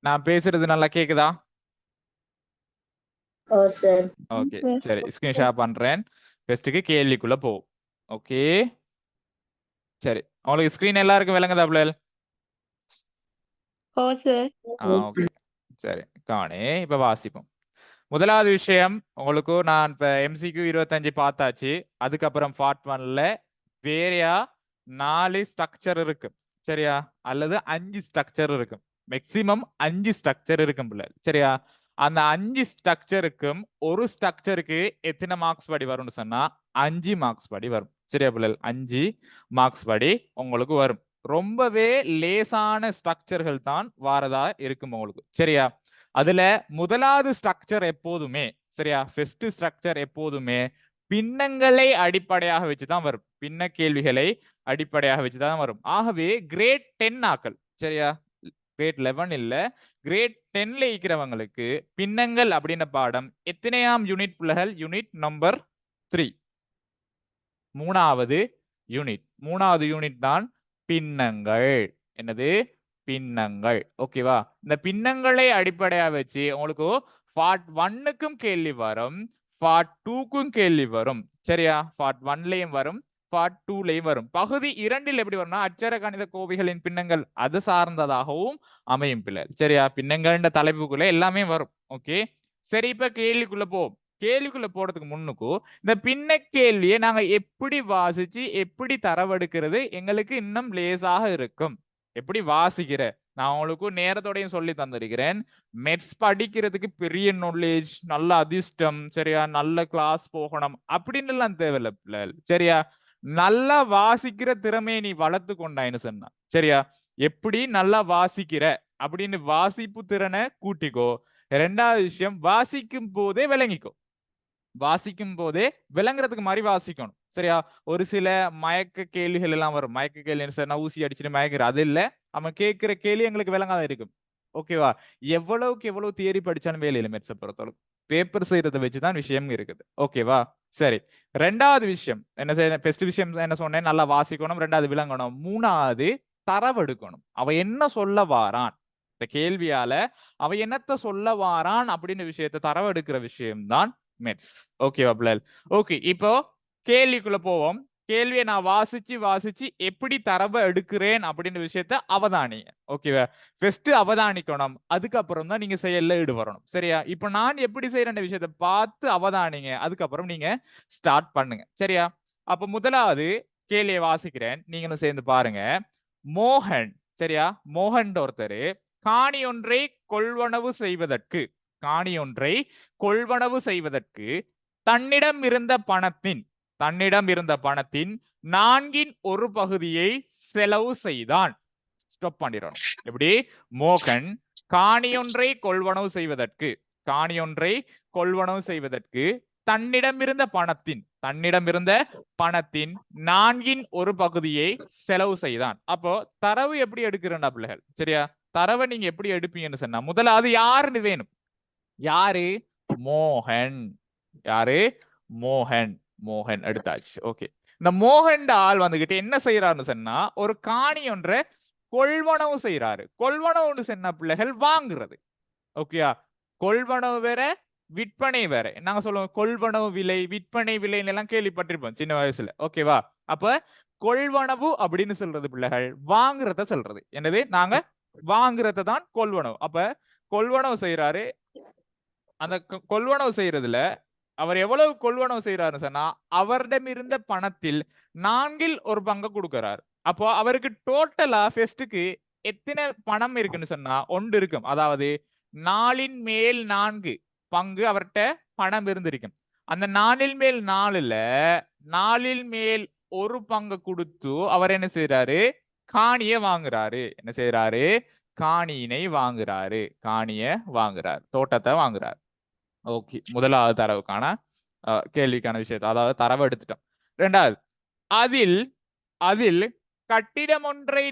நான் பேசுறது நல்லா கேக்குதா? சார். ஓகே சரி, ஸ்கிரீன் ஷேர் பண்றேன். ஃபர்ஸ்ட்டுக்கு கேள்விக்குள்ள போ. ஓகே சரி, உங்களுக்கு ஸ்கிரீன் எல்லாருக்கும் விளங்குதா பிள்ளைகள்? சார். ஓகே சரி, காணே இப்ப வாசிப்போம். முதலாவது விஷயம் உங்களுக்கு நான் இப்ப MCQ 25 பார்த்தாச்சு. அதுக்கப்புறம் பார்ட் 1ல வேறையா 4 ஸ்ட்ரக்சர் இருக்கு சரியா, அல்லது 5 ஸ்ட்ரக்சர் இருக்கும். மேக்சிமம் 5 ஸ்ட்ரக்சர் இருக்கும் பிள்ளை சரியா. அந்த 5 ஸ்ட்ரக்சருக்கும் ஒரு ஸ்ட்ரக்சருக்கு எத்தனை மார்க்ஸ் படி வரும்னு சொன்னா 5 மார்க்ஸ் படி வரும் சரியா பிள்ளை. 5 மார்க்ஸ் படி உங்களுக்கு வரும். ரொம்பவே லேசான ஸ்ட்ரக்சர்கள் தான் வாரதா இருக்கும் உங்களுக்கு சரியா. அதுல முதலாவது ஸ்ட்ரக்சர் எப்போதுமே சரியா, ஃபர்ஸ்ட் ஸ்ட்ரக்சர் எப்போதுமே பின்னங்களை அடிப்படையாக வச்சுதான் வரும். பின்ன கேள்விகளை அடிப்படையாக வச்சுதான் வரும். ஆகவே கிரேட் 10 ஆக்கள் சரியா, கிரேட் 11 இல்ல, கிரேட் 10ல இருக்கிறவங்களுக்கு பின்னங்கள் அப்படின்ற பாடம் எத்தனையாம் யூனிட் பிள்ளைகள்? யூனிட் நம்பர் 3, மூணாவது யூனிட் தான் பின்னங்கள். என்னது? பின்னங்கள். ஓகேவா? இந்த பின்னங்களை அடிப்படையா வச்சு உங்களுக்கு பார்ட் 1க்கும் கேள்வி வரும், பார்ட் 2க்கும் கேள்வி வரும் சரியா. பார்ட் 1லயும் வரும், பார்ட் 2லயும் வரும். பகுதி 2ல் எப்படி வரும்னா அட்சர கணித கோவைகளின் பின்னங்கள் அது சார்ந்ததாகவும் அமையும் பிள்ளை சரியா. பின்னங்கள்ன்ற தலைப்புக்குள்ள எல்லாமே வரும். ஓகே சரி, இப்ப கேள்விக்குள்ள போ. கேள்விக்குள்ள போறதுக்கு முன்னுக்கும் இந்த பின்ன கேள்வியை நாங்க எப்படி வாசிச்சு எப்படி தரவெடுக்கிறது எங்களுக்கு இன்னும் லேசாக இருக்கும். எப்படி வாசிக்கிற நான் உங்களுக்கு நேரத்தோடையும் சொல்லி தந்திருக்கிறேன். மெட்ஸ் படிக்கிறதுக்கு பெரிய நாலேஜ், நல்ல அதிர்ஷ்டம் சரியா, நல்ல கிளாஸ் போகணும் அப்படின்னு எல்லாம் தேவையில்ல சரியா. நல்லா வாசிக்கிற திறமையை நீ வளர்த்து கொண்டாயின்னு சொன்னா சரியா. எப்படி நல்லா வாசிக்கிற அப்படின்னு வாசிப்பு திறனை கூட்டிக்கோ. ரெண்டாவது விஷயம், வாசிக்கும் போதே விளங்கிக்கோ. வாசிக்கும் போதே விளங்குறதுக்கு மாதிரி வாசிக்கணும் சரியா. ஒரு சில மயக்க கேள்விகள் எல்லாம் வரும். மயக்க கேள்வி சார் நான் ஊசி அடிச்சுட்டு மயக்கிற அது இல்ல, அவன் கேட்கிற கேள்வி எங்களுக்கு விளங்காத இருக்கும். ஓகேவா? எவ்வளவுக்கு எவ்வளவு தியரி படிச்சாலும் வேலையில மெட்ஸை பொறுத்தளவு பேப்பர் செய்யறதை வச்சுதான் விஷயம் இருக்குது. ஓகேவா? சரி, ரெண்டாவது விஷயம் என்ன செய்ய, பெஸ்ட் விஷயம் என்ன சொன்னேன், நல்லா வாசிக்கணும், ரெண்டாவது விளங்கணும், மூணாவது தரவெடுக்கணும். அவ என்ன சொல்ல வாரான் இந்த கேள்வியால, அவ என்னத்த சொல்ல வாரான் அப்படின்னு விஷயத்தை தரவெடுக்கிற விஷயம்தான் மெட்ஸ். ஓகேவா பிள்ளை? ஓகே, இப்போ கேள்விக்குள்ள போவோம். கேள்வியை நான் வாசிச்சு எப்படி தரவை எடுக்கிறேன் அப்படின்ற விஷயத்த அவதானிங்க. ஓகேவா? ஃபர்ஸ்ட் அவதானிக்கணும், அதுக்கப்புறம் தான் நீங்க செயல்ல ஈடுபடணும் சரியா. இப்போ நான் எப்படி செய்யற விஷயத்த பார்த்து அவதானிங்க, அதுக்கப்புறம் நீங்க ஸ்டார்ட் பண்ணுங்க சரியா. அப்ப முதலாவது கேள்வியை வாசிக்கிறேன், நீங்களும் சேர்ந்து பாருங்க. மோகன் சரியா, மோகன் ஒருத்தர் காணி ஒன்றை கொள்வனவு செய்வதற்கு தன்னிடம் இருந்த பணத்தின் 4 ஒரு பகுதியை செலவு செய்தான். ஸ்டாப் பண்ணிடணும். எப்படி? மோகன் காணியொன்றை கொள்வனவு செய்வதற்கு தன்னிடம் இருந்த பணத்தின் 4 ஒரு பகுதியை செலவு செய்தான். அப்போ தரவு எப்படி எடுக்கிறேன் பிள்ளைகள் சரியா. தரவை நீங்க எப்படி எடுப்பீங்கன்னு சொன்னா முதலாவது யாருன்னு வேணும். யாரு? மோகன். யாரு? மோகன் எடுத்தாச்சு. ஓகே, இந்த மோகன் ஆள் வந்துகிட்டு என்ன செய்யறாருன்னு சொன்னா ஒரு காணி ஒன்றை கொள்வனவு செய்யறாரு. கொள்வனவுன்னு சொன்ன பிள்ளைகள் வாங்குறது. ஓகேயா? கொள்வனவு வேற, விற்பனை வேற. நாங்க சொல்லுவோம் கொள்வனவு விலை, விற்பனை விலைன்னு எல்லாம் கேள்விப்பட்டிருப்போம் சின்ன வயசுல. ஓகேவா? அப்ப கொள்வனவு அப்படின்னு சொல்றது பிள்ளைகள் வாங்குறத சொல்றது. என்னது? நாங்க வாங்குறத தான் கொள்வனவு. அப்ப கொள்வனவு செய்யறாரு. அந்த கொள்வனவு செய்யறதுல அவர் எவ்வளவு கொள்வனவு செய்யறாருன்னு சொன்னா அவரிடம் இருந்த பணத்தில் 4 ஒரு பங்கு கொடுக்கிறார். அப்போ அவருக்கு டோட்டலா ஃபெஸ்டுக்கு எத்தனை பணம் இருக்குன்னு சொன்னா 1 இருக்கும். அதாவது 4/4 பங்கு அவர்கிட்ட பணம் இருந்திருக்கும். அந்த 4/4ல 4/1 பங்கு கொடுத்து அவர் என்ன செய்யறாரு? காணியை வாங்குறாரு. என்ன செய்யறாரு? காணியினை வாங்குறாரு. தோட்டத்தை வாங்குறாரு. ஓகே, முதலாவது தரவுக்கான கேள்விக்கான விஷயத்தை, அதாவது தரவு எடுத்துட்டோம். ரெண்டாவது, அதில் கட்டிடம் ஒன்றை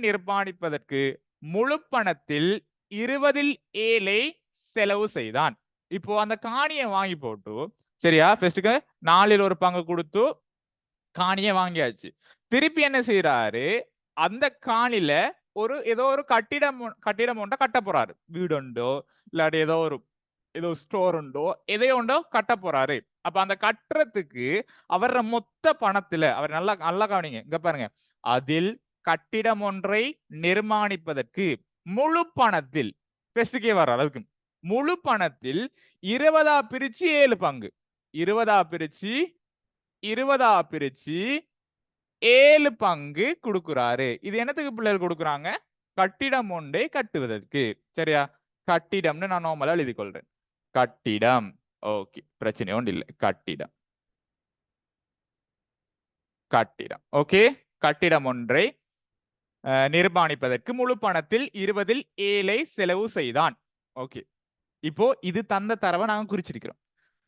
நிர்மாணிப்பதற்கு முழு பணத்தில் 20/7 செலவு செய்தான். இப்போ அந்த காணியை வாங்கி போட்டு சரியா, ஃபர்ஸ்ட்டுக்கு 4 ஒரு பங்கு கொடுத்து காணியை வாங்கியாச்சு. திருப்பி என்ன செய்யறாரு? அந்த காணில ஏதோ ஒரு கட்டிடம் ஒன்றை கட்ட போறாரு. வீடு உண்டோ இல்லாட்டி ஏதோ ஸ்டோர் உண்டோ எதையோ உண்டோ கட்ட போறாரு. அப்ப அந்த கட்டுறதுக்கு அவர மொத்த பணத்துல அவர் நல்லா நல்லா கவனிங்க, இங்க பாருங்க, அதில் கட்டிடம் ஒன்றை நிர்மாணிப்பதற்கு முழு பணத்தில் பெஸ்டுக்கே வர அளவுக்கு முழு பணத்தில் 20 பிரிச்சு 7 பங்கு 20 பிரிச்சு 7 பங்கு கொடுக்குறாரு. இது என்னத்துக்கு பிள்ளைகள் கொடுக்குறாங்க? கட்டிடம் ஒன்றை கட்டுவதற்கு. சரியா? கட்டிடம்னு நான் நார்மலா எழுதி கொள்றேன். கட்டிடம். ஓகே, பிரச்சனை ஒன்று இல்லை. கட்டிடம் ஓகே. கட்டிடம் ஒன்றை நிர்மாணிப்பதற்கு முழு பணத்தில் 20ல் 7 செலவு செய்தான். ஓகே, இப்போ இது தந்த தரவை நாங்க குறிச்சிருக்கிறோம்.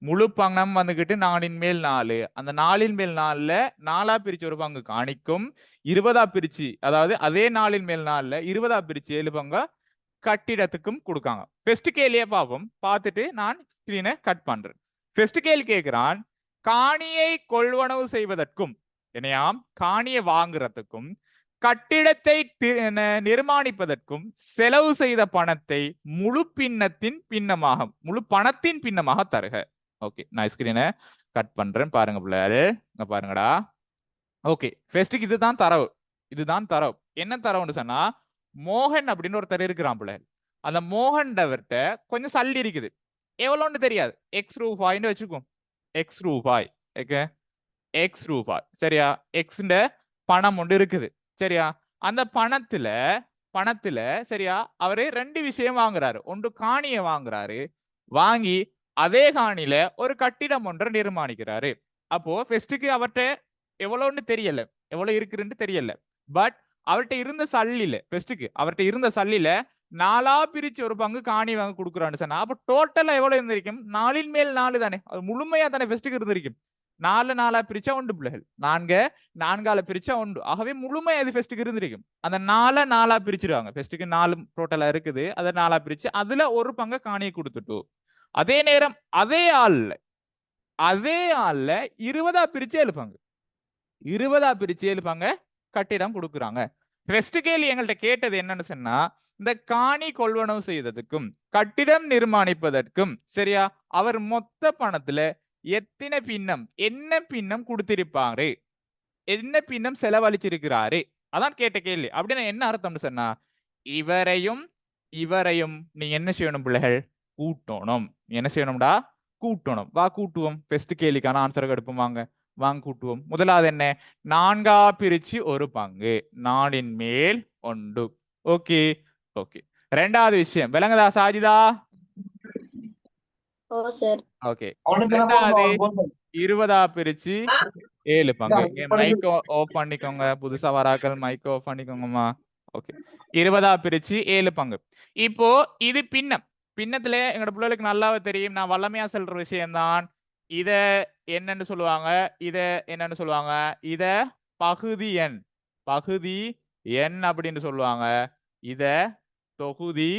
முழு பணம் வந்துகிட்டு 4 மேல் 4, அந்த 4 மேல் 4ல 4 பிரிச்சு ஒரு பங்கு காணிக்கும், 20 பிரிச்சு, அதாவது அதே 4 மேல் 4ல 20 பிரிச்சு 7 பங்கா கட்டிடத்துக்கும் கொடுக்காங்க. ஃபர்ஸ்ட் கேள்வியே பார்ப்போம், பார்த்துட்டு நான் ஸ்கிரீனை கட் பண்றேன். ஃபர்ஸ்ட் கேள்வி கேட்கிறான், காணியை கொள்வனவு செய்வதற்கும் என்னையாம் காணியை வாங்குறதுக்கும் கட்டிடத்தை நிர்மாணிப்பதற்கும் செலவு செய்த பணத்தை முழு பணத்தின் பின்னமாக தருக. ஓகே, நான் ஸ்கிரீனை கட் பண்றேன், பாருங்க பிள்ளையாரு, பாருங்கடா. ஓகே, ஃபர்ஸ்ட்டுக்கு இதுதான் தரவு. என்ன தரவுன்னு சொன்னா, மோகன் அப்படின்னு ஒருத்தர் இருக்கிறான் பிள்ளை. அந்த மோகன்டவர்கிட்ட கொஞ்சம் சல்லி இருக்குது. எவ்வளோன்னு தெரியாது, X ரூபாய்ன்னு வச்சுக்கோம். X ரூபாய். ஓகே, X ரூபாய். சரியா? எக்ஸ்ன்ற பணம் ஒன்று இருக்குது. சரியா? அந்த பணத்துல சரியா அவரு 2 விஷயம் வாங்குறாரு. ஒன்று காணியை வாங்குறாரு, வாங்கி அதே காணியில ஒரு கட்டிடம் ஒன்றை நிர்மாணிக்கிறாரு. அப்போ ஃபர்ஸ்ட்டுக்கு அவர்கிட்ட எவ்வளோன்னு தெரியல, எவ்வளவு இருக்குன்னு தெரியல. பட் அவர்கிட்ட இருந்த சல்லில 4 பிரிச்சு ஒரு பங்கு காணி வாங்க கொடுக்குறான்னு சொன்னா, அப்ப டோட்டலா எவ்வளவு இருந்திருக்கும்? 4 மேல் 4 தானே, அது முழுமையா தானே ஃபர்ஸ்ட்டுக்கு இருந்திருக்கும். 4 பிரிச்சா 1 பிள்ளைகள், 4 பிரிச்சா 1. ஆகவே முழுமையா அது ஃபர்ஸ்ட்டுக்கு இருந்திருக்கும். அந்த 4 பிரிச்சிருவாங்க. ஃபர்ஸ்ட்டுக்கு 4 டோட்டலா இருக்குது, அதை 4 பிரிச்சு அதுல ஒரு பங்கு காணியை கொடுத்துட்டு, அதே நேரம் அதே ஆள்ல 20 பிரிச்சு 7 பங்கு 20 பிரிச்சு 7 பங்கு கட்டிடம் கொடுக்குறாங்க. ஃபர்ஸ்ட் கேள்வி எங்கள்கிட்ட கேட்டது என்னன்னு சொன்னா, இந்த காணி கொள்வனவு செய்ததுக்கும் கட்டிடம் நிர்மாணிப்பதற்கும் சரியா அவர் மொத்த பணத்துல என்ன பின்னம் கொடுத்திருப்பாரு, என்ன பின்னம் செலவழிச்சிருக்கிறாரு, அதான் கேட்ட கேள்வி. அப்படின்னு என்ன அர்த்தம்னு சொன்னா, இவரையும் நீங்க என்ன செய்யணும் பிள்ளைகள்? கூட்டணும். என்ன செய்யணும்டா? கூட்டணும். வா கூட்டுவோம். ஃபர்ஸ்ட் கேள்விக்கான ஆன்சர் எடுப்போம். வாங்க கூட்டுவோம். முதலாவது என்ன? 4 பிரிச்சு ஒரு பங்கு 4 மேல் 1. ஓகே. ரெண்டாவது விஷயம் விளங்குதா சாஜிதா? ஓகே, ரெண்டாவது 20 பிரிச்சு 7 பங்கு. மைக் ஆஃப் பண்ணிக்கோங்க, புதுசா வராக்கள் மைக் ஆஃப் பண்ணிக்கோங்கம்மா. ஓகே, 20 பிரிச்சு 7 பங்கு. இப்போ இது பின்னத்துல எங்களோட பிள்ளைகளுக்கு நல்லாவே தெரியும், நான் வல்லமையா சொல்ற விஷயம்தான். இத என்னன்னு சொல்லுவாங்க? இத பகுதி எண் அப்படின்னு சொல்லுவாங்க. இத தொகுதி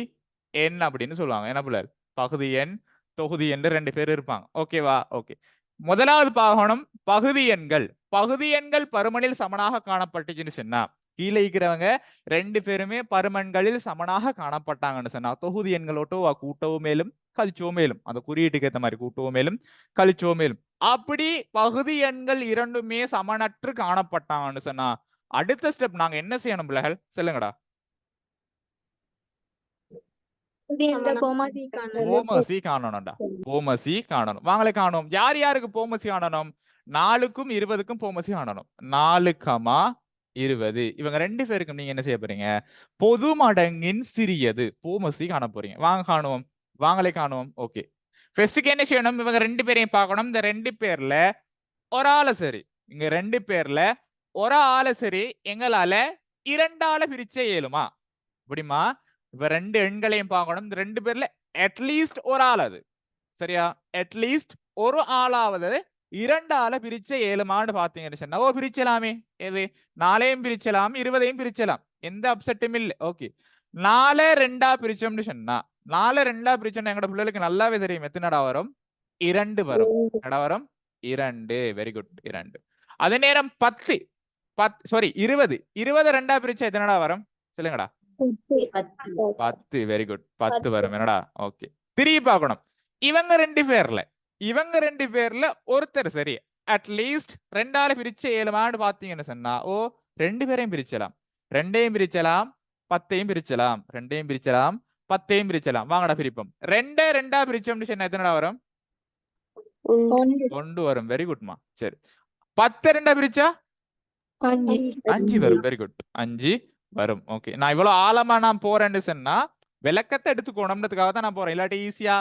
எண் அப்படின்னு சொல்லுவாங்க. என்ன பிள்ளை? பகுதி எண், தொகுதி எண் 2 பேர் இருப்பாங்க. ஓகேவா? ஓகே, முதலாவது பாகனம் பகுதி எண்கள் பருமனில் சமனாக காணப்பட்டுச்சுன்னு சொன்னா, கீழே இருக்கிறவங்க 2 பேருமே பருமன்களில் சமனாக காணப்பட்டாங்கன்னு சொன்னா, தொகுதி எண்களோட்டோ கூட்டவும் மேலும் கழிச்சோ மேலும், அந்த குறியீட்டுக்கு ஏற்ற மாதிரி கூட்டவும் மேலும் கழிச்சோ மேலும், அப்படி பகுதி எண்கள் இரண்டுமே சமனற்று காணப்பட்டாங்கன்னு சொன்னா, அடுத்த ஸ்டெப் நாங்க என்ன செய்யணும் பிள்ளைகள்? சொல்லுங்கடா. போமசி காணணும்டா. போமசி காணணும். வாங்களே காணும். யார் யாருக்கு போமசி காணணும்? 4க்கும் 20க்கும் போமசி காணணும். 4,20 இவங்க 2 பேருக்கும் நீங்க என்ன செய்ய போறீங்க? பொது மடங்கின் சிறியது போமசி காண போறீங்க. வாங்க காணுவோம். வாங்களே காணுவோம். ஓகே, ஃபர்ஸ்ட்க்கு என்ன செய்யணும்? இவங்க 2 பேரையும் பார்க்கணும். இந்த 2 பேர்ல ஒரு ஆளை சரி, இங்க 2 பேர்ல ஒரு ஆளை சரி எங்களால 2 பிரிச்ச இயலுமா? அப்படிமா? இப்ப 2 எண்களையும் பார்க்கணும். இந்த 2 பேர்ல அட்லீஸ்ட் ஒரு ஆள், அது சரியா, அட்லீஸ்ட் ஒரு ஆளாவது 2 பிரிச்ச இயலுமான்னு பாத்தீங்கன்னு சொன்னா, பிரிச்சலாமே. எது? 4ஐயும் பிரிச்சலாம், 20ஐயும் பிரிச்சலாம், எந்த அப்செட்டும் இல்லை. ஓகே, 4 2 பிரிச்சோம்னு சொன்னா, 4 2 பிரிச்சோம்னா எங்களோட பிள்ளைகளுக்கு நல்லாவே தெரியும் எத்தனைடா வரும்? 2 வரும். என்னடா வரும்? 2. Very good, 2. அதே நேரம் 20 20 2 பிரிச்சா எத்தனைடா வரும்? சொல்லுங்கடா. 10 வெரி குட் 10 வரும் என்னடா ஓகே திரும்பி பார்க்கணும் இவங்க ரெண்டு பேர்ல ஒருத்தர் சரி அட்லீஸ்ட் 2ஆல பிரிச்சு 7 பாத்தீங்கன்னு சொன்னா ஓ 2 பேரையும் பிரிச்சலாம் 2ஐயும் பிரிச்சலாம் 10ஐயும் பிரிச்சலாம் 2ஐயும் பிரிச்சலாம் 10ஐயும் பிரிச்சலாம் வாங்கடா பிரிப்போம் 2 பிரிச்சோம்னு சொன்னா எத்தனைடா வரும் 1 வரும் வெரி குட்மா சரி 10 2 பிரிச்சா 5 வரும் வெரி குட் 5 வரும் ஓகே நான் இவ்வளவு ஆழமா நான் போறேன்னு சொன்னா விளக்கத்தை எடுத்துக்கணும்ன்றதுக்காக தான் நான் போறேன் இல்லாட்டி ஈஸியா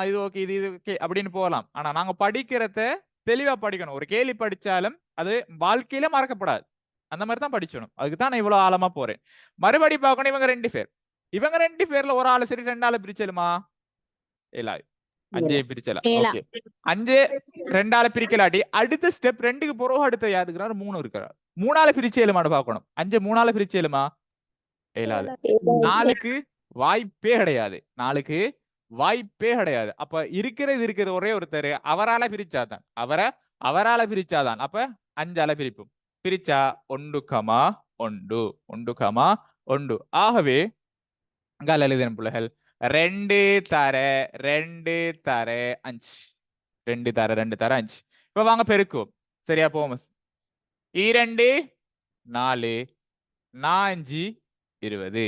இது ஓகே இது ஓகே அப்படின்னு போகலாம் ஆனா நாங்க படிக்கிறத தெளிவா படிக்கணும் ஒரு கேள்வி படிச்சாலும் அது வாழ்க்கையில மறக்கப்படாது அந்த மாதிரி தான் படிச்சணும் அதுக்கு தான் நான் இவ்வளவு ஆழமா போறேன் மறுபடி பார்க்கணும் இவங்க ரெண்டு பேர்ல ஒரு ஆளு சரி 2ஆல பிரிச்சலுமா இல்ல 5 பிரிச்சலாம் ஓகே 5 2ஆல பிரிக்கலாட்டி அடுத்த ஸ்டெப் 2க்கு பிறகு அடுத்த யாரு இருக்கிறாரு 3 இருக்கிறார் 3ஆல பிரிச்சலுமான்னு பார்க்கணும் 5 3ஆல பிரிச்சலுமா இயலாது 4க்கு வாய்ப்பே கிடையாது 4க்கு வாய்ப்பே கிடையாது அப்ப இருக்கிறது ஒரே ஒருத்தர் அவரால பிரிச்சாதான் அவரால பிரிச்சாதான் அப்ப 5ஆல பிரிப்போம் பிரிச்சா 1,1 ஆகவே அங்கால எழுதின பிள்ளைகள் 2 தர 5 2 தர 5 இப்ப வாங்க பெருக்குவோம் சரியா போவோம் 2 4 5 20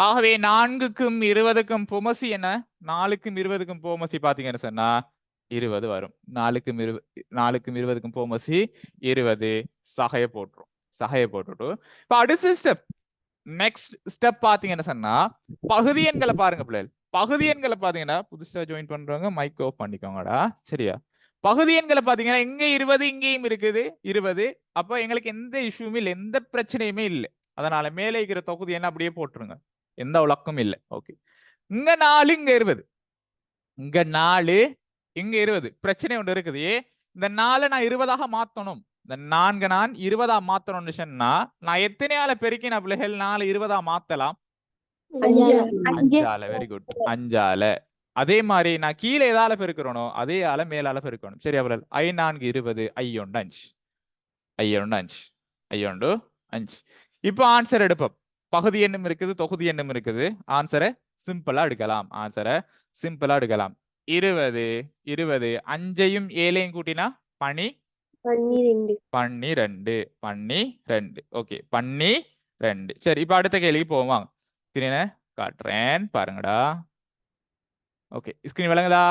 ஆகவே 4க்கும் 20க்கும் பொமசி என்ன 4க்கும் 20க்கும் பொமசி பாத்தீங்கன்னு சொன்னா 20 வரும் 4க்கும் 20க்கும் பொமசி 20 சகைய போட்டுட்டு இப்ப அடுத்த ஸ்டெப் நெக்ஸ்ட் ஸ்டெப் பாத்தீங்கன்னு சொன்னா பகுதி எண்களை பாருங்க பிள்ளைகள் பகுதி எண்களை பாத்தீங்கன்னா புதுசா ஜாயின் பண்றவங்க மைக் ஆஃப் பண்ணிக்கோங்கடா சரியா பகுதி எண்களை பாத்தீங்கன்னா இங்க 20 இங்கேயும் இருக்குது 20 அப்ப எங்களுக்கு எந்த இஷ்யூமே இல்லை எந்த பிரச்சனையுமே இல்லை அதனால மேலே இருக்கிற தொகுதி என்ன அப்படியே போட்டுருங்க எந்த விளக்கமும் இல்லை ஓகே இங்க 4 இங்க 20 இங்க 4 இங்க 20 பிரச்சனை ஒன்று இருக்குது இந்த 4 நான் 20ஆக மாத்தணும் இந்த 4 நான் 20ஆ மாத்தணும்னு சொன்னா நான் எத்தனையால பெருக்கின பிள்ளைகள் 4 20ஆ மாத்தலாம் 5ஆல வெரி குட் 5ஆல அதே மாதிரி நான் கீழே எதால பெருக்கிறோனோ அதே ஆல மேலால பெருக்கணும் சரியா பிள்ளைகள் 5 4 20 5 5 இப்போ ஆன்சர் எடுப்போம் பகுதி எண்ணும் இருக்குது தொகுதி எண்ணும் இருக்குது ஆன்சரை சிம்பிளா எடுக்கலாம் 20 5ஐயும் 7ஐயும் கூட்டினா 12 ஓகே 12 சரி இப்ப அடுத்த கேள்விக்கு போவாங்க ஸ்கிரீனை காட்டுறேன் பாருங்கடா ஓகே ஸ்கிரீன் விளங்குதா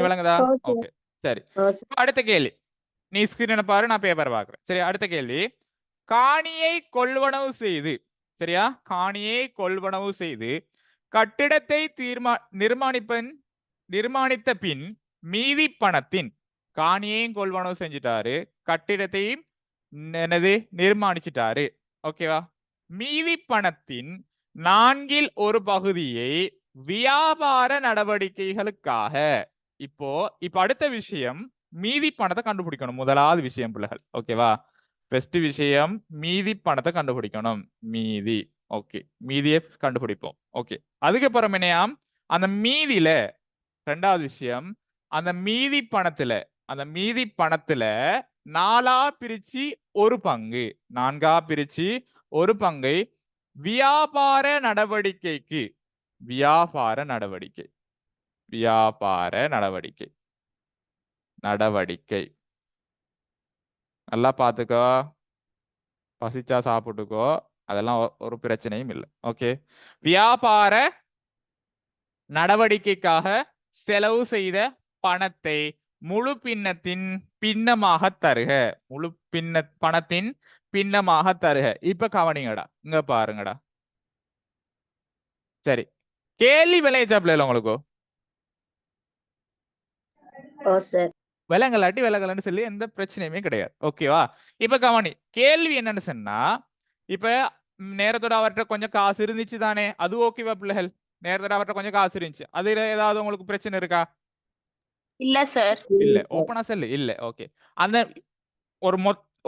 விளங்குதா ஓகே சரி அடுத்த கேள்வி நீ ஸ்கிரீனை பாரு நான் பேப்பர் பாக்குறேன் சரி அடுத்த கேள்வி காணியை கொள்வனவு செய்து சரியா காணியை கொள்வனவு செய்து கட்டிடத்தை நிர்மாணித்த பின் மீதி பணத்தின் காணியையும் கொள்வனவு செஞ்சுட்டாரு கட்டிடத்தையும் நிர்மாணிச்சிட்டாரு ஓகேவா மீதி பணத்தின் 4ல் ஒரு பகுதியை வியாபார நடவடிக்கைகளுக்காக இப்போ அடுத்த விஷயம் மீதி பணத்தை கண்டுபிடிக்கணும் முதலாவது விஷயம் பிள்ளைகள் ஓகேவா ஃபர்ஸ்ட் விஷயம் மீதி பணத்தை கண்டுபிடிக்கணும் மீதி ஓகே மீதியை கண்டுபிடிப்போம் ஓகே அதுக்கப்புறம் என்னையாம் அந்த மீதியில ரெண்டாவது விஷயம் அந்த மீதி பணத்துல 4ஆ பிரிச்சு ஒரு பங்கு 4ஆ பிரிச்சு ஒரு பங்கை வியாபார நடவடிக்கை நல்லா பாத்துக்கோ பசிச்சா சாப்பிட்டுக்கோ அதெல்லாம் ஒரு பிரச்சனையும் இல்லை ஓகே வியாபார நடவடிக்கைக்காக செலவு செய்த பணத்தை முழு பின்னத்தின் பின்னமாக தருக பணத்தின் பின்னமாக தருக இப்ப கவனிங்கடா இங்க பாருங்கடா சரி கேள்வி விளையாச்சா பிள்ளைல உங்களுக்கு விலங்கலான்னு சொல்லி எந்த பிரச்சனையுமே கிடையாது ஓகேவா இப்ப கவனி கேள்வி என்னன்னு சொன்னா இப்ப நேரத்தோட அவர்கிட்ட கொஞ்சம் காசு இருந்துச்சு தானே அது ஓகேவா பிள்ளைகள் நேரத்தோட அவர்கிட்ட கொஞ்சம் காசு இருந்துச்சு அதுல ஏதாவது உங்களுக்கு பிரச்சனை இருக்கா இல்ல சார் இல்ல ஓப்பனா சொல்லு இல்ல ஓகே அந்த ஒரு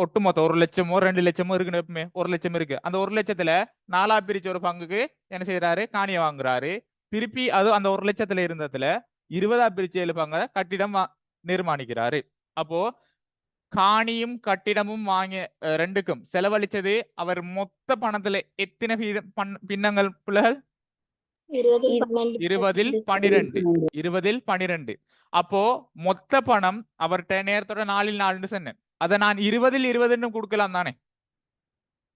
ஒட்டுமொத்த 1 லட்சமோ 2 லட்சமோ இருக்குன்னு எப்பவுமே 1 லட்சம் இருக்கு அந்த 1 லட்சத்துல 4ஆ பிரிச்சு ஒரு பங்குக்கு என்ன செய்யறாரு காணியை வாங்குறாரு திருப்பி அது அந்த 1 லட்சத்துல இருந்ததுல 20ஆ பிரிச்சு 7 பங்க கட்டிடம் நிர்மாணிக்கிறாரு அப்போ காணியும் கட்டிடமும் வாங்கிய ரெண்டுக்கும் செலவழிச்சது அவர் மொத்த பணத்துல எத்தனை வீதம் பின்னங்கள் பிள்ளைகள் 20 12 20 12 அப்போ மொத்த பணம் அவர்கிட்ட நேரத்தோட 4 சொன்னேன் அதை நான் 20 20 கொடுக்கலாம் தானே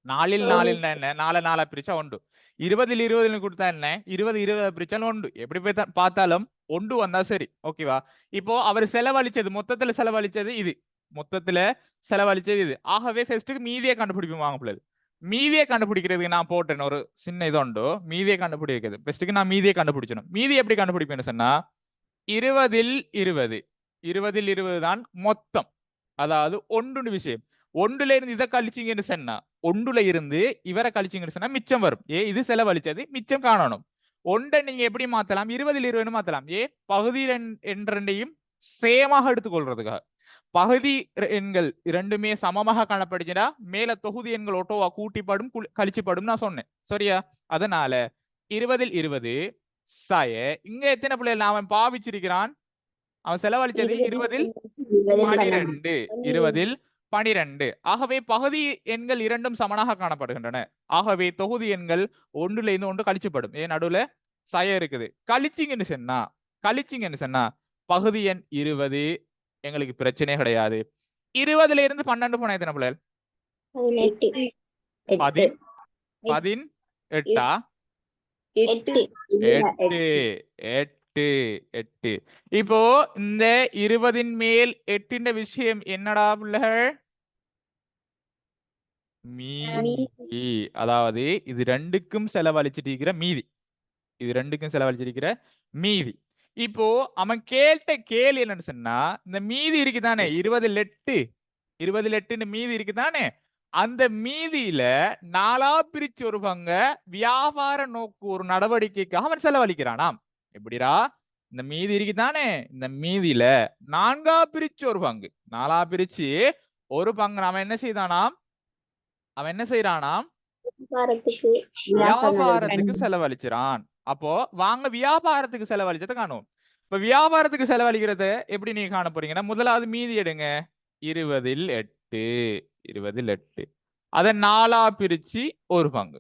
4 என்ன 4 பிரிச்சா உண்டு 20 20 கொடுத்தா என்ன 20 20 பிரிச்சாலும் உண்டு எப்படி பார்த்தாலும் ஒன்று வந்தா சரி ஓகேவா இப்போ அவர் செலவழிச்சது மொத்தத்துல செலவழிச்சது இது மொத்தத்துல செலவழிச்சது இது ஆகவே ஃபர்ஸ்ட்டுக்கு மீதியை கண்டுபிடிப்போம் வாங்க பிள்ளை மீதியை கண்டுபிடிக்கிறதுக்கு நான் போட்டேன் ஒரு சின்ன இது உண்டு மீதியை கண்டுபிடிக்கிறது ஃபர்ஸ்ட்டுக்கு நான் மீதியை கண்டுபிடிச்சணும் மீதி எப்படி கண்டுபிடிப்பேன்னு சொன்னா 20 20 தான் மொத்தம் அதாவது ஒன்று விஷயம் ஒன்றுல இருந்து இதை கழிச்சிங்கன்னு சொன்னா ஒன்றுல இருந்து இவரை கழிச்சிங்கன்னு சொன்னா மிச்சம் வரும் இது செலவழிச்சது மிச்சம் காணணும் ஒன்றை நீங்க எப்படி மாத்தலாம் 20 20 மாத்தலாம் பகுதி ரெண்டையும் சேமாக எடுத்துக்கொள்றதுக்காக பகுதி எண்கள் இரண்டுமே சமமாக காணப்படுச்சுன்னா மேல தொகுதி எண்கள் ஒட்டோவா கூட்டிப்படும் கழிச்சுப்படும் நான் சொன்னேன் சரியா அதனால 20 20 இங்க எத்தனை பிள்ளைகள் அவன் பாவிச்சிருக்கிறான் அவன் செலவழிச்சது 20 12 12 ஆகவே பகுதி எண்கள் இரண்டும் சமனாக காணப்படுகின்றன ஆகவே தொகுதி எண்கள் ஒன்றுல இருந்து ஒன்று கழிச்சுப்படும் நடுவுல இருக்குது கழிச்சிங்கன்னு சொன்னா பகுதி எண் 20 எங்களுக்கு பிரச்சனை கிடையாது 20 இருந்து 12 போனா எத்தனை பிள்ளைகள் 8 இப்போ இந்த 20 மேல் 8 விஷயம் என்னடா பிள்ளைகள் மீதி அதாவது இது ரெண்டுக்கும் செலவழிச்சிட்டு மீதி இப்போ அவன் கேட்ட கேள்வி என்னன்னு சொன்னா இந்த மீதி இருக்குதானே 20 மீதி இருக்குதானே அந்த மீதியில 4 பிரிச்சு ஒரு பங்க வியாபார நோக்கு ஒரு நடவடிக்கைக்காக அவன் செலவழிக்கிறானாம் எப்படிடா இந்த மீதி இருக்குதானே இந்த மீதியில 4 பிரிச்சு ஒரு பங்கு 4 பிரிச்சு ஒரு பங்கு அவன் என்ன செய்யறானாம் வியாபாரத்துக்கு செலவழிச்சிறான் அப்போ வாங்க வியாபாரத்துக்கு செலவழிச்சதை காணும் இப்ப வியாபாரத்துக்கு செலவழிக்கிறத எப்படி நீங்க காண போறீங்கன்னா முதலாவது மீதி எடுங்க 20 அதை 4 பிரிச்சு ஒரு பங்கு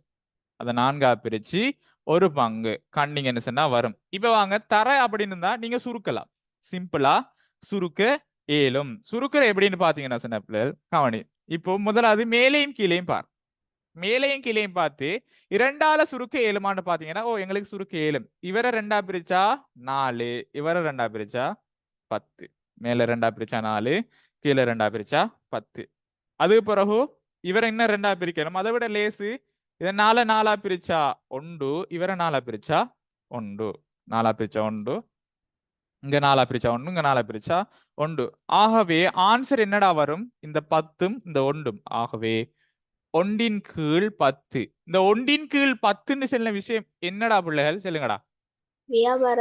அதை 4 பிரிச்சு ஒரு பங்கு கண்டிங்கன்னு சொன்னா வரும் இப்ப வாங்க தர அப்படின்னு இருந்தா நீங்க சுருக்கலாம் சிம்பிளா சுருக்க ஏலும் சுருக்கிற எப்படின்னு பாத்தீங்கன்னா சொன்ன பிள்ளைகள் கவனி இப்போ முதலாவது மேலையும் கீழையும் பார் மேலையும் கீழையும் பார்த்து 2ஆல சுருக்க ஏழுமான்னு பாத்தீங்கன்னா எங்களுக்கு சுருக்க ஏழும் இவரை 2 பிரிச்சா 4 இவரை 2 பிரிச்சா 10 மேல 2 பிரிச்சா 4 கீழே 2 பிரிச்சா 10 அது பிறகு இவரை இன்னும் 2 பிரிக்கணும் அதை விட லேசு இதை 4 பிரிச்சா 1 இவரை 4 பிரிச்சா 1 4 பிரிச்சா 1 இங்க 4 பிரிச்சா 1 இங்க 4 பிரிச்சா 1 ஆகவே ஆன்சர் என்னடா வரும் இந்த 10 இந்த 1 ஆகவே 1 கீழ் 10 இந்த 1 கீழ் 10 சொன்ன விஷயம் என்னடா பிள்ளைகள் சொல்லுங்கடா வியாபார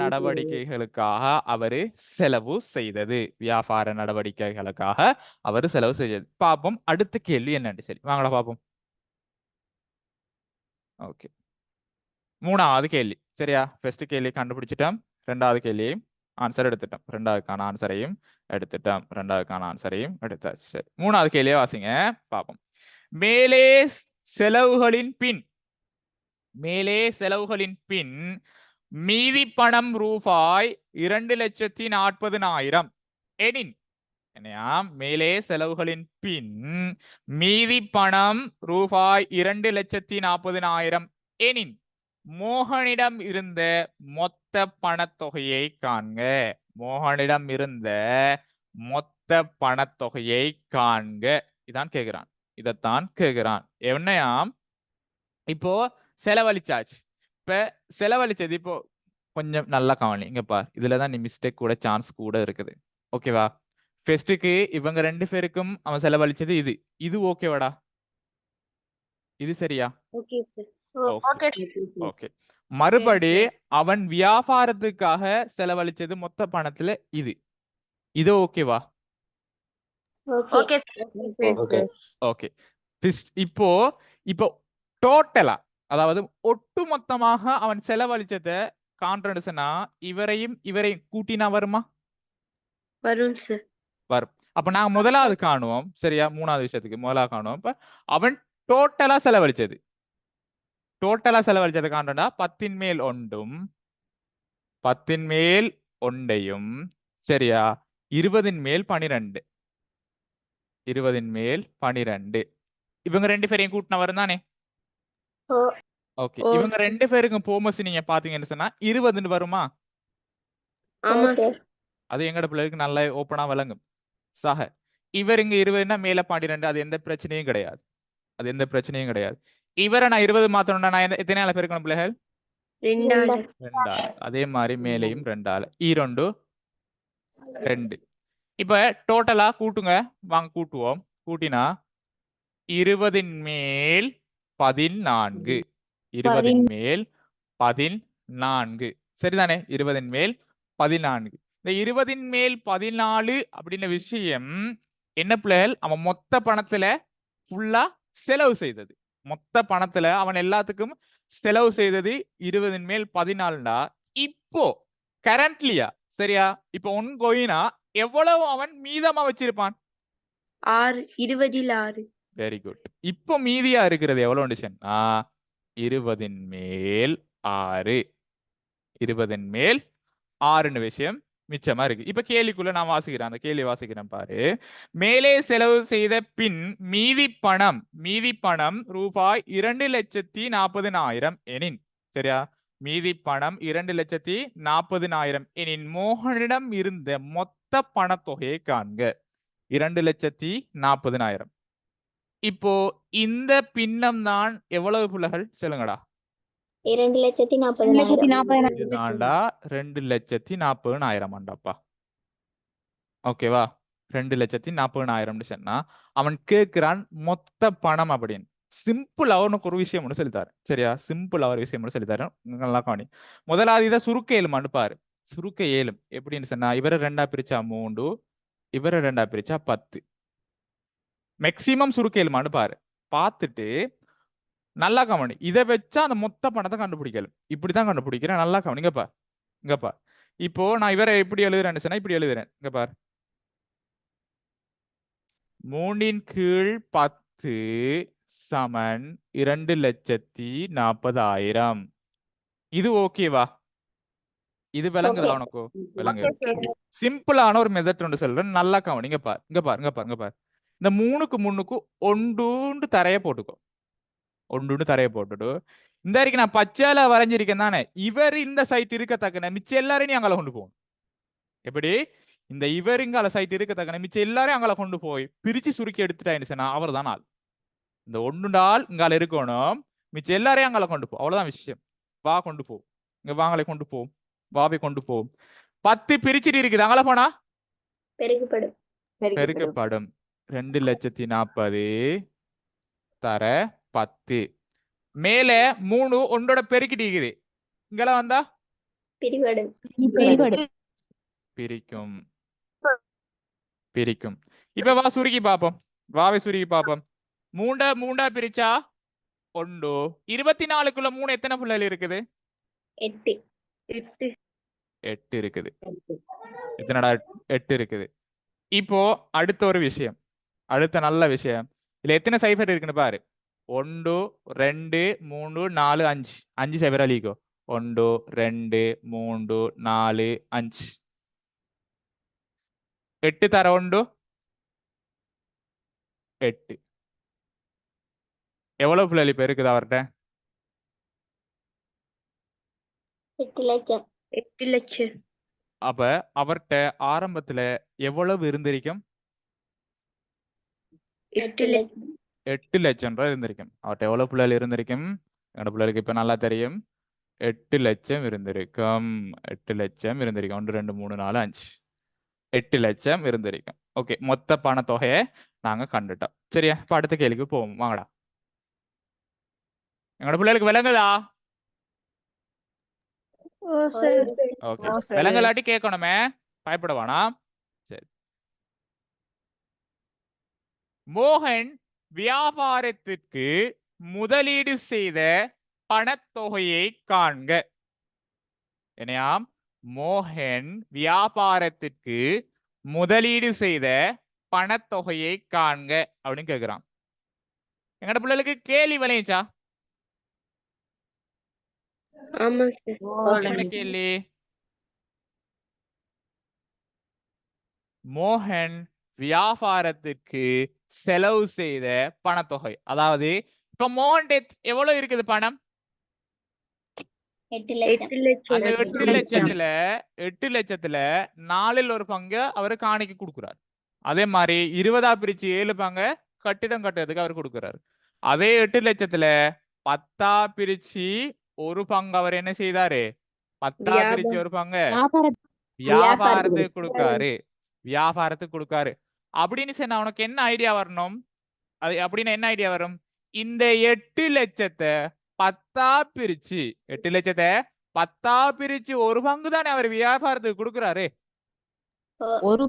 நடவடிக்கைகளுக்காக அவரு செலவு செய்தது பாப்போம் அடுத்த கேள்வி என்னன்னு சரி வாங்கடா பாப்போம் ஓகே 3வது கேள்வி சரியா ஃபர்ஸ்ட் கேள்வி கண்டுபிடிச்சிட்டோம் 2வது கேள்வியையும் ஆன்சர் எடுத்துட்டோம் 2வதுக்கான ஆன்சரையும் எடுத்துட்டோம் 2வதுக்கான ஆன்சரையும் எடுத்தாச்சு சரி 3வது கேள்வியை வாசிங்க பாப்போம் மேலே செலவுகளின் பின் மீதி பணம் ரூபாய் 2,40,000 எனின் மேலே செலவுகளின் பின் மீதி பணம் ரூபாய் 2,40,000 எனின் மோகனிடம் இருந்த மொத்த பணத்தொகையை காண்க இதான் கேக்குறான் இதைத்தான் கேக்குறான் என்னையாம் இப்போ செலவழிச்சாச்சு இப்ப செலவழிச்சது இப்போ கொஞ்சம் நல்லா கவனி இங்கப்பா இதுலதான் நீ மிஸ்டேக் கூட சான்ஸ் கூட இருக்குது ஓகேவா ஃபர்ஸ்ட்டுக்கு இவங்க 2 பேருக்கும் அவன் செலவழிச்சது இது ஓகேவாடா இது சரியா ஓகே மறுபடி அவன் வியாபாரத்துக்காக செலவழிச்சது மொத்த பணத்துல இது ஓகேவா ஓகே இப்போ டோட்டலா அதாவது ஒட்டுமொத்தமாக அவன் செலவழிச்சத காண்றதுன்னா இவரையும் கூட்டினா வருமா வரும் சார் வரும். அப்ப நாங்க முதலாவது காணுவோம் சரியா, மூணாவது விஷயத்துக்கு முதலாவது காணுவோம். இப்ப அவன் டோட்டலா செலவழிச்சது காண்டா 10 மேல் ஒன்றும் 10 மேல் ஒன்றையும் சரியா 20 மேல் 12 20 மேல் 12 இவங்க ரெண்டு பேரையும் கூட்டின வரும் தானே. ஓகே, இவங்க ரெண்டு பேருக்கும் போமஸ் நீங்க பாத்தீங்கன்னு சொன்னா 20 வருமா? ஆமா சார். அது எங்கட பிள்ளைகளுக்கு நல்லா ஓப்பனா விளங்கும். சக இவர் இங்க 20ன்னா மேல 12, அது எந்த பிரச்சனையும் கிடையாது. இவரை நான் 20 மாத்தணும்னா நான் எத்தனை ஆள பெருக்கணும் பிள்ளைகள்? 2 ஆளு. 2 ஆளு. அதே மாதிரி மேலையும் 2 ஆளு. 2 2. இப்ப டோட்டலா கூட்டுங்க, வாங்க கூட்டுவோம். கூட்டினா 20 மேல் 14 20 மேல் 14 சரிதானே. 20 மேல் 14. இந்த 20 மேல் 14 அப்படின்ற விஷயம் என்ன பிள்ளைகள், அவன் மொத்த பணத்துல ஃபுல்லா செலவு செய்தது. மொத்த பணத்துல அவன் எல்லாத்துக்கும் செலவு செய்தது 20 மேல் 14டா. இப்போ கரண்ட்லியா சரியா, இப்போ ஒன் கோயினா எவ்வளவு அவன் மீதமா வச்சிருப்பான்? 6. 20ல் 6. Very good. இப்போ மீதியா இருக்கிறது எவ்வளவு சொன்னா 20 மேல் 6 20 மேல் 6 விஷயம் மிச்சமா இருக்கு. இப்ப கேள்விக்குள்ள நான் வாசிக்கிறேன், அந்த கேள்வி வாசிக்கிறேன் பாரு. மேலே செலவு செய்த பின் மீதி பணம் ரூபாய் 2,40,000 எனின் சரியா, மீதி பணம் 2,40,000 எனின் மோகனிடம் இருந்த மொத்த பணத்தொகையை காண்க. 2,40,000. இப்போ இந்த பின்னம் தான் எவ்வளவு புலகள் சொல்லுங்கடா? 2,40,000. 2,40,000 ஆண்டாப்பா. ஓகேவா, 2,40,000 சொன்னா அவன் கேட்கிறான் மொத்த பணம் அப்படின்னு. சிம்பிளா உனக்கு ஒரு விஷயம் ஒன்று சொல்லித்தாரு சரியா, சிம்பிளா ஒரு விஷயம் ஒன்று சொல்லித்தாரு, நல்லா காணி. முதலாவது இதை சுருக்க ஏழுமான்னு பாரு. சுருக்க ஏழும் எப்படின்னு சொன்னா இவரை 2ஆ பிரிச்சா 3, இவரை 2ஆ பிரிச்சா 10. மேக்சிமம் சுருக்க ஏழுமான்னு பாரு. பார்த்துட்டு நல்லா கவனி, இதை வச்சா அந்த மொத்த பணத்தை கண்டுபிடிக்கலும். இப்படிதான் கண்டுபிடிக்கிறேன், நல்லா கவனி. இங்கப்பா இப்போ நான் இவரை எப்படி எழுதுறேன்னு சொன்னா இப்படி எழுதுறேன். இங்க பாரு, 3/10 சமன் 2,40,000. இது ஓகேவா? இது விளங்குதா உனக்கு? விளங்கு. சிம்பிளான ஒரு மெத்தட் ஒன்று சொல்றேன், நல்லா கவனி. இங்க பாரு. இந்த 3க்கு 3க்கு ஒன்று தரைய போட்டுக்கோ. தரைய போட்டுட்டு இந்த வரைக்கும் நான் பச்சையில வரைஞ்சிருக்கேன் தானே, இவர் இந்த சைட் இருக்கத்தக்கன மிச்சம் எல்லாரையும் நீ அங்கே கொண்டு போகணும். எப்படி இந்த இவர் இங்கால சைட் இருக்கத்தக்கன மிச்சம் எல்லாரையும் அங்கே கொண்டு போய் பிரிச்சு சுருக்கி எடுத்துட்டாயின்னு அவர் தான் ஆள். இந்த ஒன்றுண்டால் இங்கால இருக்கணும், மிச்சம் எல்லாரையும் அங்கே கொண்டு போ, அவ்வளவுதான் விஷயம். வா கொண்டு போ, இங்க வாங்களை கொண்டு போ, வாவை கொண்டு போ. 10 பிரிச்சுட்டு இருக்குது, அங்கே போனா பெருக்கப்படும். 2,40,000 தர 10 மேல 3 ஒன்றோட பெருக்கிட்டு இருக்குது, இங்கெல்லாம் வந்தா பிரிக்கும். இப்ப வா சுருக்கி பாப்போம், வாவை சுருக்கி பாப்போம். 3 பிரிச்சா 1. 24க்குள்ள 3 எத்தனை புள்ளல் இருக்குது? 8 இருக்குது. எத்தனைடா? 8 இருக்குது. இப்போ அடுத்த ஒரு விஷயம், அடுத்த நல்ல விஷயம், இதுல எத்தனை சைபர் இருக்குன்னு பாரு. 1 2 3 4 5 5 சைபர் அழிக்கோ. 1 2 3 4 5 8 தர 1 8. எவ்வளவு புள்ளி இப்ப இருக்குது அவர்கிட்ட? 8 லட்சம். அப்ப அவர்கிட்ட ஆரம்பத்துல எவ்வளவு இருந்திருக்கும்? 8 லட்சம். 8 லட்சம் ரூபாய் இருந்திருக்கும். அவர்கிட்ட எவ்வளவு பிள்ளைகள் இருந்திருக்கும்? என்னோட பிள்ளைகளுக்கு இப்ப நல்லா தெரியும். 8 லட்சம் இருந்திருக்கும். 8 லட்சம் இருந்திருக்கும். 1 2 3 4 5 8 லட்சம் இருந்திருக்கும். ஓகே, மொத்த பணத்தொகையை நாங்க கண்டுட்டோம். சரியா, இப்ப அடுத்த கேள்விக்கு போவோம், வாங்கடா. எங்களோட பிள்ளைகளுக்கு விளங்குதா? ஓகே, விளங்கலாட்டி கேட்கணுமே, பயப்பட வேணாம். சரி, மோகன் வியாபாரத்திற்கு முதலீடு செய்த பணத்தொகையை காண்க. என்னையாம்? மோகன் வியாபாரத்திற்கு முதலீடு செய்த பணத்தொகையை காண்க அப்படின்னு கேக்குறான். எங்கட பிள்ளைகளுக்கு கேள்வி விளையுச்சா? ஆமா சார். என்ன கேள்வி? மோகன் வியாபாரத்துக்கு செலவு செய்த பணத்தொகை. அதாவது இப்ப மோகன் எவ்வளவு இருக்குது பணம்? 8 லட்சம். அந்த 8 லட்சத்துல 4ல் ஒரு பங்கு அவரு காணிக்கு கொடுக்குறாரு. அதே மாதிரி 20ஆ பிரிச்சு 7 பங்கு கட்டிடம் கட்டுறதுக்கு அவர் கொடுக்குறாரு. அதே 8 லட்சத்துல 10ஆ பிரிச்சு ஒரு பங்கு அவர் என்ன செய்தாரு? 10ஆ பிரிச்சு ஒரு பங்கு வியாபாரத்துக்கு கொடுக்காரு. வியாபாரத்துக்கு கொடுக்காரு அப்படின்னு சொன்னா உனக்கு என்ன ஐடியா வரணும்? அது அப்படின்னு என்ன ஐடியா வரும்? இந்த 8 லட்சத்தை 10ஆ பிரிச்சு 8 லட்சத்தை 10ஆ பிரிச்சு ஒரு பங்கு தானே அவர் வியாபாரத்துக்கு கொடுக்குறாரு. ஒரு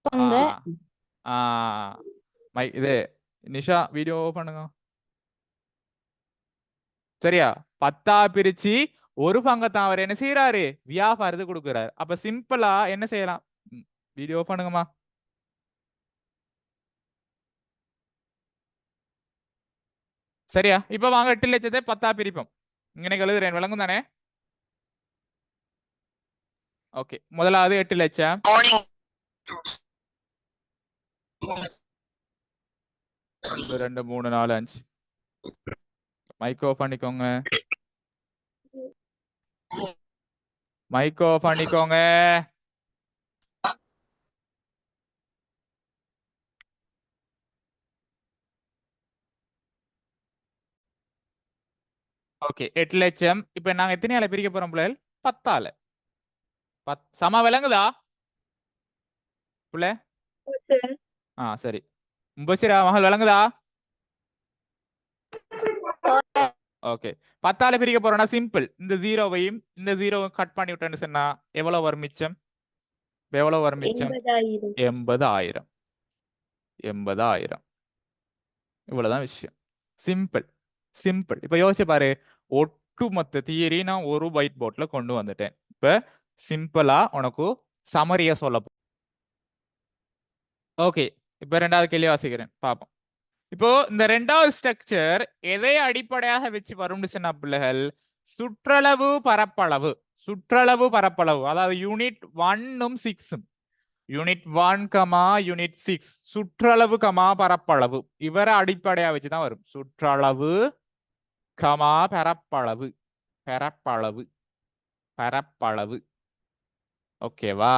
பங்கு இது நிஷா வீடியோ பண்ணுங்க. சரியா? 10ஆ பிரிச்சு ஒரு பங்கத்தான் அவர் என்ன செய்யறாரு? வியாபாரத்துக்கு கொடுக்குறாரு. அப்ப சிம்பிளா என்ன செய்யலாம்? வீடியோ பண்ணுங்கம்மா. சரியா? இப்ப வாங்க 8 லட்சத்தை 10ஆ பிரிப்போம். இங்க எழுதுறேன், விளங்கும் தானே? ஓகே, முதலாவது 8 லட்சம். 1 2 3 4 5. மைக் ஆஃப் பண்ணிக்கோங்க. மைக் ஆஃப் பண்ணிக்கோங்க. ஓகே, 8 லட்சம். இப்ப நாங்க எத்தனையால பிரிக்க போறோம் பிள்ளைகள்? 10ஆல. சம விளங்குதா பிள்ளை? சரி. முபசிரா மகள் விளங்குதா? ஓகே, 10ஆல பிரிக்க போறோம்னா சிம்பிள். இந்த ஜீரோவையும் இந்த ஜீரோவையும் கட் பண்ணி விட்டேன்னு சொன்னா எவ்வளவு வரும் மிச்சம்? எவ்வளவு வரும் மிச்சம்? 80,000. 80,000. இவ்வளவுதான் விஷயம். Simple simple. இப்ப யோசிச்சு பாரு, ஒட்டுமொத்த தியரி நான் ஒரு ஒயிட் போர்ட்ல கொண்டு வந்துட்டேன். இப்ப சிம்பிளா உனக்கு சமரிய சொல்ல. ஓகே, இப்ப 2வது கேள்வி வாசிக்கிறேன், பாப்போம். இப்போ இந்த 2வது ஸ்ட்ரக்சர் எதை அடிப்படையாக வச்சு வரும்னு சொன்ன பிள்ளைகள்? சுற்றளவு பரப்பளவு. சுற்றளவு பரப்பளவு, அதாவது யூனிட் 1ம் 6ம். யூனிட் 1, யூனிட் 6 சுற்றளவு பரப்பளவு இவரை அடிப்படையா வச்சுதான் வரும். சுற்றளவு பரப்பளவு. பரப்பளவு பரப்பளவு. ஓகேவா?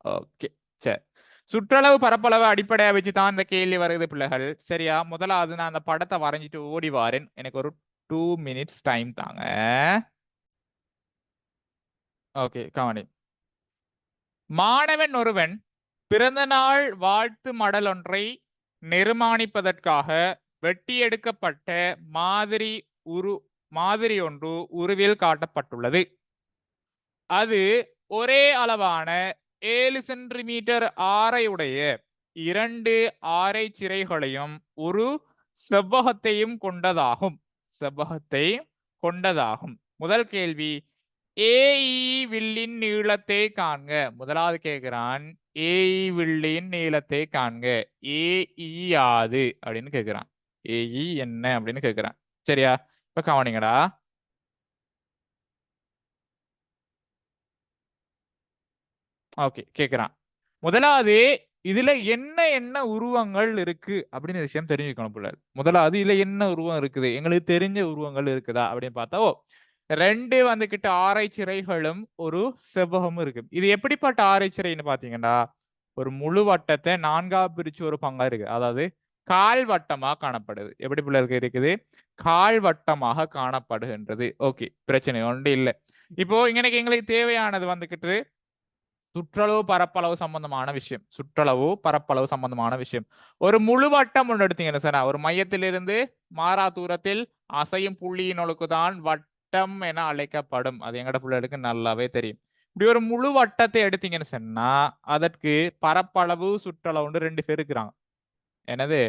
ஓகே, சரி. சுற்றளவு பரப்பளவு அடிப்படையா வச்சுதான் இந்த கேள்வி வருது பிள்ளைகள். சரியா? முதலாவது நான் அந்த படத்தை வரைஞ்சிட்டு ஓடி வாரேன். எனக்கு ஒரு 2 மினிட்ஸ் டைம் தாங்க. ஓகே, கவனி. மாணவன் ஒருவன் பிறந்த நாள் வாழ்த்து மடல் ஒன்றை நிர்மாணிப்பதற்காக வெட்டி எடுக்கப்பட்ட மாதிரி ஒன்று உருவில் காட்டப்பட்டுள்ளது. அது ஒரே அளவான 7 சென்டிமீட்டர் ஆரையுடைய 2 ஆரை சிறைகளையும் ஒரு செவ்வகத்தையும் கொண்டதாகும். செவ்வகத்தை கொண்டதாகும். முதல் கேள்வி, ஏஇ வில்லின் நீளத்தை காண்க. முதலாவது கேட்கிறான், ஏஇ வில்லின் நீளத்தை காண்க. ஏஇ யாது அப்படின்னு கேட்கிறான். ஏஇ என்ன அப்படின்னு கேட்கிறான். சரியா? இப்ப கவனிங்கடா. ஓகே, கேட்கிறான். முதலாவது இதுல என்ன உருவங்கள் இருக்கு அப்படின்னு விஷயம் தெரிஞ்சுக்கணும் பிள்ளை. முதலாவது இதுல என்ன உருவம் இருக்குது, எங்களுக்கு தெரிஞ்ச உருவங்கள் இருக்குதா அப்படின்னு பார்த்தா, 2 வந்துகிட்ட ஆரைச்சிறைகளும் ஒரு செவ்வகமும் இருக்கு. இது எப்படிப்பட்ட ஆரைச்சிறைன்னு பாத்தீங்கன்னா, ஒரு முழு வட்டத்தை 4ஆ பிரிச்சு ஒரு பங்கா இருக்கு. அதாவது கால் வட்டமா காணப்படுது. எப்படி பிள்ளைகளுக்கு இருக்குது? கால் வட்டமாக காணப்படுகின்றது. ஓகே, பிரச்சனை ஒன்று இல்லை. இப்போ இன்னைக்கு எங்களுக்கு தேவையானது வந்துகிட்டு சுற்றளவு பரப்பளவு சம்பந்தமான விஷயம். சுற்றளவு பரப்பளவு சம்பந்தமான விஷயம். ஒரு முழு வட்டம் ஒன்று எடுத்தீங்கன்னா சார், ஒரு மையத்திலிருந்து மாறா தூரத்தில் அசையும் புள்ளியினொழுக்கு தான் வட்டம் என அழைக்கப்படும். அது எங்கட பிள்ளைகளுக்கு நல்லாவே தெரியும். இப்படி ஒரு முழு வட்டத்தை எடுத்தீங்கன்னு சொன்னா அதற்கு பரப்பளவு சுற்றளவுன்னு 2 பேர் இருக்கிறாங்க. என்னது?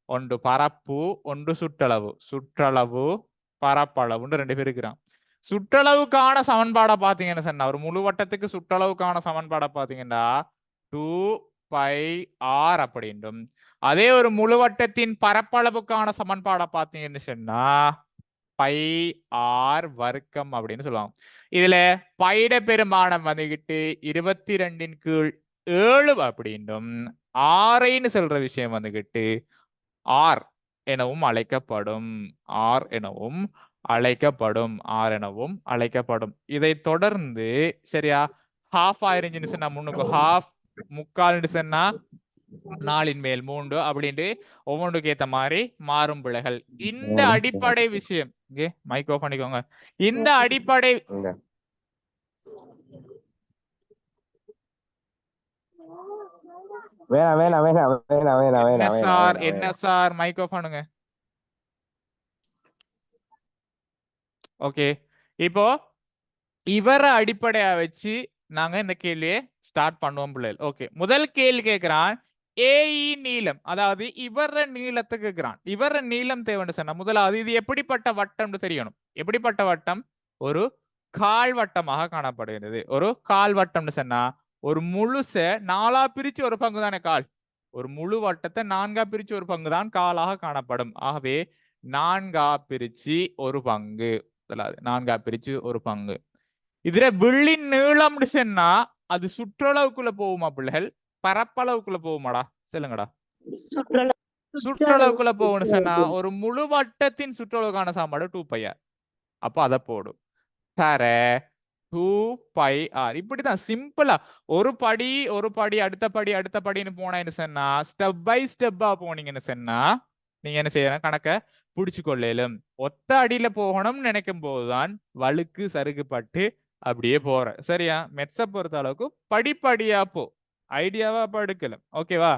ஒன்று பரப்பு, ஒன்று சுற்றளவு. சுற்றளவு பரப்பளவுன்னு 2 பேர் இருக்கிறாங்க. சுற்றளவுக்கான சமன்பாடை பாத்தீங்கன்னு சொன்னா, ஒரு முழு வட்டத்துக்கு சுற்றளவுக்கான சமன்பாடை பாத்தீங்கன்னா 2πr அப்படின்றும் அதே ஒரு முழு வட்டத்தின் பரப்பளவுக்கான சமன்பாடை பார்த்தீங்கன்னு சொன்னா பை ஆர் வர்க்கம் அப்படின்னு சொல்லுவாங்க. இதுல பைட பெருமானம் வந்துகிட்டு 22/7 அப்படின்றும் ஆரைன்னு சொல்ற விஷயம் வந்துகிட்டு ஆர் எனவும் அழைக்கப்படும். ஆர் எனவும் அழைக்கப்படும். ஆர் எனவும் அழைக்கப்படும். இதை தொடர்ந்து சரியா ஹாஃப் ஆயிருந்துச்சுன்னு சொன்னா முன்னுக்கு ஹாஃப், முக்கால் சொன்னா 4/3 அப்படின்ட்டு ஒவ்வொன்றுக்கு ஏத்த மாதிரி மாறும் பிழைகள். இந்த அடிப்படை விஷயம் இங்கே மைக் ஆஃப் பண்ணிக்கோங்க. இந்த அடிப்படை என்ன சார் மைக் ஆஃப் பண்ணுங்க. ஓகே, இப்போ இவரை அடிப்படையா வச்சு நாங்க இந்த கேள்வியை ஸ்டார்ட் பண்ணுவோம் பிள்ளைகள். ஓகே, முதல் கேள்வி கேட்கிறான் ஏஇ நீளம், அதாவது இவர நீளத்துக்கு கேட்கிறான். இவர நீளம் தேவைன்னு சொன்னா முதலாவது இது எப்படிப்பட்ட வட்டம்னு தெரியணும். எப்படிப்பட்ட வட்டம்? ஒரு கால் வட்டமாக காணப்படுகிறது. ஒரு கால் வட்டம்னு சொன்னா ஒரு முழுச 4ஆ பிரிச்சு ஒரு பங்கு தானே கால். ஒரு முழு வட்டத்தை 4ஆ பிரிச்சு ஒரு பங்கு தான் காலாக காணப்படும். ஆகவே 4ஆ பிரிச்சு ஒரு பங்கு, 4ஆ பிரிச்சு ஒரு பங்கு. இதுல வில்லின் நீளம்னு சொன்னா அது சுற்றளவுக்குள்ள போகுமா பிள்ளைகள், பரப்பளவுக்குள்ள போகுமாடா? சொல்லுங்கடா. சுற்றளவுக்குள்ள போகணும்னு சொன்னா ஒரு முழு வட்டத்தின் சுற்றளவுக்கான சாப்பாடு 2πr. அப்ப அதை போடும். தர 2πr. இப்படிதான் சிம்பிளா ஒரு படி அடுத்த படின்னு போனேன்னு சொன்னா ஸ்டெப் பை ஸ்டெப்பா போனீங்கன்னு சொன்னா நீங்க என்ன செய்யணும், கணக்க புடிச்சு கொள்ளையிலும். ஒத்த அடியில போகணும்னு நினைக்கும் போதுதான் வழுக்கு சருகுப்பட்டு அப்படியே போற. சரியா? மெட்ஸ பொறுத்த அளவுக்கு படிப்படியா போ, ஐடியாவா அப்ப எடுக்கலாம். ஓகேவா?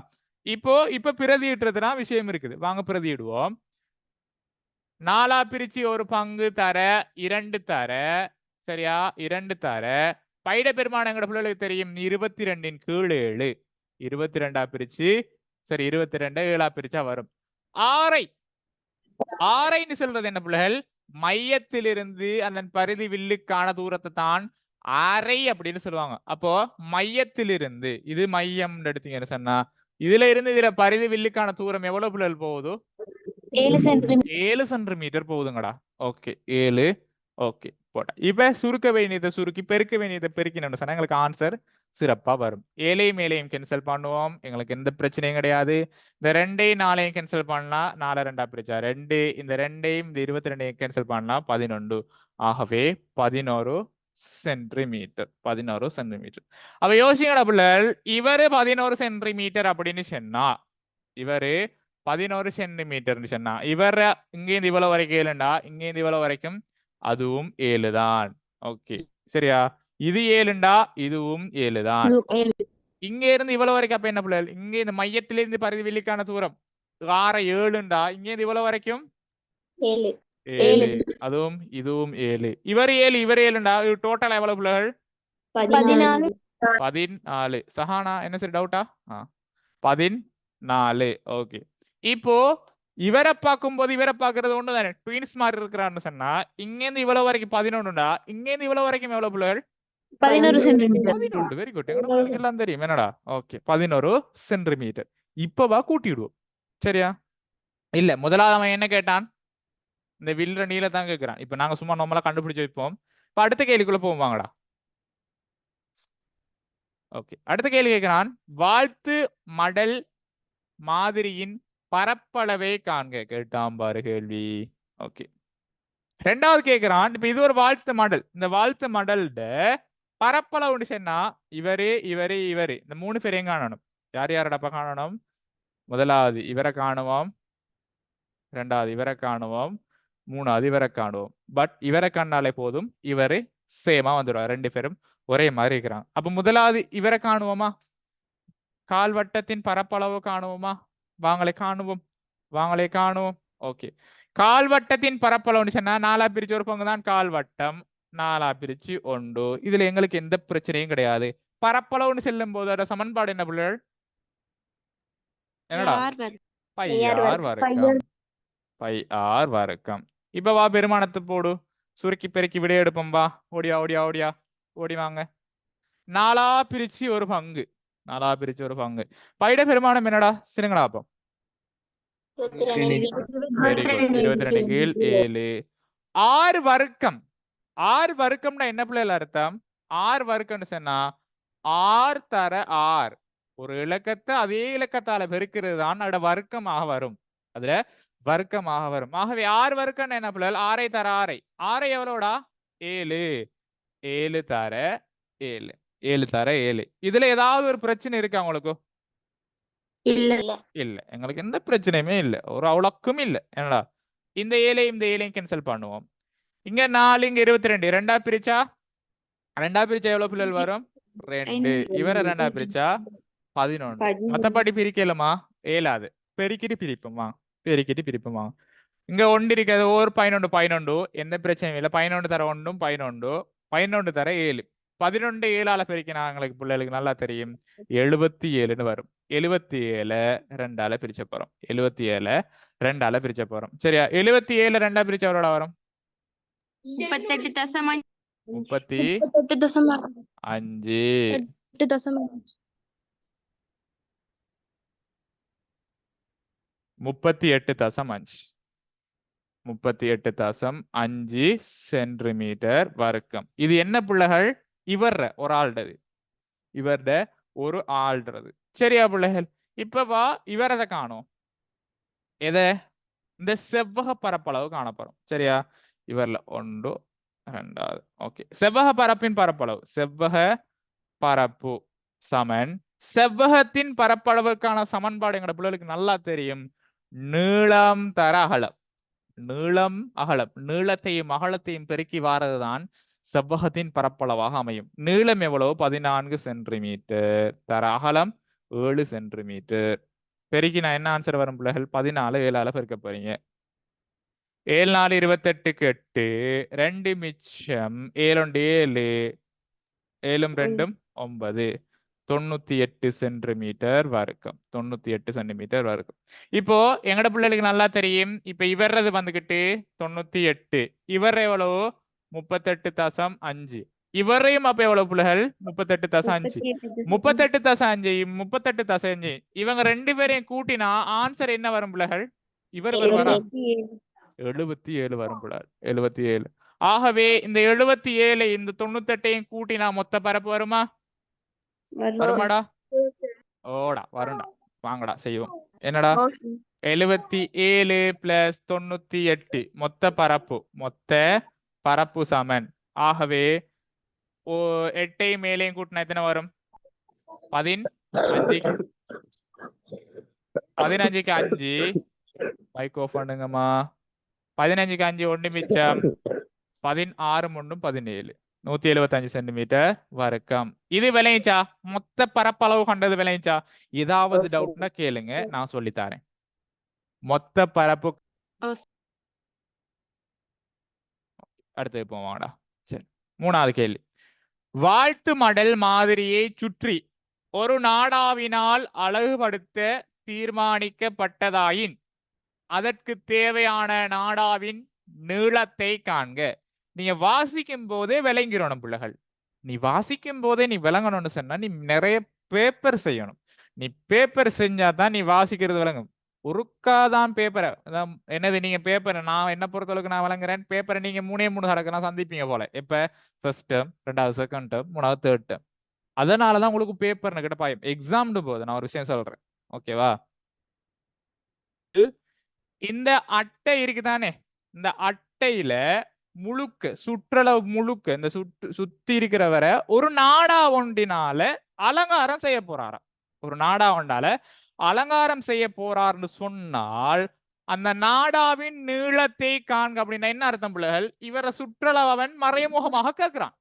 இப்ப பிரதியிடுறதுனா விஷயம் இருக்குது. வாங்க பிரதியிடுவோம். 4ஆ பிரிச்சு ஒரு பங்கு தர 2 தர, சரியா? 2 தர பைட பெருமானங்கிற பிள்ளைகளுக்கு தெரியும் 22/7. 22ஆ பிரிச்சு, சரி 22 7ஆ பிரிச்சா வரும். ஆரைன்னு சொல்றது என்ன பிள்ளைகள்? மையத்திலிருந்து அந்த பரிதி வில்லுக்கான தூரத்தை தான் அரை அப்படின்னு சொல்லுவாங்க. அப்போ மையத்திலிருந்து, இது மையம் எடுத்தீங்கன்னு சொன்னா இதுல இருந்து இதுல பரிதி வில்லுக்கான தூரம் எவ்வளவு பிள்ளைகள் போகுது? 7 சென்டிமீட்டர் போகுதுங்கடா. ஓகே, 7. ஓகே, போட்டா. இப்ப சுருக்க வேண்டியதை சுருக்கி பெருக்க வேண்டியதை பெருக்கினோம்னு சொன்னா எங்களுக்கு ஆன்சர் சிறப்பா வரும். 7ஐயும் 7ஐயும் கேன்சல் பண்ணுவோம், எங்களுக்கு எந்த பிரச்சனையும் கிடையாது. இந்த 2ஐயும் 4ஐயும் கேன்சல் பண்ணா 4 2ஆ பிரிச்சா 2, இந்த 2ஐயும் இந்த 22ஐயும் கேன்சல் பண்ணா 11. ஆகவே 11 சென்டிமீட்டர். 11 சென்டிமீட்டர். அப்ப யோசிங்கடா பிள்ளைகள், இவரு 11 சென்டிமீட்டர் அப்படின்னு சொன்னா இவரு 11 சென்டிமீட்டர்னு சொன்னா இவர இங்கேருந்து இவ்வளவு வரைக்கும் 7ண்டா, இங்கேருந்து இவ்வளவு வரைக்கும் அதுவும் 7 தான். ஓகே, சரியா? இது 7ண்டா, இதுவும் 7 தான். இங்க இருந்து இவ்வளவு வரைக்கும் அப்ப என்ன பிள்ளைகள்? இங்க இந்த மையத்திலிருந்து பரிதி வில்லுக்கான தூரம் 7ண்டா, இங்க இருந்து இவ்வளவு வரைக்கும் 7. அதுவும் இதுவும் 7. இவர் 7 இவர் 7ண்டா, டோட்டல் எவ்வளவு பிள்ளைகள்? 14. சஹானா என்ன சரி டவுட்டா? 14. ஓகே, இப்போ இவரை பார்க்கும்போது இவரை பார்க்கறது ஒண்ணு தானே, ட்வின்ஸ் மாதிரி இருக்கிறான்னு சொன்னா இங்கேருந்து இவ்வளவு வரைக்கும் 11ண்டா, இங்கேருந்து இவ்வளவு வரைக்கும் எவ்வளவு பிள்ளைகள்? 11 சென்டிமீட்டர். 11. Very good. எல்லாம் தெரியும் என்னடா? Okay, 11 centimetre. இப்பவா கூட்டிடுவோம். சரியா? இல்ல, முதலாவது அவன் என்ன கேட்டான்? இந்த வில்ற நீளத்தான் கேட்கிறான். இப்ப நாங்க சும்மா நம்மளா கண்டுபிடிச்சு வைப்போம். இப்ப அடுத்த கேள்விக்குள்ள போவாங்கடா. ஓகே, அடுத்த கேள்வி கேட்கிறான். வாழ்த்து மடல் மாதிரியின் பரப்பளவை காண்க. கேட்டாம் பாரு கேள்வி. ஓகே, ரெண்டாவது கேட்கிறான். இப்ப இது ஒரு வாழ்த்து மடல். இந்த வாழ்த்து மடல்ட பரப்பளவு சொன்னா இவரு இவரு இவரு இந்த 3 பேரையும் காணணும். யார் யாரடப்ப காணணும்? முதலாவது இவரை காணுவோம், ரெண்டாவது இவரை காணுவோம், மூணாவது இவரை காணுவோம். பட் இவரை கண்ணாலே போதும், இவரு சேமா வந்துடுவார். 2 பேரும் ஒரே மாதிரி இருக்கிறாங்க. அப்ப முதலாவது இவரை காணுவோமா? கால்வட்டத்தின் பரப்பளவு காணுவோமா? வாங்களே காணுவோம். ஓகே, கால்வட்டத்தின் பரப்பளவுன்னு சொன்னா 4ஆ பிரிச்சு ஒரு பங்கு தான் கால்வட்டம். 4ஆ பிரிச்சு 1. இதுல எங்களுக்கு எந்த பிரச்சனையும் கிடையாது. பரப்பளவுன்னு செல்லும் போது அதோட சமன்பாடு என்ன பிள்ளைகள்? என்னடா? பை ஆர் வர்க்கம். இப்ப வா பெருமானத்தை போடு, சுருக்கி பெருக்கி விட எடுப்போம். வா, ஓடி வாங்க. 4ஆ பிரிச்சு ஒரு பங்கு, 4 பிரிச்சு ஒரு பங்கு. பைட பெருமானம் என்னடா சிறுங்கடா அப்போ. Very good. 22 கீழ் 7. 6 வர்க்கம். 6 வர்க்கம்னா என்ன பிள்ளைகள் அர்த்தம்? 6 வர்க்கம்னு சொன்னா 6 தர 6 ஒரு இலக்கத்தை அதே இலக்கத்தால பெருக்கிறது தான் அதோட வர்க்கமாக வரும். அதுல வர்க்கமாக வரும். ஆகவே 6 வர்க்கம் என்ன பிள்ளைகள்? 6 தர 6 6 எவ்வளோடா? 7. 7 தர 7. 7 தர 7. இதுல ஏதாவது ஒரு பிரச்சனை இருக்கா உங்களுக்கு? இல்ல இல்ல. எங்களுக்கு எந்த பிரச்சனையுமே இல்ல. ஒரு அவ்வளோக்கும் இல்ல. என்னடா இந்த 7 இந்த 7 கேன்சல் பண்ணுவோம். இங்க 4 இங்க 22 ரெண்டா பிரிச்சா எவ்வளவு பிள்ளைகள் வரும்? 2. இவரை ரெண்டா பிரிச்சா 11. மத்தபடி பிரிக்கலுமா? ஏலாது. பெருக்கிட்டு பிரிப்போமா? இங்க 1 இருக்கிறது ஒரு 11 எந்த பிரச்சனையும் இல்ல. 11 தர 1 11 தர 7 11 7ஆல பெருக்கினா எங்களுக்கு பிள்ளைகளுக்கு நல்லா தெரியும் 77ன்னு வரும். 77 2ஆல பிரிச்ச போறோம். 77 2ஆல பிரிச்ச போறோம். சரியா? 77 2ஆ பிரிச்சா எவ்வளோ வரும்? 38.5 38.5 சென்டிமீட்டர் வர்க்கம். இது என்ன பிள்ளைகள்? இவர்ற ஒரு ஆள்டது. ஒரு ஆள்றது. சரியா பிள்ளைகள்? இப்ப வா இவரதை காணும். எதை? இந்த செவ்வக பரப்பளவு காணப்படும். சரியா? இவர்ல 1 2. ஓகே. செவ்வக பரப்பின் பரப்பளவு. செவ்வக பரப்பு சமன் செவ்வகத்தின் பரப்பளவுக்கான சமன்பாடு எங்கட பிள்ளைகளுக்கு நல்லா தெரியும். நீளம் தர அகலம். நீளத்தையும் அகலத்தையும் பெருக்கி வாரதுதான் செவ்வகத்தின் பரப்பளவாக அமையும். நீளம் எவ்வளவு? 14 சென்டிமீட்டர் தர அகலம் 7 சென்டிமீட்டர். பெருக்கி நான் என்ன ஆன்சர் வரும் பிள்ளைகள்? 14 7ஆல பெருக்க போறீங்க. 7 4 28க்கு 8 2 மிச்சம் 7 7 7 2 9 98 சென்டிமீட்டர் வர்க்கம். 98 சென்டிமீட்டர் வர்க்கம். இப்போ எங்கட பிள்ளைகளுக்கு நல்லா தெரியும். இப்ப இவரது வந்துகிட்டு 98. இவர் எவ்வளவு? 38.5. இவரையும் அப்ப எவ்வளவு பிள்ளைகள்? 38.5. 38.5 38.5 இவங்க 2 பேரையும் கூட்டினா ஆன்சர் என்ன வரும் பிள்ளைகள்? இவர் வருவாரா? 77 வரும் பிள்ளைகள். 77. ஆகவே இந்த 77 இந்த 98ஐயும் கூட்டினா மொத்த பரப்பு வருமா? வருமாடா? ஓடா வரும்டா. வாங்கடா செய்வோம். என்னடா? 77 பிளஸ் 98 மொத்த பரப்பு சமன். ஆகவே 8ஐ மேலேயும் கூட்டினா எத்தனை வரும்? 15க்கு 5 மைக் ஆஃப் பண்ணுங்கம்மா. 15க்கு 5 1 மிச்சம் 16 3 17 175 சென்டிமீட்டர் வர்க்கம். இது விளைஞ்சா மொத்த பரப்பளவு கண்டது விளைஞ்சா ஏதாவது டவுட்னா கேளுங்க, நான் சொல்லித்தரேன். மொத்த பரப்பு அடுத்து போவாங்கடா. சரி, 3வது கேள்வி. வாழ்த்து மடல் மாதிரியை சுற்றி ஒரு நாடாவினால் அழகுபடுத்த தீர்மானிக்கப்பட்டதாயின் அதற்கு தேவையான நாடாவின் நீளத்தை காண்க. நீங்க வாசிக்கும் போதே விளங்கிடணும் பிள்ளைகள். நீ வாசிக்கும் போதே நீ விளங்கணும்னு சொன்னா நீ நிறைய பேப்பர் செய்யணும். நீ பேப்பர் செஞ்சாதான் நீ வாசிக்கிறது விளங்கும். ஒருக்காதான் பேப்பரை என்னது நீங்க பேப்பரை நான் என்ன பொறுத்தளவுக்கு நான் விளங்குறேன். பேப்பரை நீங்க 3 தடவை சந்திப்பீங்க போல. எப்ப? ஃபர்ஸ்ட் டேர்ம், 2வது செகண்ட் டேர்ம், 3வது தேர்ட் டேர்ம். அதனாலதான் உங்களுக்கு பேப்பர்னு கிட்ட பாயும். எக்ஸாம்னு போது நான் ஒரு விஷயம் சொல்றேன். ஓகேவா? இந்த அட்டை இருக்குதானே, இந்த அட்டையில முழுக்க சுற்றளவு முழுக்க இந்த சுத்தி இருக்கிறவரை ஒரு நாடா ஒன்றினால அலங்காரம் செய்ய போறாராம். ஒரு நாடா ஒன்றால அலங்காரம் செய்ய போறார்னு சொன்னால் அந்த நாடாவின் நீளத்தை காண்க அப்படின்னா என்ன அர்த்தம் பிள்ளைகள்? இவரை சுற்றளவு அவன் மறைமுகமாக கேட்கிறான்.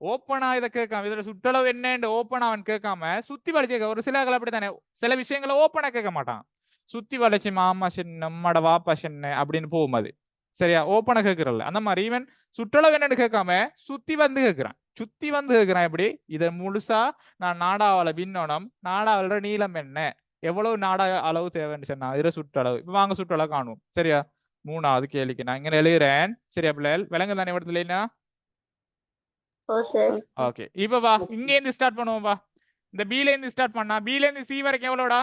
ஓப்பனா இதை கேட்காம இதுல சுற்றளவு என்னன்னு ஓப்பனா அவன் கேட்காம சுத்தி வளைச்சு ஒரு சில அப்படித்தானே சில விஷயங்களை ஓப்பனா கேட்க மாட்டான். சுத்தி வளைச்சு மாமா சென்ன நம்மட வாப்பா சென்ன அப்படின்னு போகும். அது சரியா? ஓப்பனா கேட்கறல. அந்த மாதிரி இவன் சுற்றளவு என்னன்னு கேட்காம சுத்தி வந்து கேட்கிறான். எப்படி? இதை முழுசா நான் நாடாவால விண்ணோனம், நாடாவோட நீளம் என்ன, எவ்வளவு நாடா அளவு தேவைன்னு சொன்னா இதுல சுற்றளவு. இப்ப வாங்க சுற்றளவு காணுவோம். சரியா? 3வது கேள்விக்கு நான் இங்க எழுதுறேன். சரியா பிள்ளைகள்? விலங்கு தானே இடத்துல இல்லைன்னா? ஓகே, இப்ப வா இங்க இருந்து ஸ்டார்ட் பண்ணுவோம். வா, இந்த பில இருந்து ஸ்டார்ட் பண்ணா பில இருந்து சி வரைக்கும் எவ்வளோடா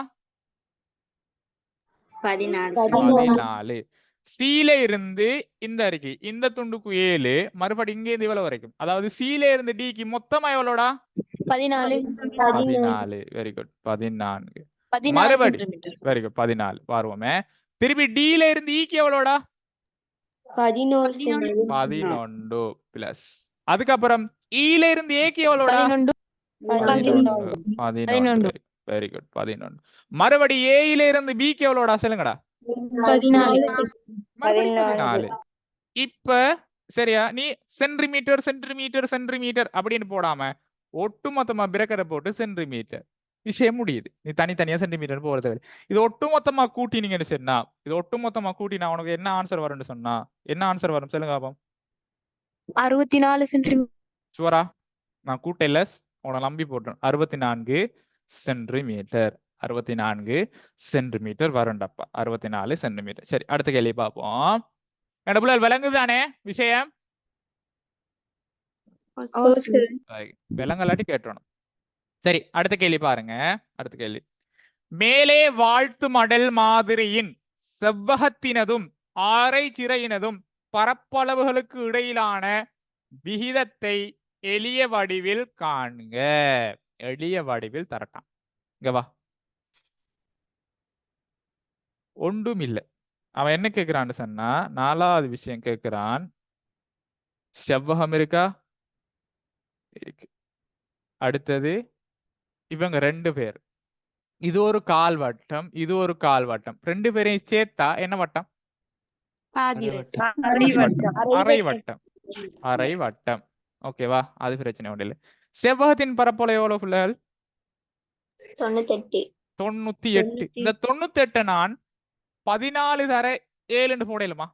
14 14. சீல இருந்து இந்த இருக்கு இந்த துண்டுக்கு 7 மறுபடி இங்க இருந்து இவ்வளவு வரைக்கும் அதாவது சீல இருந்து டிக்கு மொத்தமா எவ்வளோடா 14. Very good 14. மறுபடி வெரி குட் 14 பாருவோமே திருப்பி டில இருந்து ஈக்கு எவ்வளோடா 11 பிளஸ் அதுக்கப்புறம் ஈல இருந்து ஏக்கு எவ்வளோடா 11. Very good 11. மறுபடி ஏயில இருந்து பிக்கு எவ்வளோடா சொல்லுங்கடா 14. இப்ப சரியா நீ சென்டிமீட்டர் சென்டிமீட்டர் சென்டிமீட்டர் அப்படின்னு போடாம ஒட்டுமொத்தமா பிரேக்கரை போட்டு சென்டிமீட்டர் விஷயம் முடியுது. நீ தனித்தனியா சென்டிமீட்டர் போறது இது ஒட்டுமொத்தமா கூட்டினீங்கன்னு சொன்னா இது ஒட்டுமொத்தமா கூட்டினா உனக்கு என்ன ஆன்சர் வரும்னு சொன்னா என்ன ஆன்சர் வரும் சொல்லுங்க பாப்போம். 64 சென்டிமீட்டர். சுவரா நான் கூட்டையில உன நம்பி போட்டேன் 64 சென்டிமீட்டர் 64 சென்டிமீட்டர் வருண்டப்பா 64 சென்டிமீட்டர். சரி அடுத்த கேள்வி பார்ப்போம். என்ன பிள்ளை விளங்குதானே விஷயம் விளங்கலாட்டி கேட்டணும். சரி அடுத்த கேள்வி பாருங்க. அடுத்த கேள்வி மேலே வாழ்த்து மடல் மாதிரியின் செவ்வகத்தினதும் ஆரை சிறையினதும் பரப்பளவுகளுக்கு இடையிலான விகிதத்தை எளிய வடிவில் காண்க. எளிய வடிவில் தரட்டான் இங்க வா. ஒன்றும் இல்லை அவன் என்ன கேட்கிறான்னு சொன்னா 4வது விஷயம் கேட்கிறான். செவ்வகம் இருக்கா இருக்கு. அடுத்தது இவங்க 2 பேர் இது ஒரு கால் வட்டம் இது ஒரு கால் வட்டம் 2 பேரையும் சேர்த்தா என்ன வட்டம் அரை வட்டம் அரை வட்டம். ஓகேவா அது பிரச்சனை ஒன்றும் இல்லை. செவ்வகத்தின் பரப்பளவு எவ்வளவு பிள்ளைகள் 98. இந்த 98 நான் 14 தர 7 போடலுமா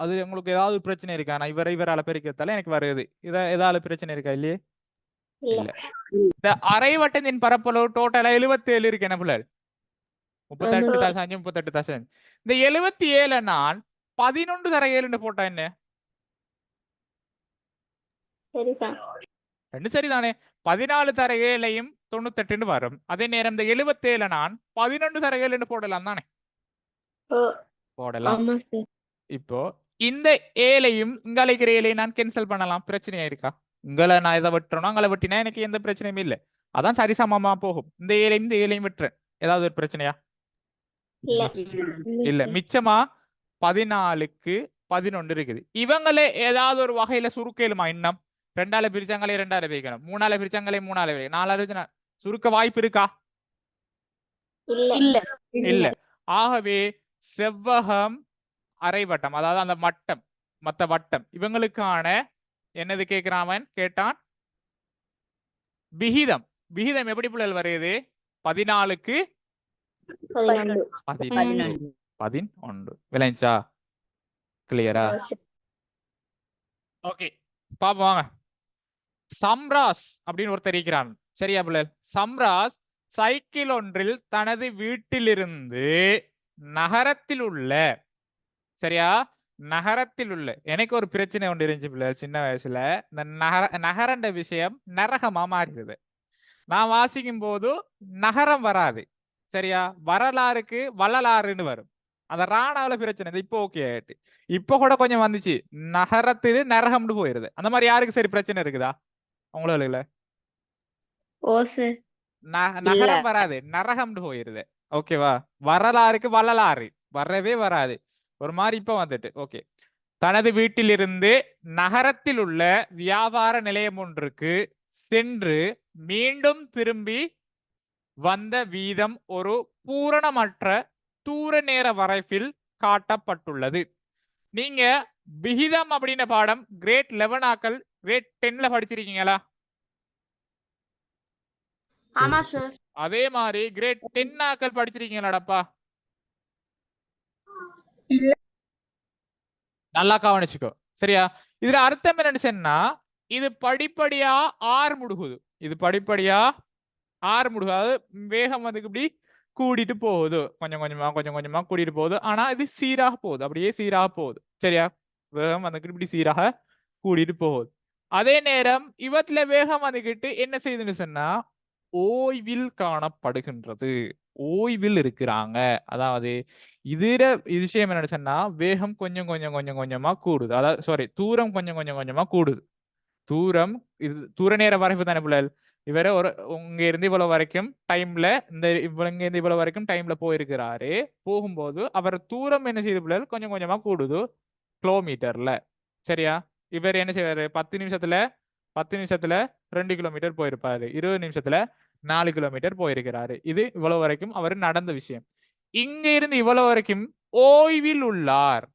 அது உங்களுக்கு ஏதாவது பிரச்சனை இருக்கா? நான் இவரால பெருக்கிறதால எனக்கு வருது ஏதாவது பிரச்சனை இருக்கா இல்லையே இல்ல. இந்த அரை வட்டத்தின் பரப்பளவு டோட்டலா 77 இருக்கு என்ன பிள்ளை 38 38. இந்த 77 நான் 11 தர 7 போட்டா என்ன ரெண்டு சரிதானே 14 தர 7ஐயும் 98 வரும். அதே நேரம் இந்த 77 நான் 11 தர 7 போடலாம் தானே போடலாம். இப்போ இந்த 7ஐயும் இங்க அழைக்கிற 7ஐயும் நான் கேன்சல் பண்ணலாம். பிரச்சனையா இருக்கா? இங்களை நான் இதை விட்டுறணும் அங்களை விட்டினா எனக்கு எந்த பிரச்சனையும் இல்லை. அதான் சரிசமமா போகும். இந்த 7ஐயும் விட்டுறேன் ஏதாவது ஒரு பிரச்சனையா இல்ல. மிச்சமா 14க்கு 11 இருக்குது. இவங்களே ஏதாவது ஒரு வகையில சுருக்கலுமா இன்னும் 2ஆல பிரிச்சாங்களே 2ஆல பிரிக்கணும் 3ஆல பிரிச்சாங்களே 3ஆல பிரிக்கணும் 4ஆல சுருக்க வாய்ப்பு இருக்கா இல்ல. ஆகவே செவ்வகம் அரை வட்டம் அதாவது அந்த மட்டம் மத்த வட்டம் இவங்களுக்கான என்னது கேட்கிறான் கேட்டான் விகிதம். விகிதம் எப்படி பிள்ளைகள் வருது 14க்கு 11 விளைஞ்சா கிளியரா? ஓகே பாப்போம் வாங்க. சம்ராஸ் அப்படின்னு ஒருத்தர் இருக்கிறான் சரியா பிள்ளைகள். சம்ராஸ் சைக்கிள் ஒன்றில் தனது வீட்டிலிருந்து நகரத்தில் உள்ள சரியா நகரத்தில் உள்ள எனக்கு ஒரு பிரச்சனை ஒன்று இருந்துச்சு பிள்ளைகள் சின்ன வயசுல. இந்த நகரண்ட விஷயம் நரகமா மாறிடுது. நான் வாசிக்கும் போது நகரம் வராது சரியா வரலாறுக்கு வள்ளலாறுன்னு வரும். அந்த ராணாவில பிரச்சனை இப்போ ஓகே ஆயிட்டு இப்போ கூட கொஞ்சம் வந்துச்சு நகரத்திല് நரகம்னு போயிருது. அந்த மாதிரி யாருக்கு சரி பிரச்சனை இருக்குதா உங்களுக்கு? நகரம் வராது நரகம்னு போயிருது. ஓகேவா வரலாறுக்கு வள்ளலாறு வரவே வராது ஒரு மாதிரி இப்ப வந்துட்டு. ஓகே தனது வீட்டிலிருந்து நகரத்தில் உள்ள வியாபார நிலையம் ஒன்றுக்கு சென்று மீண்டும் திரும்பி வந்த வீதம் ஒரு பூரணமற்ற தூர நேர வரைவில் காட்டப்பட்டுள்ளது. நீங்க விகிதம் அப்படின்ற பாடம் கிரேட் 11 ஆக்கள் கிரேட் 10ல படிச்சிருக்கீங்களா? ஆமா சார். அதே மாதிரி கிரேட் 10 ஆக்கள் படிச்சிருக்கீங்களாடப்பா? நல்லா கவனிச்சுக்கோ சரியா. இதுல அர்த்தம் என்னன்னு சொன்னா இது படிப்படியா ஆறு முடுகுது. இது படிப்படியா ஆறு முடுகாது வேகம் வந்து இப்படி கூடிட்டு போகுது கொஞ்சம் கொஞ்சமா கூட்டிட்டு போகுது. ஆனா இது சீராக போகுது அப்படியே சீராக போகுது சரியா. வேகம் வந்து இப்படி சீராக கூடிட்டு போகுது. அதே நேரம் இவத்துல வேகம் வந்துகிட்டு என்ன செய்யுதுன்னு சொன்னா ஓய்வில் காணப்படுகின்றது. ஓய்வில் இருக்கிறாங்க. அதாவது இதுல விஷயம் என்னன்னு சொன்னா வேகம் கொஞ்சம் கொஞ்சம் கொஞ்சம் கொஞ்சமா கூடுது. அதாவது சாரி, தூரம் கொஞ்சம் கொஞ்சம் கொஞ்சமா கூடுது. தூரம் இது தூர நேர வரைவு தானே பிள்ளைகள். இவரை ஒரு இங்க இருந்து இவ்வளவு வரைக்கும் டைம்ல இந்த இங்க இருந்து இவ்வளவு வரைக்கும் டைம்ல போயிருக்கிறாரு. போகும்போது அவர் தூரம் என்ன செய்யுது பிள்ளைகள் கொஞ்சம் கொஞ்சமா கூடுது கிலோமீட்டர்ல. சரியா? இவர் என்ன செய்வாரு 10 நிமிஷத்துல 2 கிலோமீட்டர் போயிருப்பாரு. 20 நிமிஷத்துல 4 கிலோமீட்டர் போயிருக்கிறாரு. இது இவ்வளவு வரைக்கும் அவர் நடந்த விஷயம். இங்க இருந்து இவ்வளவு வரைக்கும் ஓய்வில் உள்ளார்.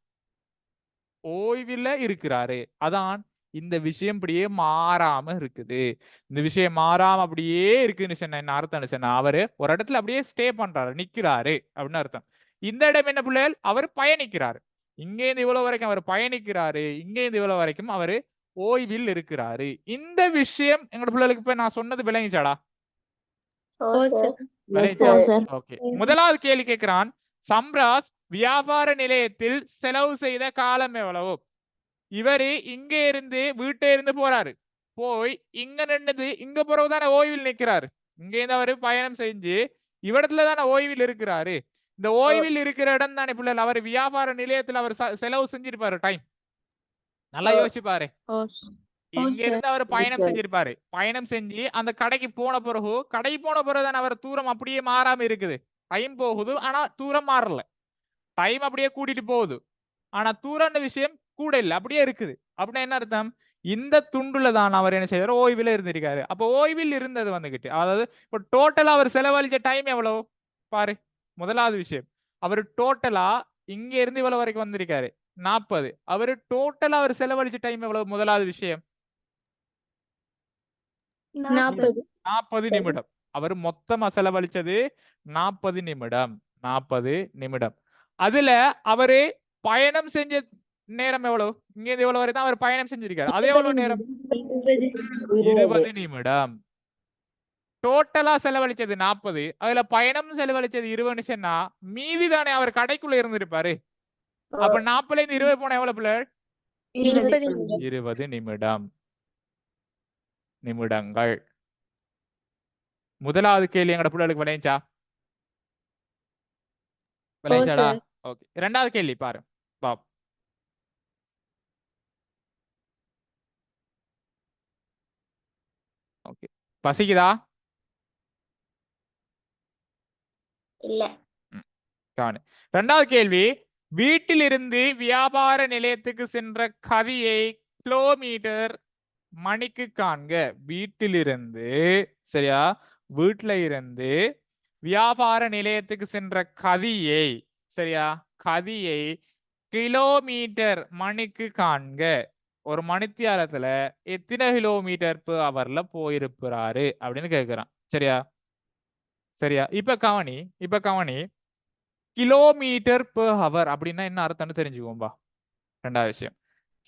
ஓய்வில இருக்கிறாரு. அதான் இந்த விஷயம் அப்படியே மாறாம இருக்குது. இந்த விஷயம் மாறாம அப்படியே இருக்குன்னு சொன்ன என்ன அர்த்தம் சொன்னா அவரு ஒரு இடத்துல அப்படியே ஸ்டே பண்றாரு, நிக்கிறாரு அப்படின்னு அர்த்தம். இந்த இடம் என்ன பிள்ளைகள்? அவர் பயணிக்கிறாரு. இங்க இருந்து இவ்வளவு வரைக்கும் அவர் பயணிக்கிறாரு. இங்க இருந்து இவ்வளவு வரைக்கும் அவரு ஓய்வில் இருக்கிறாரு. இந்த விஷயம் எங்களோட பிள்ளைகளுக்கு இப்ப நான் சொன்னது விளங்கிச்சாடா? விளங்கிச்சா? ஓகே. முதலாவது கேள்வி கேட்கிறான், சம்ராஜ் வியாபார நிலையத்தில் செலவு செய்த காலம் எவ்வளவு? இவரு இங்க இருந்து வீட்டை இருந்து போறாரு. போய் இங்க நின்னது இங்க போறவுதானே ஓய்வில் நிக்கிறாரு. இங்க இருந்து அவரு பயணம் செஞ்சு இவ்விடத்துல தானே ஓய்வில் இருக்கிறாரு. இந்த ஓய்வில் இருக்கிற இடம் தானே பிள்ளைகள் அவர் வியாபார நிலையத்துல அவர் செலவு செஞ்சிருப்பாரு டைம். நல்லா யோசிச்சு பாரு. இங்க இருந்து அவர் பயணம் செஞ்சிருப்பாரு. பயணம் செஞ்சு அந்த கடைக்கு போன பிறகு தானே அவர் தூரம் அப்படியே மாறாம இருக்குது. டைம் போகுது ஆனா தூரம் மாறல. டைம் அப்படியே கூட்டிட்டு போகுது. ஆனா தூரம்ன்ற விஷயம் கூட இல்ல, அப்படியே இருக்குது. அப்படின்னா என்ன அர்த்தம்? இந்த துண்டுல தான் அவர் என்ன செய்யறாரு? ஓய்வில் இருந்திருக்காரு. அப்ப ஓய்வில் இருந்தது வந்துகிட்டு அதாவது இப்ப டோட்டலா அவர் செலவழிச்ச டைம் எவ்வளவு பாரு. முதலாவது விஷயம், அவர் டோட்டலா இங்க இருந்து இவ்வளவு வரைக்கும் வந்திருக்காரு 40. அவரு டோட்டலா அவர் செலவழிச்ச டைம் எவ்வளவு? முதலாவது விஷயம் 40 நிமிடம். அவர் மொத்தமா செலவழிச்சது 40 நிமிடம். 40 நிமிடம். அதுல அவரு பயணம் செஞ்ச நேரம் எவ்வளவு? இங்க இருந்து எவ்வளவு வரை தான் அவர் பயணம் செஞ்சிருக்காரு. அது எவ்வளவு நேரம்? 20 நிமிடம். டோட்டலா செலவழிச்சது 40. அதுல பயணம் செலவழிச்சது 20 சொன்னா மீதி தானே அவர் கடைக்குள்ள இருந்திருப்பாரு. அப்ப 40ல இருந்து 20 போனா எவ்வளவு பிள்ளை? 20 நிமிடம். நிமிடங்கள். முதலாவது கேள்வி எங்கட பிள்ளைகளுக்கு விளைஞ்சா? விளைஞ்சாடா? ஓகே. இரண்டாவது கேள்வி பாரு. பாப். ஓகே. பசிக்குதா? இல்ல. கவனி. இரண்டாவது கேள்வி, வீட்டிலிருந்து வியாபார நிலையத்துக்கு சென்ற கதியை கிலோமீட்டர் மணிக்கு காண்க. வீட்டிலிருந்து சரியா? வீட்டுல இருந்து வியாபார நிலையத்துக்கு சென்ற கதியை சரியா? கதியை கிலோமீட்டர் மணிக்கு காண்க. ஒரு மணித்தியாலத்துல எத்தனை கிலோமீட்டர் பெர் ஹவர்ல போயிருப்பாரு அப்படின்னு கேட்கிறான். சரியா? சரியா? இப்ப கவனி கிலோமீட்டர் பெர் ஹவர் அப்படின்னா என்ன அர்த்தம்னு தெரிஞ்சுக்கோம்பா. ரெண்டாவது விஷயம்,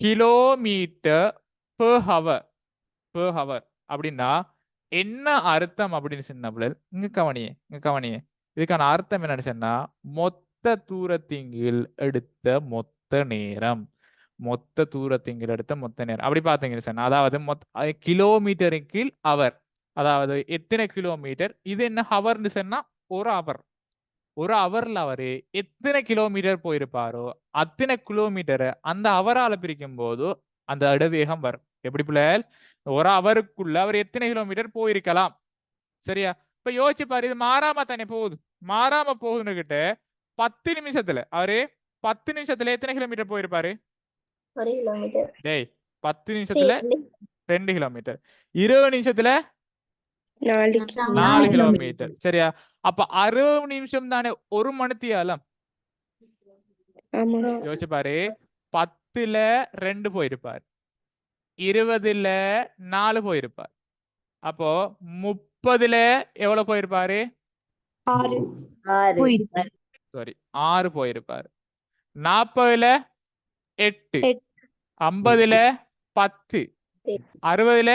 கிலோமீட்டர் பெர் ஹவர் அப்படின்னா என்ன அர்த்தம் அப்படின்னு சொன்ன இங்க கவனியே இதுக்கான அர்த்தம் என்னன்னு சொன்னா மொத்த தூரத்திங்கில் எடுத்த மொத்த நேரம். மொத்த தூரத்திங்கில் எடுத்த மொத்த நேரம் அப்படி பாத்தீங்கன்னு சொன்னா அதாவது கிலோமீட்டரின் கீழ் அவர், அதாவது எத்தனை கிலோமீட்டர். இது என்ன ஹவர்னு சொன்னா ஒரு அவர். ஒரு அவர்ல அவரு எத்தனை கிலோமீட்டர் போயிருப்பாரோ அத்தனை கிலோமீட்டரை அந்த அவரால பிரிக்கும் போது அந்த இடவேகம் வரும். எப்படி பிள்ளைகள்? ஒரு அவருக்குள்ள அவர் எத்தனை கிலோமீட்டர் போயிருக்கலாம். சரியா? இப்ப யோசிச்சு பாரு, இது மாறாம தானே போகுது. மாறாம போகுதுன்னு கிட்ட 10 நிமிஷத்துல அவரு 10 நிமிஷத்துல எத்தனை கிலோமீட்டர் போயிருப்பாரு? 1 கிலோமீட்டர். டேய் 10 நிமிஷத்துல 2 கிலோமீட்டர், 20 நிமிஷத்துல 4 கிலோமீட்டர். சரியா? அப்ப 60 நிமிஷம் தானே ஒரு மணித்தியாலம். யோசிச்சு பாரு, 10ல 2 போயிருப்பார், 20ல 4 போயிருப்பார். அப்போ 30ல எவ்வளவு போயிருப்பாரு? 6 போயிருப்பாரு. 40ல 8, 50ல 10, 60ல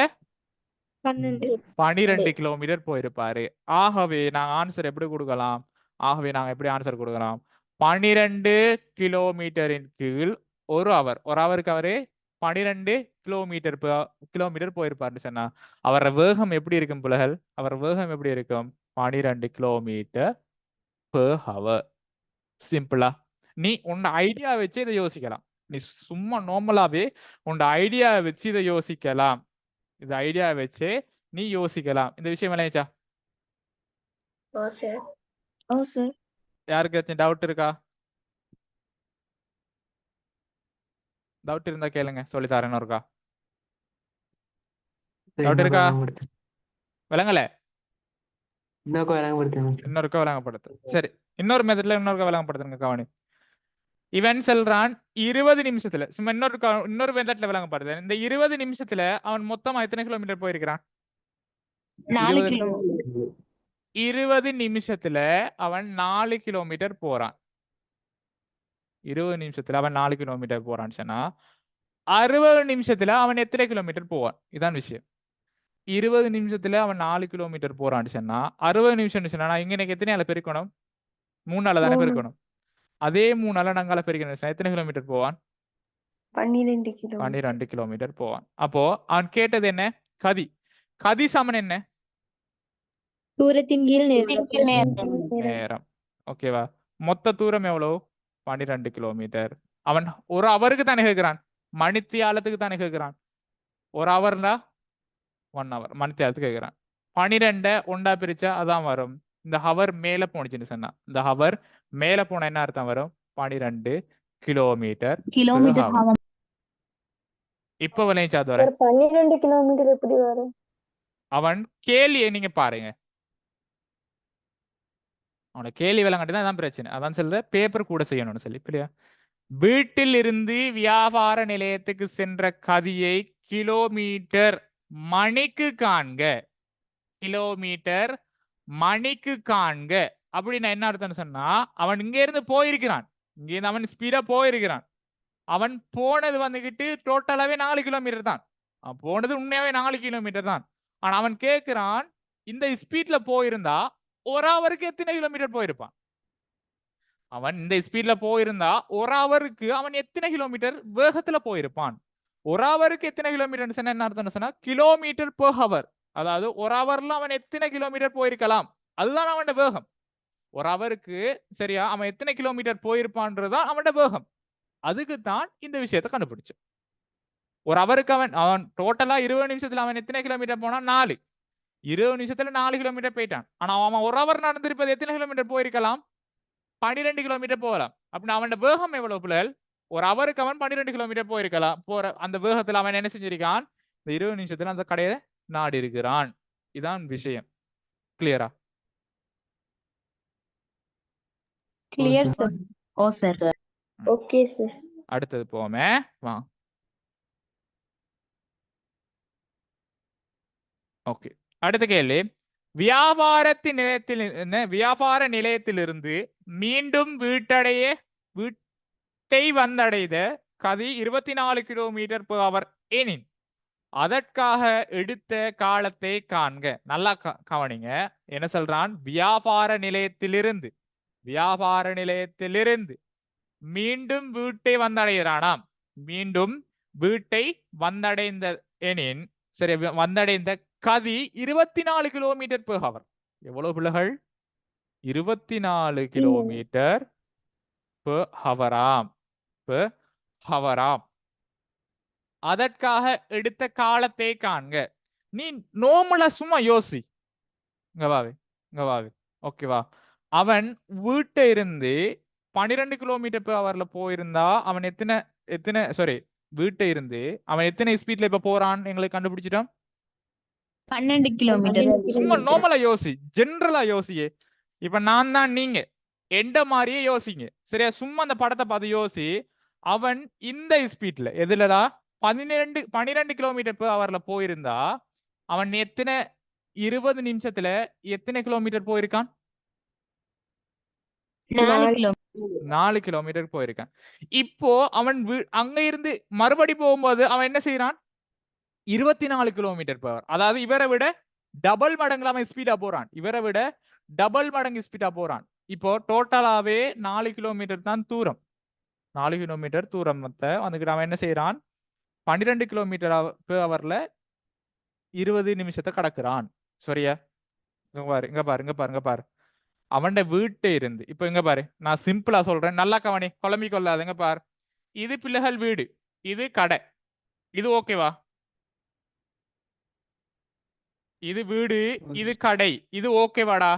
12 கிலோமீட்டர் போயிருப்பாரு. ஆகவே நாங்க ஆன்சர் எப்படி கொடுக்கலாம்? 12 கிலோமீட்டரின் கீழ் ஒரு அவர். ஒரு அவருக்கு அவரு 12 கிலோமீட்டர் போயிருப்பாருன்னு சொன்னா அவர வேகம் எப்படி இருக்கும் புலகள்? அவர் வேகம் எப்படி இருக்கும்? 12 கிலோமீட்டர் per hour. சிம்பிளா நீ உன் ஐடியா வச்சு இதை யோசிக்கலாம். நீ சும்மா நார்மலாவே உன் ஐடியா வச்சு இதை யோசிக்கலாம். இந்த ஐடியா வச்சு நீ யோசிக்கலாம். இந்த விஷயம் விளையாச்சா? ஓ சார். ஓ சார். யாருக்காச்சும் டவுட் இருக்கா? டவுட் இருந்தா கேளுங்க, சொல்லி தரேன் இருக்கா. டவுட் இருக்கா? விளங்கல? இன்னொருக்கா விளங்கப்படுத்து. சரி, இன்னொரு மெத்தட்ல இன்னொருக்கா விளங்கப்படுத்துங்க. கவனி, இவன் சொல்றான் 20 நிமிஷத்துல, சும்மா இன்னொரு மெத்தட்ல விளங்கப்படுது. இந்த 20 நிமிஷத்துல அவன் மொத்தமா எத்தனை கிலோமீட்டர் போயிருக்கிறான்? 4 கிலோமீட்டர். 20 நிமிஷத்துல அவன் 4 கிலோமீட்டர் போறான். 20 நிமிஷத்துல அவன் 4 கிலோமீட்டர் போறான்னு சொன்னா 60 நிமிஷத்துல அவன் எத்தனை கிலோமீட்டர் போவான்? இதான் விஷயம். 20 நிமிஷத்துல அவன் 4 கிலோமீட்டர் போறான்னு சொன்னா 60 நிமிஷம் சொன்னா இங்க எனக்கு எத்தனை பெருக்கணும்? 3 தானே பெருக்கணும். அதே 3 நாங்கால பெருக்கணும். எத்தனை கிலோமீட்டர் போவான்? 12 கிலோமீட்டர் போவான். அப்போ அவன் கேட்டது என்ன? கதி. கதி சமன் என்ன? தூரத்தின் கீழ் நேரம். ஓகேவா? மொத்த தூரம் எவ்வளவு? 12 கிலோமீட்டர். அவன் ஒரு அவருக்கு தானே கேட்கிறான், மணித்தியாலத்துக்கு தானே கேட்கிறான். ஒரு அவர்னா 1 hour, மணித்தியாலத்துக்கு கேட்கிறான். 12 ஒண்டா பிரிச்சா அதான் வரும். இந்த ஹவர் மேல போனுச்சுன்னு சொன்னா, இந்த ஹவர் மேல போன என்ன அர்த்தம் வரும்? 12 கிலோமீட்டர். இப்ப விளையாச்சா தோற 12 கிலோமீட்டர் எப்படி வரும்? அவன் கேள்வியை நீங்க பாருங்க. அவன கேள்வி விளங்காட்டிதான் அதான் பிரச்சனை. அதான் சொல்ற பேப்பர் கூட செய்யணும்னு சொல்லி. இல்லையா? வீட்டில் இருந்து வியாபார நிலையத்துக்கு சென்ற கதியை கிலோமீட்டர் மணிக்கு காண்க. கிலோமீட்டர் மணிக்கு காண்க அப்படின்னு என்ன அர்த்தம்னு சொன்னா, அவன் இங்க இருந்து போயிருக்கிறான். இங்க இருந்து அவன் ஸ்பீடா போயிருக்கிறான். அவன் போனது வந்துகிட்டு டோட்டலாவே 4 கிலோமீட்டர் தான். அவன் போனது உண்மையாவே 4 கிலோமீட்டர் தான். ஆனா அவன் கேட்கிறான், இந்த ஸ்பீட்ல போயிருந்தா ஒரு ஹவருக்கு எத்தனை கிலோமீட்டர் போயிருப்பான்? அவன் இந்த ஸ்பீட்ல போயிருந்தா ஒரு ஹவருக்கு அவன் எத்தனை கிலோமீட்டர் வேகத்துல போயிருப்பான்? ஒரு ஹவருக்கு எத்தனை கிலோமீட்டர் சொன்னா என்ன அர்த்தம் சொன்னா கிலோமீட்டர் per hour. அதாவது ஒரு ஹவர்ல அவன் எத்தனை கிலோமீட்டர் போயிருக்கலாம், அதுதான் அவனோட வேகம். ஒரு ஹவருக்கு சரியா அவன் எத்தனை கிலோமீட்டர் போயிருப்பான்றதுதான் அவனோட வேகம். அதுக்கு தான் இந்த விஷயத்தை கண்டுபிடிச்சு. ஒரு ஹவருக்கு அவன் டோட்டலா 20 நிமிஷத்துல அவன் எத்தனை கிலோமீட்டர் போனா 4. 20 நிமிஷத்துல 4 கிலோமீட்டர் போயிட்டான். ஆனா அவன் ஒரு ஹவர் நடந்திருப்பது எத்தனை கிலோமீட்டர் போயிருக்கலாம்? 12 கிலோமீட்டர் போகலாம். அப்படின்னா அவனோட வேகம் எவ்வளவு பிள்ளைகள்? ஒரு ஹவருக்கு அவன் 12 கிலோமீட்டர் போயிருக்கலாம். போற அந்த வேகத்துல அவன் என்ன செஞ்சிருக்கான்? இந்த 20 நிமிஷத்துல அந்த கடையில நாடி இருக்கிறான். இதான் விஷயம். கிளியரா? Clear sir. ஓ சார். Okay sir. அடுத்தது போமே வா. ஓகே, அடுத்த கேள்வி. வியாபார நிலையத்திலிருந்து மீண்டும் வீட்டை வந்தடைந்த கதி 24 கிலோமீட்டர் per hour எனின் அதற்காக எடுத்த காலத்தை காண்க. நல்லா கவனிங்க. என்ன சொல்றான்? வியாபார நிலையத்திலிருந்து மீண்டும் வீட்டை வந்தடைகிறானாம். மீண்டும் வீட்டை வந்தடைந்த எனின் சரி வந்தடைந்த கதி 24 கிலோமீட்டர் per hour. எவ்வளவு பிள்ளைகள்? 24 கிலோமீட்டர் per hour-ஆம். அதற்காக எடுத்த காலத்தை காண்க. நீ நோமலா சும்மா யோசி. இங்க வாவே. ஓகேவா? அவன் வீட்டை இருந்து 12 கிலோமீட்டர் per hour போயிருந்தா அவன் வீட்டை இருந்து அவன் எத்தனை ஸ்பீட்ல இப்ப போறான் எங்களுக்கு கண்டுபிடிச்சிட்டோம்? 12 கிலோமீட்டர். சும்மா நார்மலா யோசி, ஜெனரலா யோசியே. இப்ப நான் தான் நீங்க எந்த மாதிரியே யோசிங்க. சரியா? சும்மா அந்த படத்தை பார்த்து யோசி. அவன் இந்த ஸ்பீட்ல எதுலடா 12 கிலோமீட்டர் per hour போயிருந்தா அவன் எத்தனை 20 நிமிஷத்துல எத்தனை கிலோமீட்டர் போயிருக்கான்? 4 கிலோமீட்டர் போயிருக்கான். இப்போ அவன் அங்க இருந்து மறுபடி போகும்போது அவன் என்ன செய்யறான்? 24 கிலோமீட்டர் per hour. அதாவது இவரை விட டபுள் மடங்குல அவன் ஸ்பீடா போறான். இவரை விட டபுள் மடங்கு ஸ்பீடா போறான். இப்போ டோட்டலாவே 4 கிலோமீட்டர் தான் தூரம். 4 கிலோமீட்டர் தூரம் வந்துக்கிட்டு அவன் என்ன செய்யறான்? 12 கிலோமீட்டர் per hourல 20 நிமிஷத்தை கடக்குறான். சரியா? இங்க பாரு. அவன் வீட்டை இருந்து இப்ப இங்க பாரு, நான் சிம்பிளா சொல்றேன், நல்லா கவனி, குழம்பி கொள்ளாதுங்க பாரு. இது பிள்ளைகள் வீடு, இது கடை, இது ஓகேவா? இது வீடு, இது கடை, இது ஓகேவாடா?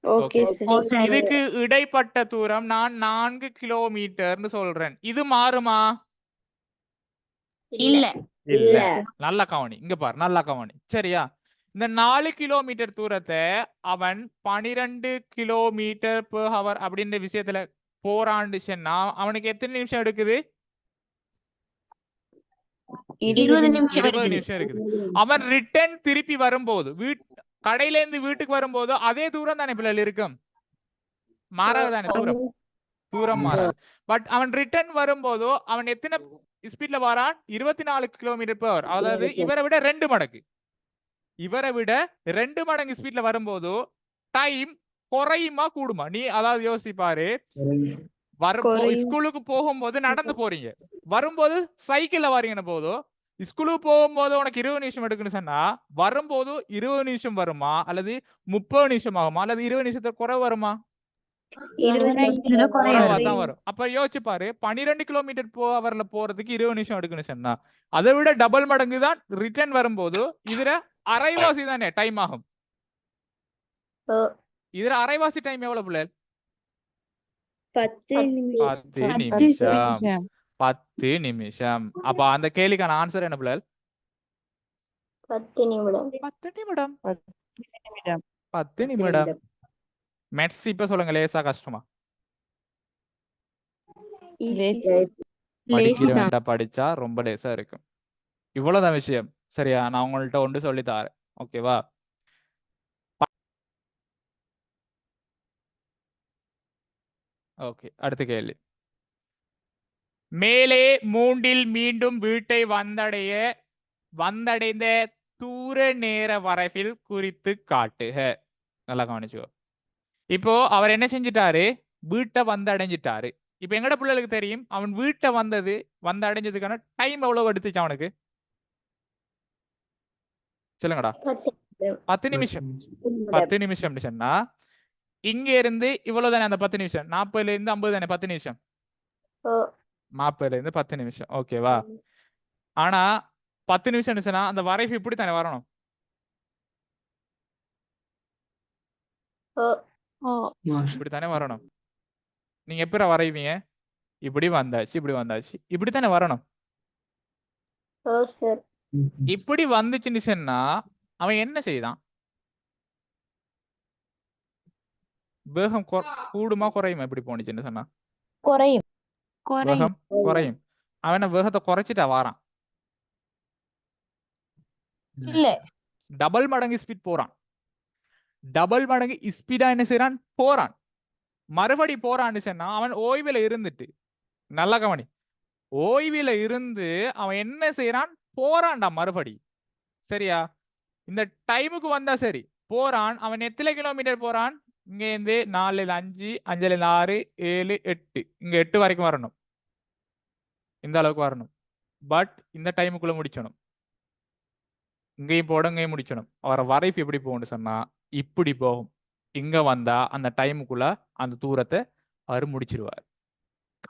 Okay sir. இதுக்கு இடைப்பட்ட தூரம் நான் 4 கிலோமீட்டர்னு சொல்றேன். இது மாறுமா? இல்ல. இல்ல. நல்லா கவனி, இங்க பாரு, நல்லா கவனி. சரியா? இந்த 4 கிலோமீட்டர் தூரத்தை அவன் 12 கிலோமீட்டர் per hour அப்படின்ற விஷயத்துல போறான்னு சொன்னா அவனுக்கு எத்தனை நிமிஷம் எடுக்குது? 20 நிமிஷம் 20 நிமிஷம் இருக்குது. அவன் ரிட்டர்ன் திருப்பி வரும்போது கடையில இருந்து வீட்டுக்கு வரும்போது அதே தூரம் தானே பிள்ளை இருக்கும், மாறாது தானே தூரம் மாறாது. பட் அவன் ரிட்டர்ன் வரும்போது அவன் எத்தனை ஸ்பீட்ல வரான்? 24 கிலோமீட்டர் per hour. அதாவது இவரை விட 2 மடங்கு, இவரை விட 2 மடங்கு ஸ்பீட்ல வரும்போது டைம் குறையுமா கூடுமா? நீ அதாவது யோசிப்பாரு, ஸ்கூலுக்கு போகும்போது நடந்து போறீங்க, வரும்போது சைக்கிள்ல வரீங்கன்னு போதோ, ஸ்கூலுக்கு போகும்போது உனக்கு 20 நிமிஷம் எடுக்குன்னு சொன்னா வரும்போது 20 நிமிஷம் வருமா அல்லது 30 நிமிஷம் ஆகுமா அல்லது 20 நிமிஷத்துக்கு குறை வருமா? குறைவா தான் வரும். அப்ப யோசிச்சு பாரு, 12 கிலோமீட்டர் per hourல போறதுக்கு 20 நிமிஷம் எடுக்குன்னு சொன்னா அதை விட டபுள் மடங்கு தான் ரிட்டர்ன் வரும்போது. இதுல அரைவாசி தானே டைம் ஆகும். இதுல அரைவாசி டைம் எவ்வளவு பிள்ளை? 10 நிமிஷம். 10 நிமிஷம். அப்ப அந்த கேள்விக்கான ஆன்சர் என்ன பிள்ளை? 10 நிமிடம். 10 நிமிடம். மேத்ஸ் இப்ப சொல்லுங்க, லேசா கஷ்டமா? படிக்கிறவன்ட்ட படிச்சா ரொம்ப லேசா இருக்கும். இவ்வளவுதான் விஷயம். சரியா? நான் உங்கள்ட்ட ஒன்று சொல்லி தாரேன். ஓகேவா? ஓகே, அடுத்த கேள்வி. மேலே 3இல் மீண்டும் வீட்டை வந்தடைந்த தூர நேர வரைவில் குறித்து காட்டுக. நல்லா கவனிச்சுக்கோ. இப்போ அவர் என்ன செஞ்சிட்டாரு? வீட்டை வந்தடைஞ்சிட்டாரு. இப்ப எங்கட பிள்ளைகளுக்கு தெரியும் அவன் வீட்டை வந்தடைஞ்சதுக்கான டைம் எவ்வளவு எடுத்துச்சு அவனுக்கு? சொல்லுங்கடா. 10 நிமிஷம். 10 நிமிஷம் சொன்னா இங்க இருந்து இவ்வளவுதானே அந்த 10 நிமிஷம். 40ல இருந்து 50 தானே 10 நிமிஷம். 40ல இருந்து 10 நிமிஷம். ஓகேவா? ஆனா 10 நிமிஷம் சொன்னா அந்த வரைவு இப்படி தானே வரணும். இப்படித்தானே வரணும். நீங்க எப்படி வரைவீங்க? இப்படி வந்தாச்சு, இப்படி வந்தாச்சு, இப்படித்தானே வரணும். இப்படி வந்துச்சுன்னு சொன்னா அவன் என்ன செய்தான்? வேகம் கூடுமா குறையுமா? இப்படி போனுச்சுன்னு சொன்னா குறையும். வேகம் குறையும். அவன் வேகத்தை குறைச்சிட்டா வாரான். இல்ல. டபுள் மடங்கு ஸ்பீட் போறான். டபுள் மடங்கு ஸ்பீடா என்ன செய்யறான்? போறான். மறுபடி போறான்னு சொன்னா அவன் ஓய்வுல இருந்துட்டு, நல்ல கவனி, ஓய்வுல இருந்து அவன் என்ன செய்யறான்? போறான்டா மறுபடி. சரியா? இந்த டைமுக்கு வந்தா சரி போறான். அவன் எத்தனை கிலோமீட்டர் போறான்? இங்க இருந்து 4ல 5, 5ல 6, 7, 8, இங்க 8 வரைக்கும் வரணும். இந்த அளவுக்கு வரணும். பட் இந்த டைமுக்குள்ள முடிச்சணும். இங்கேயும் போட இங்கேயும் முடிச்சணும். அவரை வரைப்பு எப்படி போகணும்னு சொன்னா இப்படி போகும். இங்க வந்தா அந்த டைமுக்குள்ள அந்த தூரத்தை அவர் முடிச்சிருவார்.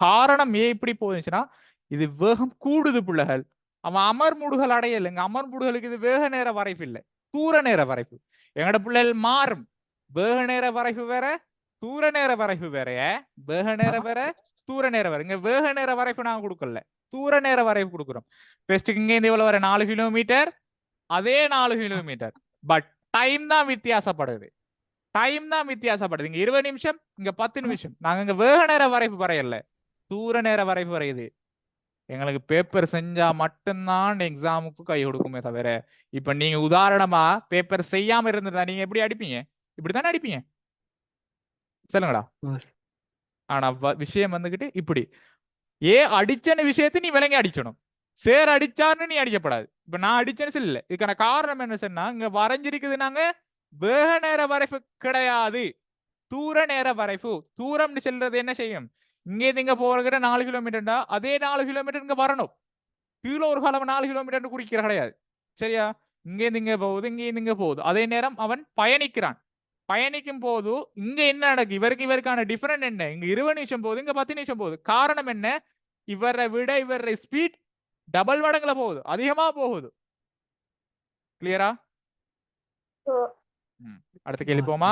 காரணம் ஏன் இப்படி போச்சுன்னா இது வேகம் கூடுது பிள்ளைகள். அவன் அமர்முடுகள் அடையல. இங்க அமர்முடுகளுக்கு இது வேக நேர வரைப்பு இல்லை, தூர நேர வரைப்பு. எங்கட பிள்ளைகள் மாறும். வேக நேர வரைப்பு வேற, தூர நேர வரைப்பு வேற. வேக நேர வேற, தூர நேர வேற. இங்க வேக நேர வரைப்பு நாங்க கொடுக்கல, தூர நேர வரைப்பு கொடுக்குறோம். பெஸ்ட்டுக்கு இங்க இருந்து எவ்வளவு வர? 4 கிலோமீட்டர். அதே 4 கிலோமீட்டர். பட் டைம் தான் வித்தியாசப்படுது. டைம் தான் வித்தியாசப்படுது. இங்க 20 நிமிஷம், இங்க 10 நிமிஷம். நாங்க இங்க வேக நேர வரைப்பு வரையல, தூர நேர வரைப்பு வரையுது. எங்களுக்கு பேப்பர் செஞ்சா மட்டும்தான் எக்ஸாமுக்கு கை கொடுக்குமே தவிர, இப்ப நீங்க உதாரணமா பேப்பர் செய்யாம இருந்ததா நீங்க எப்படி அடிப்பீங்க? இப்படித்தானே அடிப்பீங்க. சொல்லுங்கடா. ஆனா விஷயம் வந்துகிட்டு இப்படி அடிச்சன விஷயத்தை நீ விளங்கி அடிச்சணும். சேர் அடிச்சாருன்னு நீ அடிக்கப்படாது. இப்ப நான் அடிச்சேன்னு சொல்லல. இதுக்கான காரணம் என்ன சொன்னா இங்க வரைஞ்சிருக்குது நாங்க வேக நேர வரைப்பு கிடையாது, தூர நேர வரைப்பு. தூரம்னு சொல்றது என்ன செய்யும்? இங்க இருந்து இங்க போறதுக்கிட்ட 4 கிலோமீட்டர்டா, அதே 4 கிலோமீட்டர் இங்க வரணும். கீழே ஒரு காலம் 4 கிலோமீட்டர் குறிக்கிற கிடையாது. சரியா? இங்கேருந்து இங்க போகுது, இங்கேருந்து இங்க போகுது. அதே நேரம் அவன் பயணிக்கிறான். பயணிக்கும் போது இங்க என்ன நடக்கு, இவருக்கான டிஃபரண்ட் என்ன, இங்க 20 நிமிஷம் போகுது, இங்க 10 நிமிஷம் போகுது. காரணம் என்ன, இவரை விட இவர ஸ்பீட் டபுள் மடங்குல போகுது, அதிகமா போகுது. கிளியரா? அடுத்த கேள்வி போமா?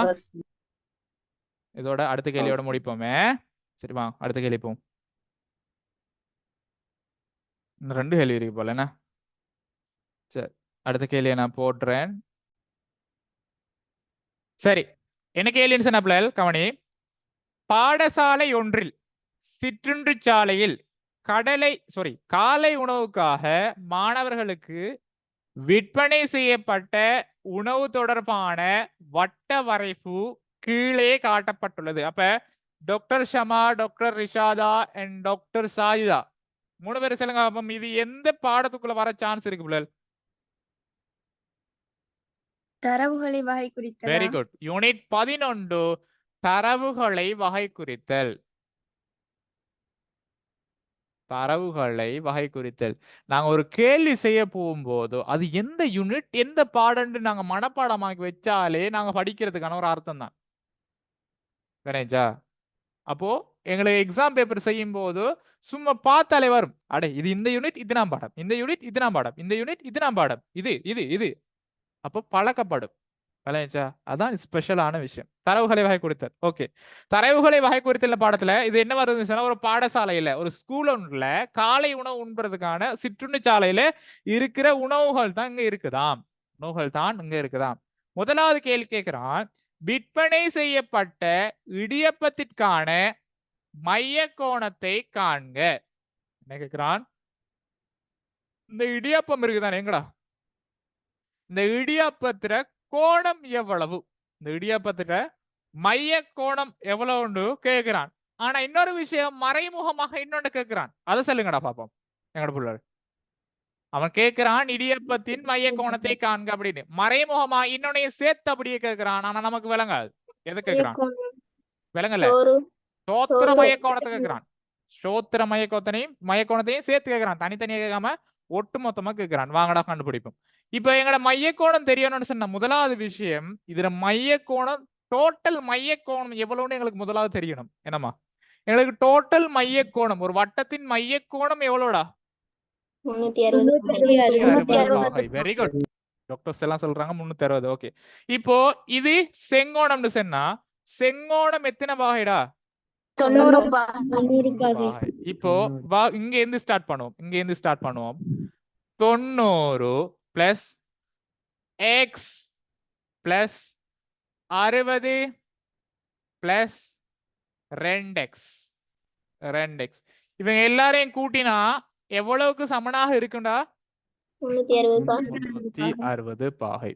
இதோட அடுத்த கேள்வியோட முடிப்போமே. சரிமா, அடுத்த கேள்வி போம். இன்னும் 2 கேள்வி இருக்கு போல என்ன. சரி, அடுத்த கேள்வியை நான் போடுறேன். சரி, என்ன கேள்வின்னு சொன்ன பிள்ளைகள் கவனி. பாடசாலை ஒன்றில் சிற்றுண்டி சாலையில் காலை உணவுக்காக மாணவர்களுக்கு விற்பனை செய்யப்பட்ட உணவு தொடர்பான வட்ட வரைவு கீழே காட்டப்பட்டுள்ளது. அப்ப doctor Shama, doctor Rishada and doctor Sayida 3 பேர் சொல்லுங்க. அப்ப இது எந்த பாடத்துக்குள்ள வர சான்ஸ் இருக்கு பிள்ளைகள்? தரவுகளை வகை குறித்தல். Very good. யூனிட் 11 தரவுகளை வகை குறித்தல். தரவுகளை வகை குறித்தல். நாங்க ஒரு கேள்வி செய்ய போகும்போது அது எந்த யூனிட் எந்த பாடம்னு நாங்க மனப்பாடமாக்கி வச்சாலே நாங்க படிக்கிறதுக்கான ஒரு அர்த்தம் தான். கரெக்டா? அப்போ எங்களுக்கு எக்ஸாம் பேப்பர் செய்யும் போது சும்மா பார்த்தாலே வரும். அடே இது இந்த யூனிட் இது நான் பாடம், இந்த யூனிட் இது நான் பாடம், இந்த யூனிட் இது நான் பாடம், இது இது இது. அப்போ பழக்கப்படும். விளையாச்சா? அதான் ஸ்பெஷலான விஷயம். தரவுகளை வகை குறித்தல். ஓகே, தரவுகளை வகை குறித்தல் பாடத்துல இது என்ன வருதுன்னு ஒரு பாடசாலையில ஒரு ஸ்கூல் ஒன்றுல காலை உணவு உண்பதற்கான சிற்றுண்டி சாலையில இருக்கிற உணவுகள் தான் இங்க இருக்குதாம். முதலாவது கேள்வி கேட்கிறான், விற்பனை செய்யப்பட்ட இடியப்பத்திற்கான மைய கோணத்தை காண்க. என்ன கேட்கிறான்? இந்த இடியப்பம் இருக்குதானே எங்கடா, இந்த இடியப்பத்திர கோணம் எவ்வளவு, இந்த இடியப்பத்திர மைய கோணம் எவ்வளவுன்னு கேட்கிறான். ஆனா இன்னொரு விஷயம் மறைமுகமாக இன்னொன்னு கேட்கிறான். அதை சொல்லுங்கடா பாப்போம். எங்கட புள்ள அவன் கேட்கிறான் இடியப்பத்தின் மைய கோணத்தை காண்க அப்படின்னு. மறைமுகமா இன்னொன்னையும் சேர்த்து அப்படியே கேட்கிறான். ஆனா நமக்கு விளங்காது. எதை கேட்கிறான் விளங்கல. சோத்திர மைய கோணத்தை கேட்கிறான். சோத்திர மையக்கோணத்தையும் சேர்த்து கேட்கிறான். தனித்தனியா கேட்காம ஒட்டு மொத்தமா கேட்கிறான். வாங்கடா கண்டுபிடிப்போம். இப்ப எங்கட மையக்கோணம் தெரியணும்னு சொன்ன முதலாவது விஷயம், இதுல மையக்கோணம் டோட்டல் மையக்கோணம் எவ்வளவுன்னு எங்களுக்கு முதலாவது தெரியணும். என்னமா எங்களுக்கு டோட்டல் மையக்கோணம், ஒரு வட்டத்தின் மையக்கோணம் எவ்வளோடா? 360. Very good. டாக்டர்ஸ் எல்லாம் சொல்றாங்க 360. ஓகே, இப்போ இது செங்கோணம்னு சொன்னா செங்கோணம் எத்தனை பாகைடா? 90 பாகை. இப்போ இங்க இருந்து ஸ்டார்ட் பண்ணுவோம். 90 plus X plus 60 plus 2x. இவங்க எல்லாரையும் கூட்டினா எவ்வளவுக்கு சமனாக இருக்குண்டா? 360 பாகை.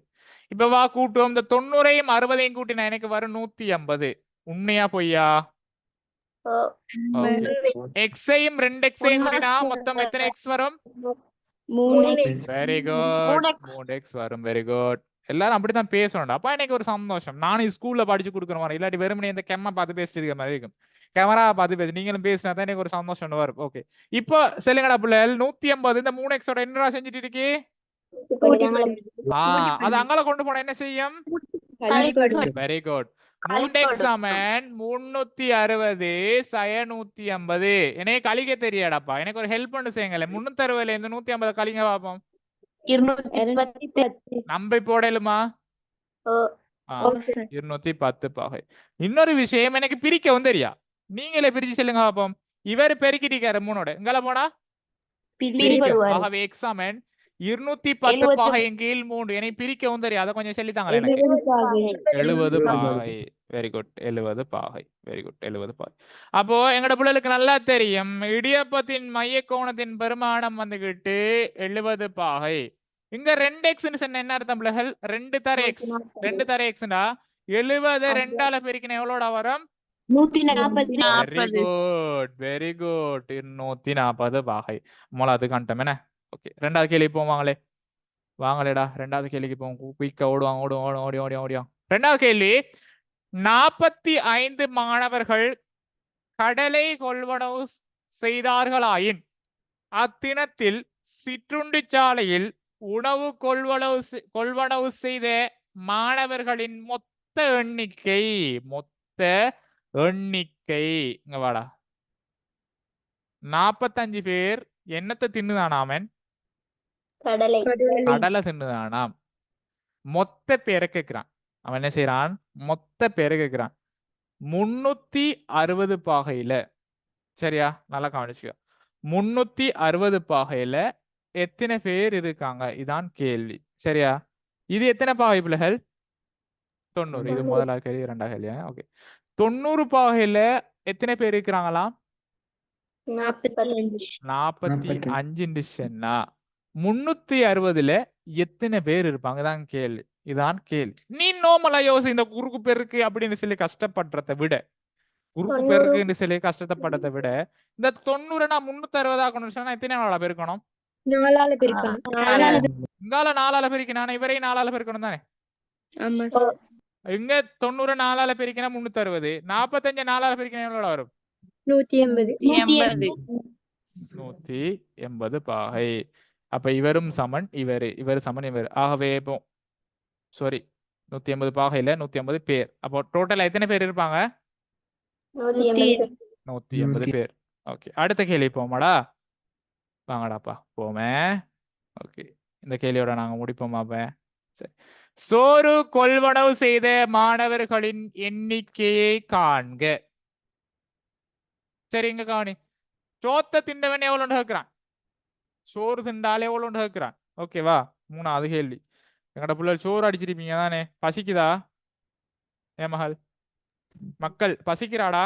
இப்ப வா கூட்டுவோம். இந்த 90ஐயும் 60ஐயும் கூட்டினா எனக்கு வரும் 150. உண்மையா பொய்யா? எக்ஸையும் 2xஐயும் கூட்டினா மொத்தம் எத்தனை எக்ஸ் வரும்? 3x. வெரி குட், 3x வரும். Very good. எல்லாரும் அப்படித்தான் பேசணும்டா. அப்ப எனக்கு ஒரு சந்தோஷம். நானும் ஸ்கூல்ல படிச்சு கொடுக்குற மாதிரி, இல்லாட்டி வெறுமனே இந்த கேமரா பார்த்து பேசிட்டு இருக்க மாதிரி இருக்கும். கேமரா பார்த்து பேசி நீங்களும் பேசினா தான் எனக்கு ஒரு சந்தோஷம் வரும். ஓகே, இப்போ சொல்லுங்கடா பிள்ளைகள், 150 இந்த 3xோட என்னடா செஞ்சுட்டு இருக்கு? அது அங்கால கொண்டு போனா என்ன செய்யும்? Very good. 3x சமன் 360 சய 150. எனக்கு கழிக்க தெரியாடாப்பா, எனக்கு ஒரு ஹெல்ப் பண்ணு செய்யுங்களேன். 360ல இருந்து 150 கழிங்க பாப்போம். 210. நம்பி போடலுமா? 210 பாகை. இன்னொரு விஷயம், எனக்கு பிரிக்கவும் தெரியா. நீங்களே பிரிச்சு சொல்லுங்க பாப்போம். இவர் பெருக்கிட்டிருக்காரு 3ஓட, எங்கால போனா ஆகவே x சமன் 210 பாகையின் கீழ் 3. எனக்கு பிரிக்கவும் தெரியும். அதை கொஞ்சம் சொல்லித்தாங்களே எனக்கு. 70 பாகை. வெரி குட், 70 பாகை. வெரி குட், 70 பாகை. அப்போ எங்கட பிள்ளைகளுக்கு நல்லா தெரியும், இடியப்பத்தின் மைய கோணத்தின் பெருமானம் வந்துகிட்டு 70 பாகை. இங்க 2x சொன்ன என்ன அர்த்தம் பிள்ளைகள்? 2 தர x 2xடா 70 2ஆல பெருக்கினா எவ்வளோடா வரும்? 140. வெரி குட் 140 பாகை. மூலாவது கண்டம் என்ன? ஓகே, ரெண்டாவது கேள்வி வாங்களேடா. ரெண்டாவது கேள்விக்கு போவோம். குயிக்கா ஓடிவாங்க. ரெண்டாவது கேள்வி, 45 மாணவர்கள் கடலை கொள்வனவு செய்தார்களாயின் அத்தினத்தில் சிற்றுண்டி சாலையில் உணவு கொள்வனவு செய்த மாணவர்களின் மொத்த எண்ணிக்கை இங்க வாடா 45 பேர் என்னத்தை தின்னுதானாமன் கடலை கடலை தின்னுதானாம். மொத்த பேரை கேட்கிறான். அவன் என்ன செய்யறான்? மொத்த பேரை கேட்கிறான். 360 பாகையில, சரியா, நல்லா கவனிச்சுக்க, 360 பாகையில எத்தனை பேர் இருக்காங்க? இதான் கேள்வி. சரியா, இது எத்தனை பாகை பிள்ளைகள்? 90. இது முதலாவது கேள்வி, இரண்டாவது கேள்வியா? ஓகே. 90 பாகையில எத்தனை பேர் இருக்கிறாங்களாம்? 45 சொன்னா 360ல எத்தனை பேர் இருப்பாங்க? இதான் கேள்வி. நீ நோமலா யோசி. இந்த குறுக்கு பெருக்கு அப்படின்னு சொல்லி கஷ்டப்படுறதை விட, குறுக்கு பெருக்குன்னு சொல்லி கஷ்டப்படுறதை விட, இந்த 90 நான் 360 ஆக்கணும்னு சொன்னா எத்தனை நாளா பெருக்கணும்? 4ஆல பெருக்கணும். இங்கால 4ஆல பெருக்கினா இவரையும் 4ஆல பெருக்கணும் தானே? ஆமா இங்க 90 4ஆல பெருக்கினா 360, 45 4ஆல பெருக்கினா எவ்வளவு வரும்? 180. 180 பாகை. அப்ப இவரும் சமன் இவர் சமன் இவர். ஆகவே இப்போ சாரி 180 பாகையில 180 பேர். அப்போ டோட்டல் எத்தனை பேர் இருப்பாங்க? 180 பேர். ஓகே, அடுத்த கேள்வி போமாடா. வாங்கடாப்பா போமே. ஓகே, இந்த கேள்வியோட நாங்க முடிப்போமாப்ப. சரி, சோறு கொள்வனவு செய்த மாணவர்களின் எண்ணிக்கையை காண்க. சரி, இங்க கவனி. சோத்த திண்டவன் எவ்வளவு கேட்கிறான்? சோறு திண்டாலே எவ்வளவு கேட்கிறான்? ஓகேவா? 3வது கேள்வி. எங்கட பிள்ளைகள் சோறு அடிச்சிருப்பீங்க தானே? பசிக்குதா ஏ மகள்? மக்கள் பசிக்கிறாடா?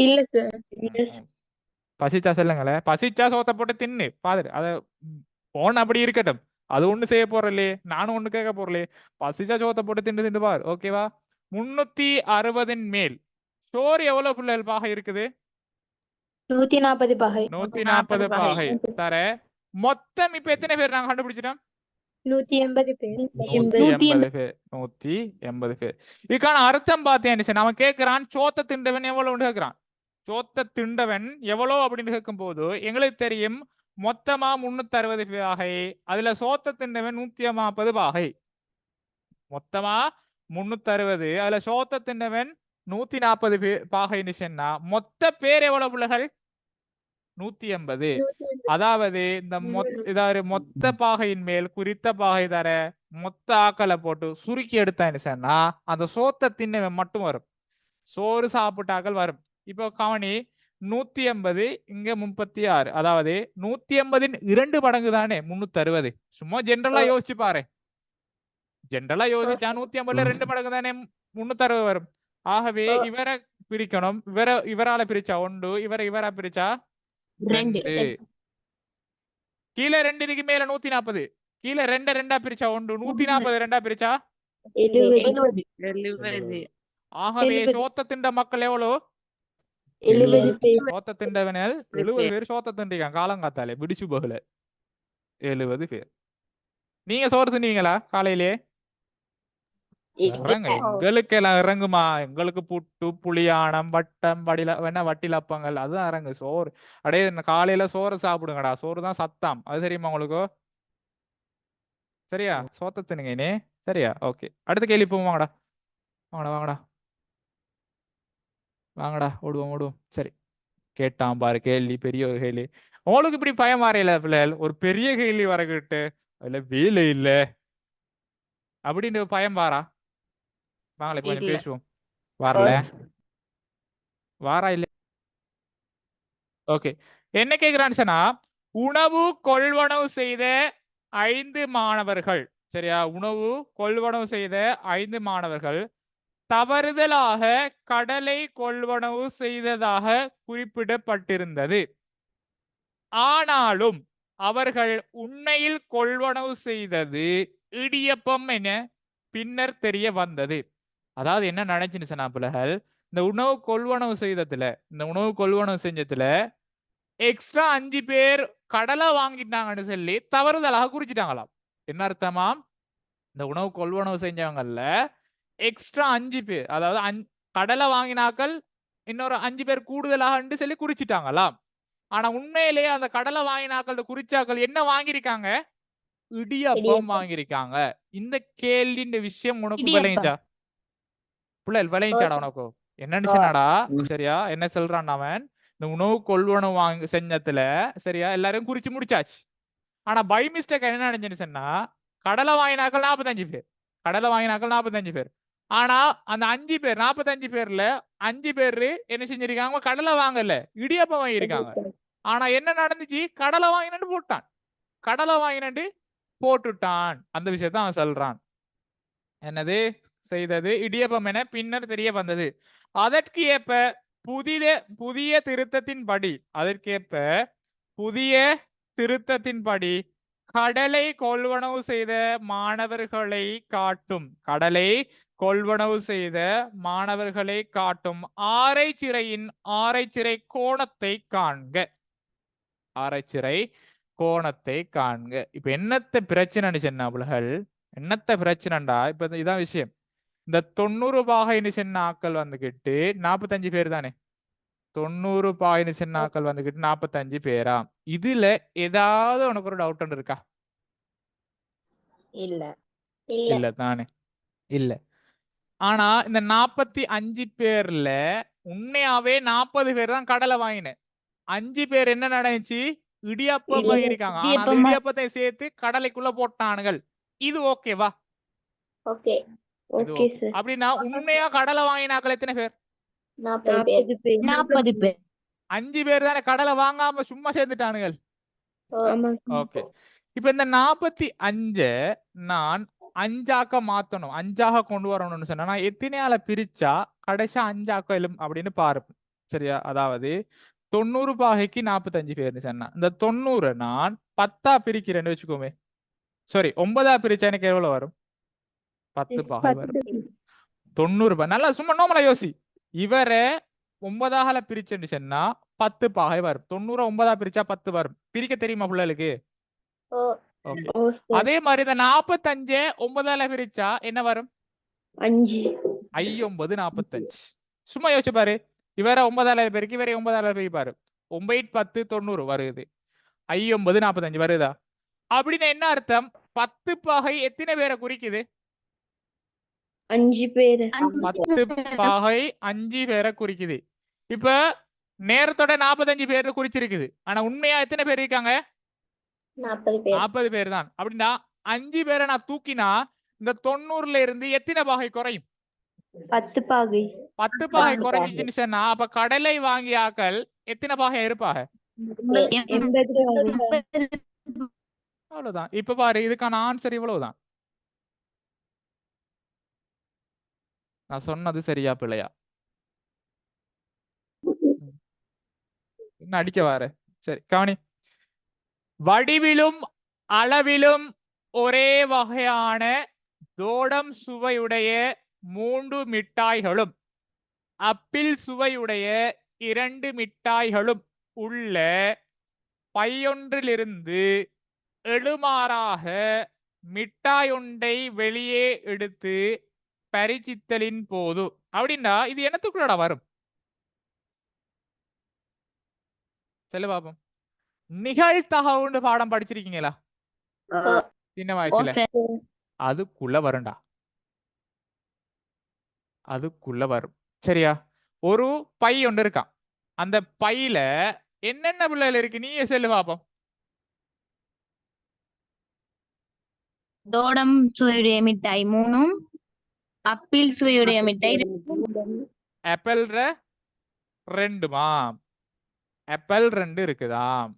இல்ல சார். பசிச்சா சொல்லுங்களேன். பசிச்சா சோத்த போட்டு தின்னு பாரு. அத போன அப்படி இருக்கட்டும், அது ஒண்ணு செய்ய போறலே, நானும் ஒண்ணு கேட்க போறலே. பசிச்சா சோத்த போட்டு திண்டு பாரு. ஓகேவா? 360 மேல் சோறு எவ்வளவு பிள்ளைகள் பாகை இருக்குது? 140 பாகை. 140 பாகை தர மொத்தம் இப்ப எத்தனை பேர் நாங்க கண்டுபிடிச்சிட்டோம்? 180 பேர். 180 பேர். 180 பேர். இதுக்கான அர்த்தம் பார்த்தேன். அவன் கேட்கிறான் சோத்த திண்டவன் எவ்வளவு கேட்கிறான். சோத்த திண்டவன் எவ்வளவு அப்படின்னு கேட்கும் போது எங்களுக்கு தெரியும் மொத்தமா 360 பாகை, அதுல சோத்த திண்டவன் 140 பாகை. மொத்தமா 360, அதுல சோத்த திண்டவன் 140 பாகைன்னு சொன்னா மொத்த பேர் எவ்வளவு பிள்ளைகள்? 180. அதாவது இந்த மொத்த பாகையின் மேல் குறித்த பாகை தர மொத்த ஆக்களை போட்டு சுருக்கி எடுத்தான்னு சொன்னா அந்த சோத்த தின்னவன் மட்டும் வரும். சோறு சாப்பிட்டாக்கள் வரும். இப்போ கவனி, 180 இங்க 36, அதாவது 180 2 மடங்கு தானே 360. சும்மா ஜென்ரலா யோசிச்சு பாரு. ஜென்ரலா யோசிச்சா 150ல 2 மடங்கு தானே 360 வரும். ஆகவே இவரை பிரிக்கணும். இவரால பிரிச்சா 1, இவரா பிரிச்சா 2. கீழே 2 இருக்கு, மேல 140. கீழே 2 பிரிச்சா 1, 140 2 பிரிச்சா 70. ஆகவே சோத்த திண்ட மக்கள் எவ்வளவு? 70 பேர். சோத்த திண்டவனல் 70 பேர் சோத்த திண்டிக்கான் காலங்காத்தாலே பிடிச்சு போகல. 70 பேர். நீங்க சோறு தின்னீங்களா காலையிலே? இறங்க, எங்களுக்கு எல்லாம் இறங்குமா. எங்களுக்கு புட்டு புளியானம் வட்டம் வட்டிலப்பங்கள் அதுதான் இறங்கு. சோறு அடே காலையில சோறு சாப்பிடுங்கடா. சோறு தான் சத்தாம், அது தெரியுமா உங்களுக்கு? சரியா? சோத்த தின்னுங்க இனே. சரியா? ஓகே, அடுத்த கேள்வி போவோம். வாங்கடா ஓடுவோம். சரி, கேட்டான் பாரு கேள்வி, பெரிய ஒரு கேள்வி. உங்களுக்கு இப்படி பயம் மாறையில பிள்ளைகள், ஒரு பெரிய கேள்வி வரக்கிட்டு அதுல வேலை இல்ல அப்படின்னு பயம் வாரா? வாங்களே கொஞ்சம் பேசுவோம். வரல வாரா இல்ல? ஓகே, என்ன கேக்குறான்னு சொன்னா, உணவு கொள்வனவு செய்த 5 மாணவர்கள். சரியா? உணவு கொள்வனவு செய்த 5 மாணவர்கள் தவறுதலாக கடலை கொள்வனவு செய்ததாக குறிப்பிடப்பட்டிருந்தது. ஆனாலும் அவர்கள் உண்மையில் கொள்வனவு செய்தது இடியப்பம் என பின்னர் தெரிய வந்தது. அதாவது என்ன நடந்துச்சுன்னு சொன்னா பிள்ளைகள், இந்த உணவு கொள்வனவு செஞ்சதுல எக்ஸ்ட்ரா 5 பேர் கடலை வாங்கிட்டாங்கன்னு சொல்லி தவறுதலாக குறிச்சிட்டாங்களாம். என்ன அர்த்தமாம்? இந்த உணவு கொள்வனவு செஞ்சவங்கல்ல எக்ஸ்ட்ரா 5 பேர், அதாவது கடலை வாங்கினாக்கள் இன்னொரு 5 பேர் கூடுதலாக சொல்லி குறிச்சிட்டாங்களாம். ஆனா உண்மையிலேயே அந்த கடலை வாங்கினாக்கள் குறிச்சாக்கள் என்ன வாங்கியிருக்காங்க? இடியப்பம் இடியப்பம். வாங்கியிருக்காங்க. இந்த கேள்வியின் விஷயம் உனக்கு இடியப்பம். விளைஞ்சா? பிள்ளைகள் விளைஞ்சாடா உனக்கு? என்னன்னு சொன்னாடா? சரியா? என்ன சொல்றான் அவன்? இந்த உணவு கொள்வனவு வாங்க செஞ்சத்துல சரியா எல்லாரும் குறிச்சு முடிச்சாச்சு. ஆனா பை மிஸ்டேக் என்ன நடந்துச்சுன்னு சொன்னா கடலை வாங்கினாக்கள் 45 பேர். கடலை வாங்கினாக்கள் 45 பேர். ஆனா அந்த 5 பேர் 45 பேர்ல 5 பேரு என்ன செஞ்சிருக்காங்க? கடலை வாங்கல, இடியப்பம் வாங்கியிருக்காங்க. ஆனா என்ன நடந்துச்சு? கடலை வாங்கினு போட்டான். கடலை வாங்கினு போட்டுட்டான். அந்த விஷயத்த அவன் சொல்றான். என்னது செய்தது? இடியப்பம் என பின்னர் தெரிய வந்தது. அதற்கு ஏற்ப புதிய திருத்தத்தின்படி புதிய திருத்தத்தின்படி கடலை கொள்வனவு செய்த மாணவர்களை காட்டும் ஆரைச்சிறை கோணத்தை காண்க. இப்ப என்னத்த பிரச்சனைன்னு சொன்னாப்புலகள்? என்னத்த பிரச்சனைண்டா? இப்ப இதான் விஷயம். இந்த 90 பாகைன்னு சொன்ன ஆக்கள் வந்துகிட்டு 45 பேர் தானே. 90 பாகைன்னு சொன்ன ஆக்கள் வந்துகிட்டு 45 பேரா? இதுல ஏதாவது உனக்கு ஒரு டவுட் இருக்கா? இல்ல. இல்ல தானே. இல்ல. ஆனா இந்த 45 பேர்ல உண்மையாவே 40 பேர் தான் கடலை வாங்கினேன். 5 பேர் என்ன நடந்துச்சு? இடியப்பம் வாங்கியிருக்காங்க. ஆனா அந்த இடியப்பத்தை சேர்த்து கடலைக்குள்ள போட்டானுங்கள். இது ஓகேவா? ஓகே. இது ஓகே. அப்படின்னா உண்மையா கடலை வாங்கினாக்கள் எத்தனை பேர்? 40 பேர். 40 பேர். 5 பேர் தானே கடலை வாங்காம சும்மா சேர்ந்துட்டானுங்கள். ஆமா. ஓகே. இப்ப இந்த 45 நான் 5ஆக்க மாத்தணும், 5ஆக கொண்டு வரணும்னு சொன்னா நான் எத்தனையால பிரிச்சா கடைசியா 5ஆக்க எழும் அப்படின்னு பாரு. சரியா? அதாவது 90 பாகைக்கு 45 பேர்னு சொன்னா இந்த 90 நான் 10ஆ பிரிக்கிறேன்னு வச்சுக்கோமே. சாரி 9ஆ பிரிச்சா எனக்கு எவ்வளவு வரும்? 10 பாகை வரும். 90 நல்லா சும்மா நோமலா யோசி. இவரை 9ஆல பிரிச்சுன்னு சொன்னா 10 பாகை வரும். 90 9ஆ பிரிச்சா 10 வரும். பிரிக்க தெரியுமா பிள்ளைகளுக்கு? ஓகே. அதே மாதிரி இந்த 45 9ஆல பிரிச்சா என்ன வரும்? 5. 9 45. சும்மா யோசிச்சு பாரு. இவரை 9ஆல பெருக்கி இவரை 9ஆல பெருக்கி பாரு. 9 10 90 வருது. 9 45 வருதா? அப்படின்னு என்ன அர்த்தம்? 10 பாகை எத்தனை பேரை குறிக்குது? 5 பேர். 10 பாகை 5 பேரை குறிக்குது. இப்ப நேரத்தோட 45 பேர் குறிச்சிருக்குது. ஆனா உண்மையா எத்தனை பேர் இருக்காங்க? 40 பேர். 40 பேர் தான். அப்படின்னா 5 பேரை நான் தூக்கினா இந்த 90ல இருந்து எத்தனை பாகை குறையும்? 10 பாகை. 10 பாகை குறைஞ்சிச்சுன்னு சொன்னா அப்ப கடலை வாங்கிய ஆக்கள் எத்தனை பாகை இருப்பாங்க? 80 பாகை. அவ்வளவுதான். இப்ப பாரு இதுக்கான ஆன்சர் இவ்வளவுதான். நான் சொன்னது சரியா பிள்ளையா? என்ன அடிக்க வார? சரி கவனி. வடிவிலும் அளவிலும் ஒரே வகையான தோடம் சுவையுடைய 3 மிட்டாய்களும் அப்பிள் சுவையுடைய 2 மிட்டாய்களும் உள்ள பையொன்றிலிருந்து எழுமாறாக மிட்டாய் ஒன்றை வெளியே எடுத்து பரிசித்தலின் போது அப்படின்னா இது என்னத்துக்குள்ளடா வரும்? சொல்லு பாப்போம். நிகழ்தகவுன்னு பாடம் படிச்சிருக்கீங்களா சின்ன வயசுல? அதுக்குள்ள வரும்டா. அதுக்குள்ள வரும். சரியா? ஒரு பை ஒன்று இருக்கான். அந்த பையில என்னென்ன பிள்ளைகள் இருக்கு? நீயே சொல்லு பாப்போம். தோடம் சுவையுடைய மிட்டாய் 3, அப்பிள் சுவையுடைய மிட்டாய் ஆப்பிள் 2மா? ஆப்பிள் 2 இருக்குதாம்.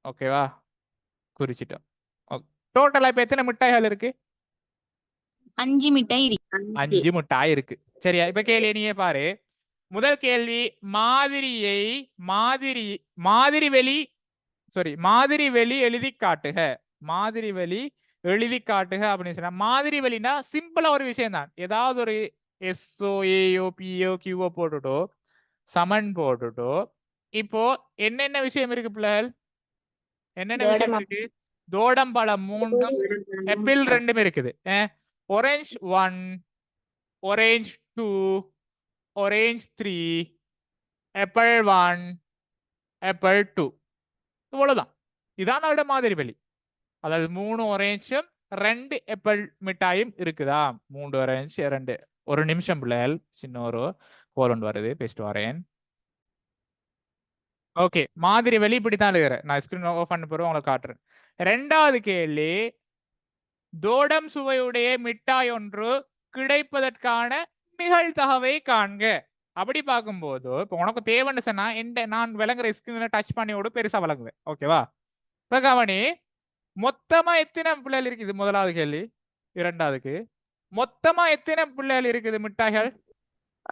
ஓகேவா? குறிச்சிட்டோம். டோட்டலா இப்ப எத்தனை மிட்டாய்கள் இருக்கு? 5 மிட்டாய் இருக்கு. 5 மிட்டாய் இருக்கு. சரியா? இப்ப கேள்வி நீயே பாரு. முதல் கேள்வி மாதிரி வெளி எழுதி காட்டுக. மாதிரி வெளி எழுதி காட்டுக அப்படின்னு சொன்னா மாதிரி வெளினா சிம்பிளா ஒரு விஷயம் தான். ஏதாவது ஒரு எஸ்ஓ ஏஓ பிஓ கியூஓ போட்டுட்டோ சமன் போட்டுட்டோ இப்போ என்னென்ன விஷயம் இருக்கு பிள்ளைகள்? என்னென்ன விஷயம் இருக்கு? தோடம்பழம் 3, ஆப்பிள் 2 இருக்குது. orange 1, orange 2, orange 3, apple 1, apple 2. இவ்வளவுதான். இதான் அவரோட மாதிரி வழி. அதாவது 3 orange-ம் 2 ஆப்பிள் மிட்டாயும் இருக்குதா? 3 orange 2. ஒரு நிமிஷம் பிள்ளைகள், சின்ன ஒரு கோல் ஒன்று வருது, பேசிட்டு வரேன். ஓகே, மாதிரி வழி இப்படித்தான் எழுதுறேன். நான் ஸ்கிரீன் ஆஃப் பண்ண பிறகு உங்களுக்கு காட்டுறேன். 2வது கேள்வி, தோடம் சுவையுடைய மிட்டாய் ஒன்று கிடைப்பதற்கான நிகழ்தகவை காண்க. அப்படி பார்க்கும்போது இப்போ உனக்கு தேவைன்னு சொன்னா நான் விளங்குற ஸ்கிரீன்ல டச் பண்ணியோடு பெருசா விளங்குவேன். ஓகேவா? இப்ப கவனி, மொத்தமா எத்தனை பிள்ளைகள் இருக்குது? முதலாவது கேள்வி. 2வதுக்கு மொத்தமா எத்தனை பிள்ளைகள் இருக்குது மிட்டாய்கள்?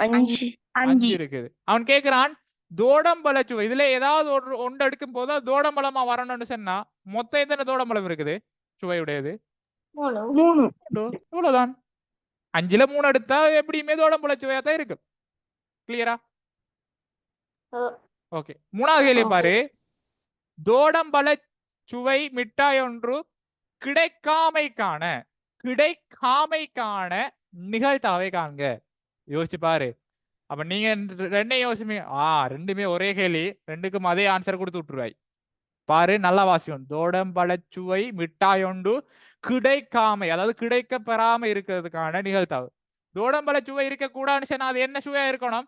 5 இருக்குது. அவன் கேக்குறான் தோடம்பழ சுவை, இதுல ஏதாவது ஒன்று எடுக்கும் போது தோடம்பழமா வரணும்னு சொன்னா மொத்தம் எத்தனை தோடம்பழம் இருக்குது சுவையுடையது? 3. இவ்வளவுதான். 5ல 3 எடுத்தா எப்படியுமே தோடம்பழ சுவையா தான் இருக்கு. கிளியரா? ஓகே, 3வது கேள்வி பாரு. தோடம்பழ சுவை மிட்டாய் ஒன்று கிடைக்காமைக்கான நிகழ்தகவை காண்க. யோசிச்சு பாரு. அப்ப நீங்க ரெண்டையும் யோசிப்பீங்க. ரெண்டுமே ஒரே கேள்வி, ரெண்டுக்கும் அதே ஆன்சர் கொடுத்து விட்டுருவாய். பாரு, நல்லா வாசிக்கும். தோடம்பழ சுவை மிட்டாய் ஒன்று கிடைக்காமை, அதாவது கிடைக்க பெறாம இருக்கிறதுக்கான நிகழ்தகவு. தோடம்பழ சுவை இருக்க கூடாதுன்னு சொன்னா அது என்ன சுவையா இருக்கணும்?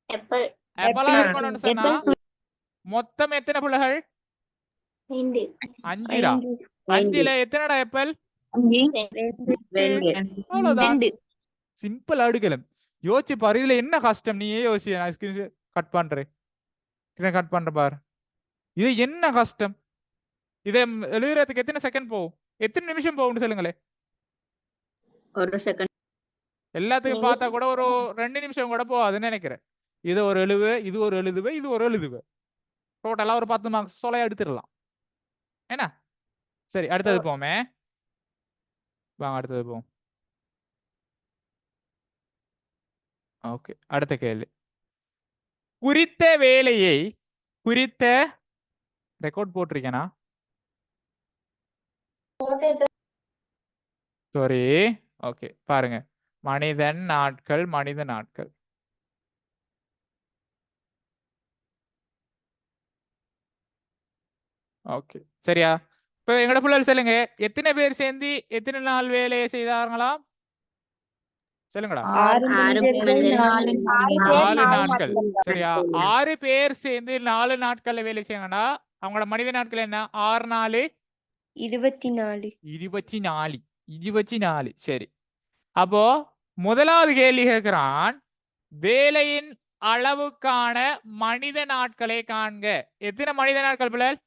ஆப்பிளா இருக்கணும்னு சொன்னா மொத்தம் எத்தனை பிள்ளைகள்? 5. 5ல எத்தனைடா ஆப்பிள்? 2. சிம்பிள் அடுக்கலாம். யோசிச்சு பாரு, இதுல என்ன கஷ்டம்? நீயே யோசி. நான் ஸ்கிரீன் கட் பண்றேன், கட் பண்ற பாரு. இது என்ன கஷ்டம்? இதை எழுதுறதுக்கு எத்தனை செகண்ட் போகும்? எத்தனை நிமிஷம் போகும்னு சொல்லுங்களேன். 1 செகண்ட். எல்லாத்துக்கும் பார்த்தா கூட ஒரு 2 நிமிஷம் கூட போகாதுன்னு நினைக்கிறேன். இது ஒரு எழுது, இது ஒரு எழுதுவே, இது ஒரு எழுதுவே. டோட்டலா ஒரு 10 மார்க்ஸ் சொல்ல எடுத்துடலாம். என்ன? சரி, அடுத்தது போமே. வாங்க அடுத்தது போவோம். ஓகே, அடுத்த கேள்வி. குறித்த வேலையை ரெக்கார்ட் போட்டிருக்கேனா? சாரி. ஓகே, பாருங்க. மனித நாட்கள். ஓகே, சரியா? இப்ப எங்கட பிள்ளைகள் சொல்லுங்க, எத்தனை பேர் சேர்ந்து எத்தனை நாள் வேலையை செய்தார்களாம்? சொல்லுங்கடா. 6 நாட்கள். சரியா? 6 பேர் சேர்ந்து 4 நாட்கள்ல வேலை செய்யணும்னா அவங்களோட மனித நாட்கள் என்ன? 6 4 24. சரி, அப்போ முதலாவது கேள்வி கேட்கிறான், வேலையின் அளவுக்கான மனித நாட்களை காண்க. எத்தனை மனித நாட்கள் பிள்ளைகள்?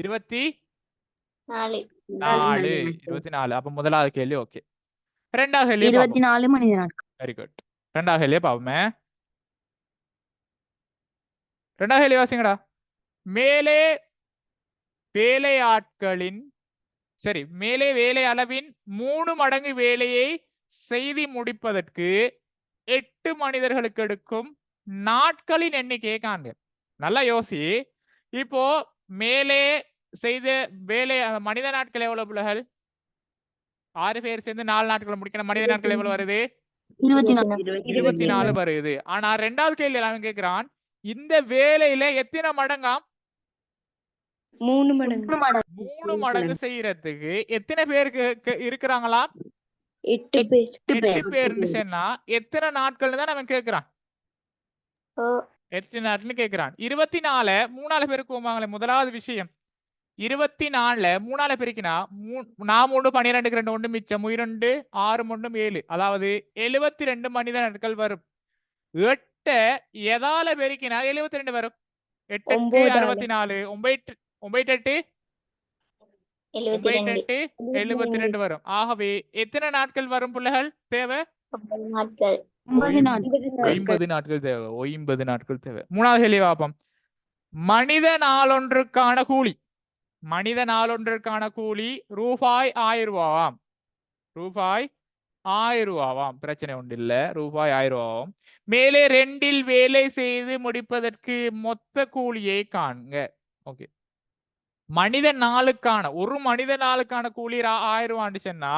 24. அப்ப முதலாவது கேள்வி ஓகே. 2வது கேள்வி 24 மனித நாட்கள். Very good. 2வது கேள்வி பாப்போமே. 2வது கேள்வி வாசிங்கடா. மேலே வேலை அளவின் 3 மடங்கு வேலையை செய்து முடிப்பதற்கு 8 மனிதர்களுக்கு எடுக்கும் நாட்களின் எண்ணிக்கையை காண்க. நல்லா யோசி. இப்போ மேலே செய்த வேலை மனித நாட்கள் எவ்வளவு பிள்ளைகள்? 6 பேர் சேர்ந்து 4 நாட்கள் முடிக்கிற மனித நாட்கள் எவ்வளவு வருது? 24 வருது. ஆனா 2வது கேள்வி அவன் கேட்கிறான், இந்த வேலையில எத்தனை மடங்காம்? 3 மடங்கு. 3 மடங்கு செய்யறதுக்கு எத்தனை பேருக்கு இருக்கிறாங்களா? 8 பேர். 8 பேர்னு சொன்னா எத்தனை நாட்கள் தான் அவன் கேட்கிறான்? 8 நாட்கள் கேட்கிறான். 24 3ஆல பெருக்குவாங்களே. முதலாவது விஷயம், 24 3ஆல பெருக்கினா 4 12 2 1 மிச்சம் 2 6 1 7, அதாவது 72 மனித நாட்கள் வரும். 8 எதால பெருக்கினா 72 வரும்? 8 64, 9 8 72 வரும். ஆகவே எத்தனை நாட்கள் வரும் பிள்ளைகள் தேவை? 50 நாட்கள் தேவை. 50 நாட்கள் தேவை. 3வது கேள்வி பார்ப்போம். மனித நாளொன்றுக்கான கூலி ரூபாய் 1000 ரூபாவாம். ரூபாய் 1000 ரூபாவாம். பிரச்சனை ஒன்று இல்ல. ரூபாய் 1000 ரூபாவாம். மேலே 2இல் வேலை செய்து முடிப்பதற்கு மொத்த கூலியை காண்க. ஓகே, ஒரு மனித நாளுக்கான கூலி 1000 ரூபான்னு சொன்னா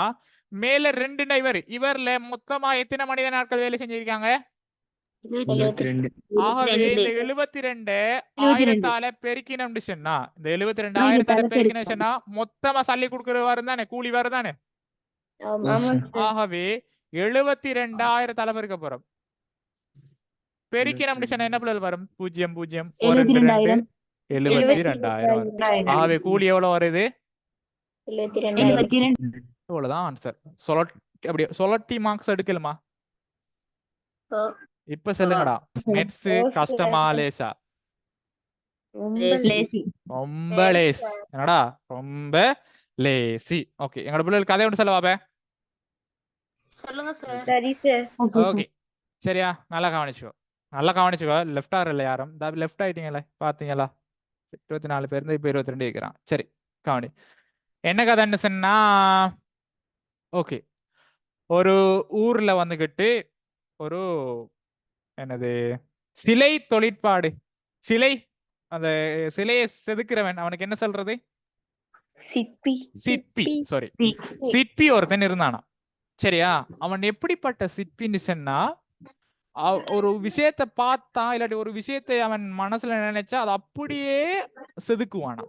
மேல 2 இவர்ல மொத்தமா எத்தனை மனித நாட்கள் வேலை செஞ்சிருக்காங்க? ஆகவே இந்த 72 ஆயிரத்தால பெருக்கினோம்னு சொன்னா இந்த 72 ஆயிரத்தால பெருக்கின சொன்னா மொத்தமா சல்லி கொடுக்கறது வருதானே கூலி வருதானே ஆகவே 72,000 பெருக்க போறோம் பெருக்கினோம்னு சொன்னா என்ன பிள்ளை வரும் 0 0 1 2 72,000 வரும் ஆகவே கூலி எவ்வளவு வருது 72,000 இவ்வளவுதான் ஆன்சர் அப்படி சொலட்டி மார்க்ஸ் எடுக்கலுமா இப்ப சொல்லுங்கடா நெட்ஸ் கஷ்டமா லேசா ரொம்ப லேசி என்னடா ரொம்ப லேசி ஓகே எங்களோட பிள்ளைகள் கதை ஒன்று சொல்லவாபே சொல்லுங்க சார். சரி சார் ஓகே சரியா நல்லா கவனிச்சுக்கோ லெஃப்ட் ஆர் இல்லை யாரும் லெஃப்ட் ஆயிட்டீங்களே பாத்தீங்களா 24 பேர் இருந்து இப்ப 22 இருக்கிறான் சரி கவனி என்ன கதைன்னு சொன்னா ஓகே ஒரு ஊர்ல வந்துகிட்டு ஒரு என்னது சிலை தொழிற்பாடு சிலை அந்த சிலையை செதுக்கிறவன் அவனுக்கு என்ன சொல்றது சிற்பி சாரி சிற்பி ஒருத்தன் இருந்தானா சரியா அவன் எப்படிப்பட்ட சிற்பின்னு சொன்னா ஒரு விஷயத்த பார்த்தா இல்லாட்டி ஒரு விஷயத்தை அவன் மனசுல நினைச்சா அது அப்படியே செதுக்குவானா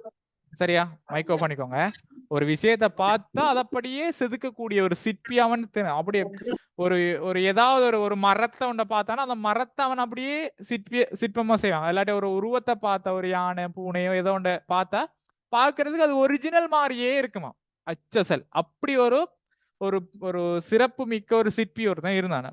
சரியா மைக்கோ பண்ணிக்கோங்க ஒரு விஷயத்த பார்த்தா அது அப்படியே செதுக்கக்கூடிய ஒரு சிற்பி அவன் அப்படியே ஒரு ஏதாவது ஒரு மரத்தை ஒன்றை பார்த்தானா அந்த மரத்தை அவன் அப்படியே சிற்பமா செய்வான் இல்லாட்டி ஒரு உருவத்தை பார்த்த ஒரு யானை பூனையோ ஏதோ ஒன்றை பார்த்தா பார்க்கறதுக்கு அது ஒரிஜினல் மாதிரியே இருக்குமா அச்சசல் அப்படி ஒரு ஒரு ஒரு சிறப்பு மிக்க ஒரு சிற்பி ஒருத்தன் இருந்தான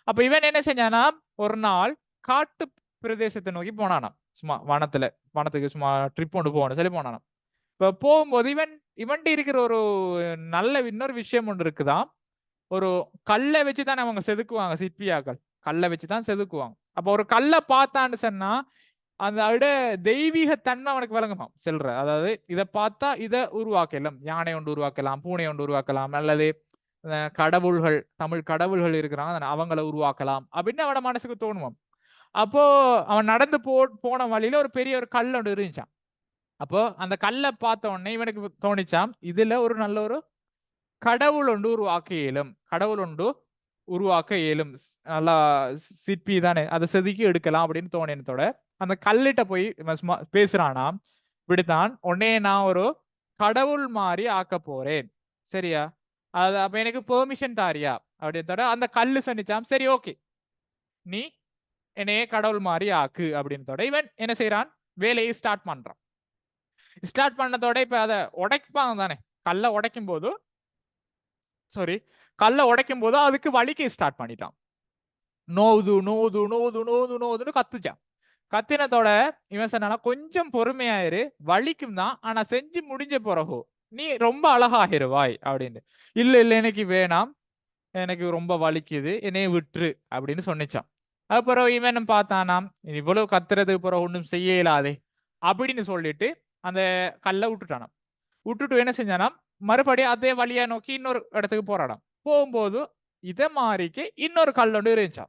அப்ப இவன் என்ன செஞ்சானா ஒரு நாள் காட்டு பிரதேசத்தை நோக்கி போனானா சும்மா வனத்துக்கு சும்மா ட்ரிப் ஒன்று போகணும் சொல்லி போனானா இப்ப போகும்போது இவன்ட்டு இருக்கிற ஒரு நல்ல இன்னொரு விஷயம் ஒன்று இருக்குதான் ஒரு கல்லை வச்சுதான் அவங்க செதுக்குவாங்க சிற்பியாக்கள் கல்லை வச்சுதான் செதுக்குவாங்க அப்ப ஒரு கல்லை பார்த்தான்னு சொன்னா அந்த தெய்வீகத்தன்மை அவனுக்கு விளங்குமா செல்ற அதாவது இதை பார்த்தா இதை உருவாக்கலாம் யானை ஒன்று உருவாக்கலாம் பூனை ஒன்று உருவாக்கலாம் அல்லது கடவுள்கள் தமிழ் கடவுள்கள் இருக்கிறாங்க அவங்களை உருவாக்கலாம் அப்படின்னு அவன மனசுக்கு தோணுவான் அப்போ அவன் நடந்து போன வழியில ஒரு பெரிய ஒரு கல் ஒன்று இருந்துச்சான் அப்போ அந்த கல்லை பார்த்த உடனே இவனுக்கு தோணிச்சான் இதுல ஒரு நல்ல ஒரு கடவுள் ஒன்று உருவாக்க இயலும் நல்லா சிற்பி தானே அதை செதுக்கி எடுக்கலாம் அப்படின்னு தோணினத்தோட அந்த கல்லிட்ட போய் பேசுறானா இப்படித்தான் உடனே நான் ஒரு கடவுள் மாதிரி ஆக்க போறேன் சரியா அது அப்ப எனக்கு பெர்மிஷன் தாரியா அப்படின்னு அந்த கல்லு சொன்னிச்சாம் சரி ஓகே நீ என்னையே கடவுள் மாதிரி ஆக்கு அப்படின்னு இவன் என்ன செய்யறான் வேலையை ஸ்டார்ட் பண்ணதோட இப்ப அதை உடைப்பாங்க தானே கல்லை உடைக்கும் போது அதுக்கு வலிக்க ஸ்டார்ட் பண்ணிட்டான் நோதுன்னு கத்துச்சான் கத்தினத்தோட இவன் சொன்னா கொஞ்சம் பொறுமையாயிரு வலிக்கும் தான் ஆனா செஞ்சு முடிஞ்ச பிறகு நீ ரொம்ப அழகாகிருவாய் அப்படின்னு இல்ல எனக்கு வேணாம் எனக்கு ரொம்ப வலிக்குது என்னைய விட்டுரு அப்படின்னு சொன்னிச்சான் அப்புறம் இவன் பார்த்தானாம் இவ்வளவு கத்துறதுக்கு பிறகு ஒன்றும் செய்ய இயலாதே அப்படின்னு சொல்லிட்டு அந்த கல்லை விட்டுட்டு என்ன செஞ்சானாம் மறுபடியும் அதே வழியா நோக்கி இன்னொரு இடத்துக்கு போராடாம் போகும்போது இதை மாதிரிக்கு இன்னொரு கல் ஒன்று இருந்துச்சான்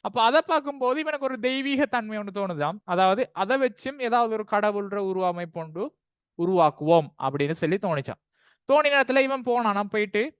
அப்ப அதை பார்க்கும்போது இவனுக்கு ஒரு தெய்வீக தன்மை ஒன்று தோணுதாம் அதாவது அதை வச்சும் ஏதாவது ஒரு கடவுள்ற உருவமைப்பு ஒன்று உருவாக்குவோம் அப்படின்னு சொல்லி தோணிச்சான் தோணி நேரத்துல இவன் போனானா போயிட்டு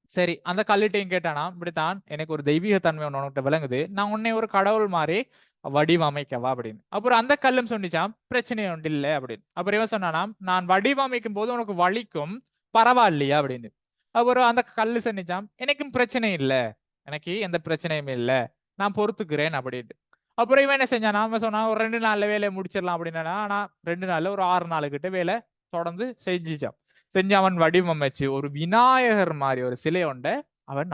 சரி அந்த கல்லிட்டையும் கேட்டானா இப்படித்தான் எனக்கு ஒரு தெய்வீக தன்மை ஒன்று விளங்குது நான் உன்னை ஒரு கடவுள் மாதிரி வடிவமைக்கவா அப்படின்னு அப்புறம் அந்த கல்லும் சொன்னிச்சான் பிரச்சனை ஒன்று இல்லை அப்படின்னு அப்புறம் இவன் சொன்னானா நான் வடிவமைக்கும் போது உனக்கு வலிக்கும் பரவாயில்லையா அப்படின்னு அப்புறம் அந்த கல்லு சொன்னிச்சான் எனக்கும் பிரச்சனை இல்லை எனக்கு எந்த பிரச்சனையும் இல்லை நான் பொறுத்துக்கிறேன் அப்படின்ட்டு அப்புறம் இவன் என்ன செஞ்சான் நாம சொன்னா ஒரு 2 நாள்ல வேலையை முடிச்சிடலாம் அப்படின்னா ஆனா 2 நாள்ல ஒரு 6 நாள் கிட்ட வேலை தொடர்ந்து செஞ்சு அவன் வடிவமைச்சு ஒரு விநாயகர் மாதிரி ஒரு சிலை ஒன்றை அவன்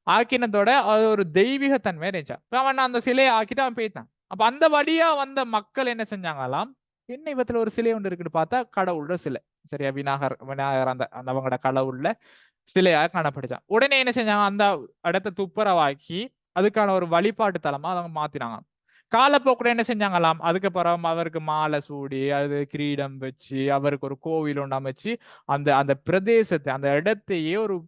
ஆக்கினதோட அது ஒரு தெய்வீக தன்மை இருந்துச்சான் அவன் அந்த சிலையை ஆக்கிட்டு அவன் போய்த்தான் அப்ப அந்த வழியா வந்த மக்கள் என்ன செஞ்சாங்களாம் என்ன இவத்துல ஒரு சிலை ஒன்று இருக்குன்னு பார்த்தா கடவுளோட சிலை சரியா விநாயகர் அந்த அவங்களோட கடவுள்ல சிலையாக காணப்பட்டுச்சான் உடனே என்ன செஞ்சாங்க அந்த இடத்த துப்புரவாக்கி அதுக்கான ஒரு வழிபாட்டு தலமா அவங்க மாத்தினாங்க காலப்போக்குல என்ன செஞ்சாங்களாம் அதுக்கப்புறம் அவருக்கு மாலை சூடி அது கிரீடம் வச்சு அவருக்கு ஒரு கோவில் ஒன்று அமைச்சு அந்த பிரதேசத்தை அந்த இடத்தையே ஒரு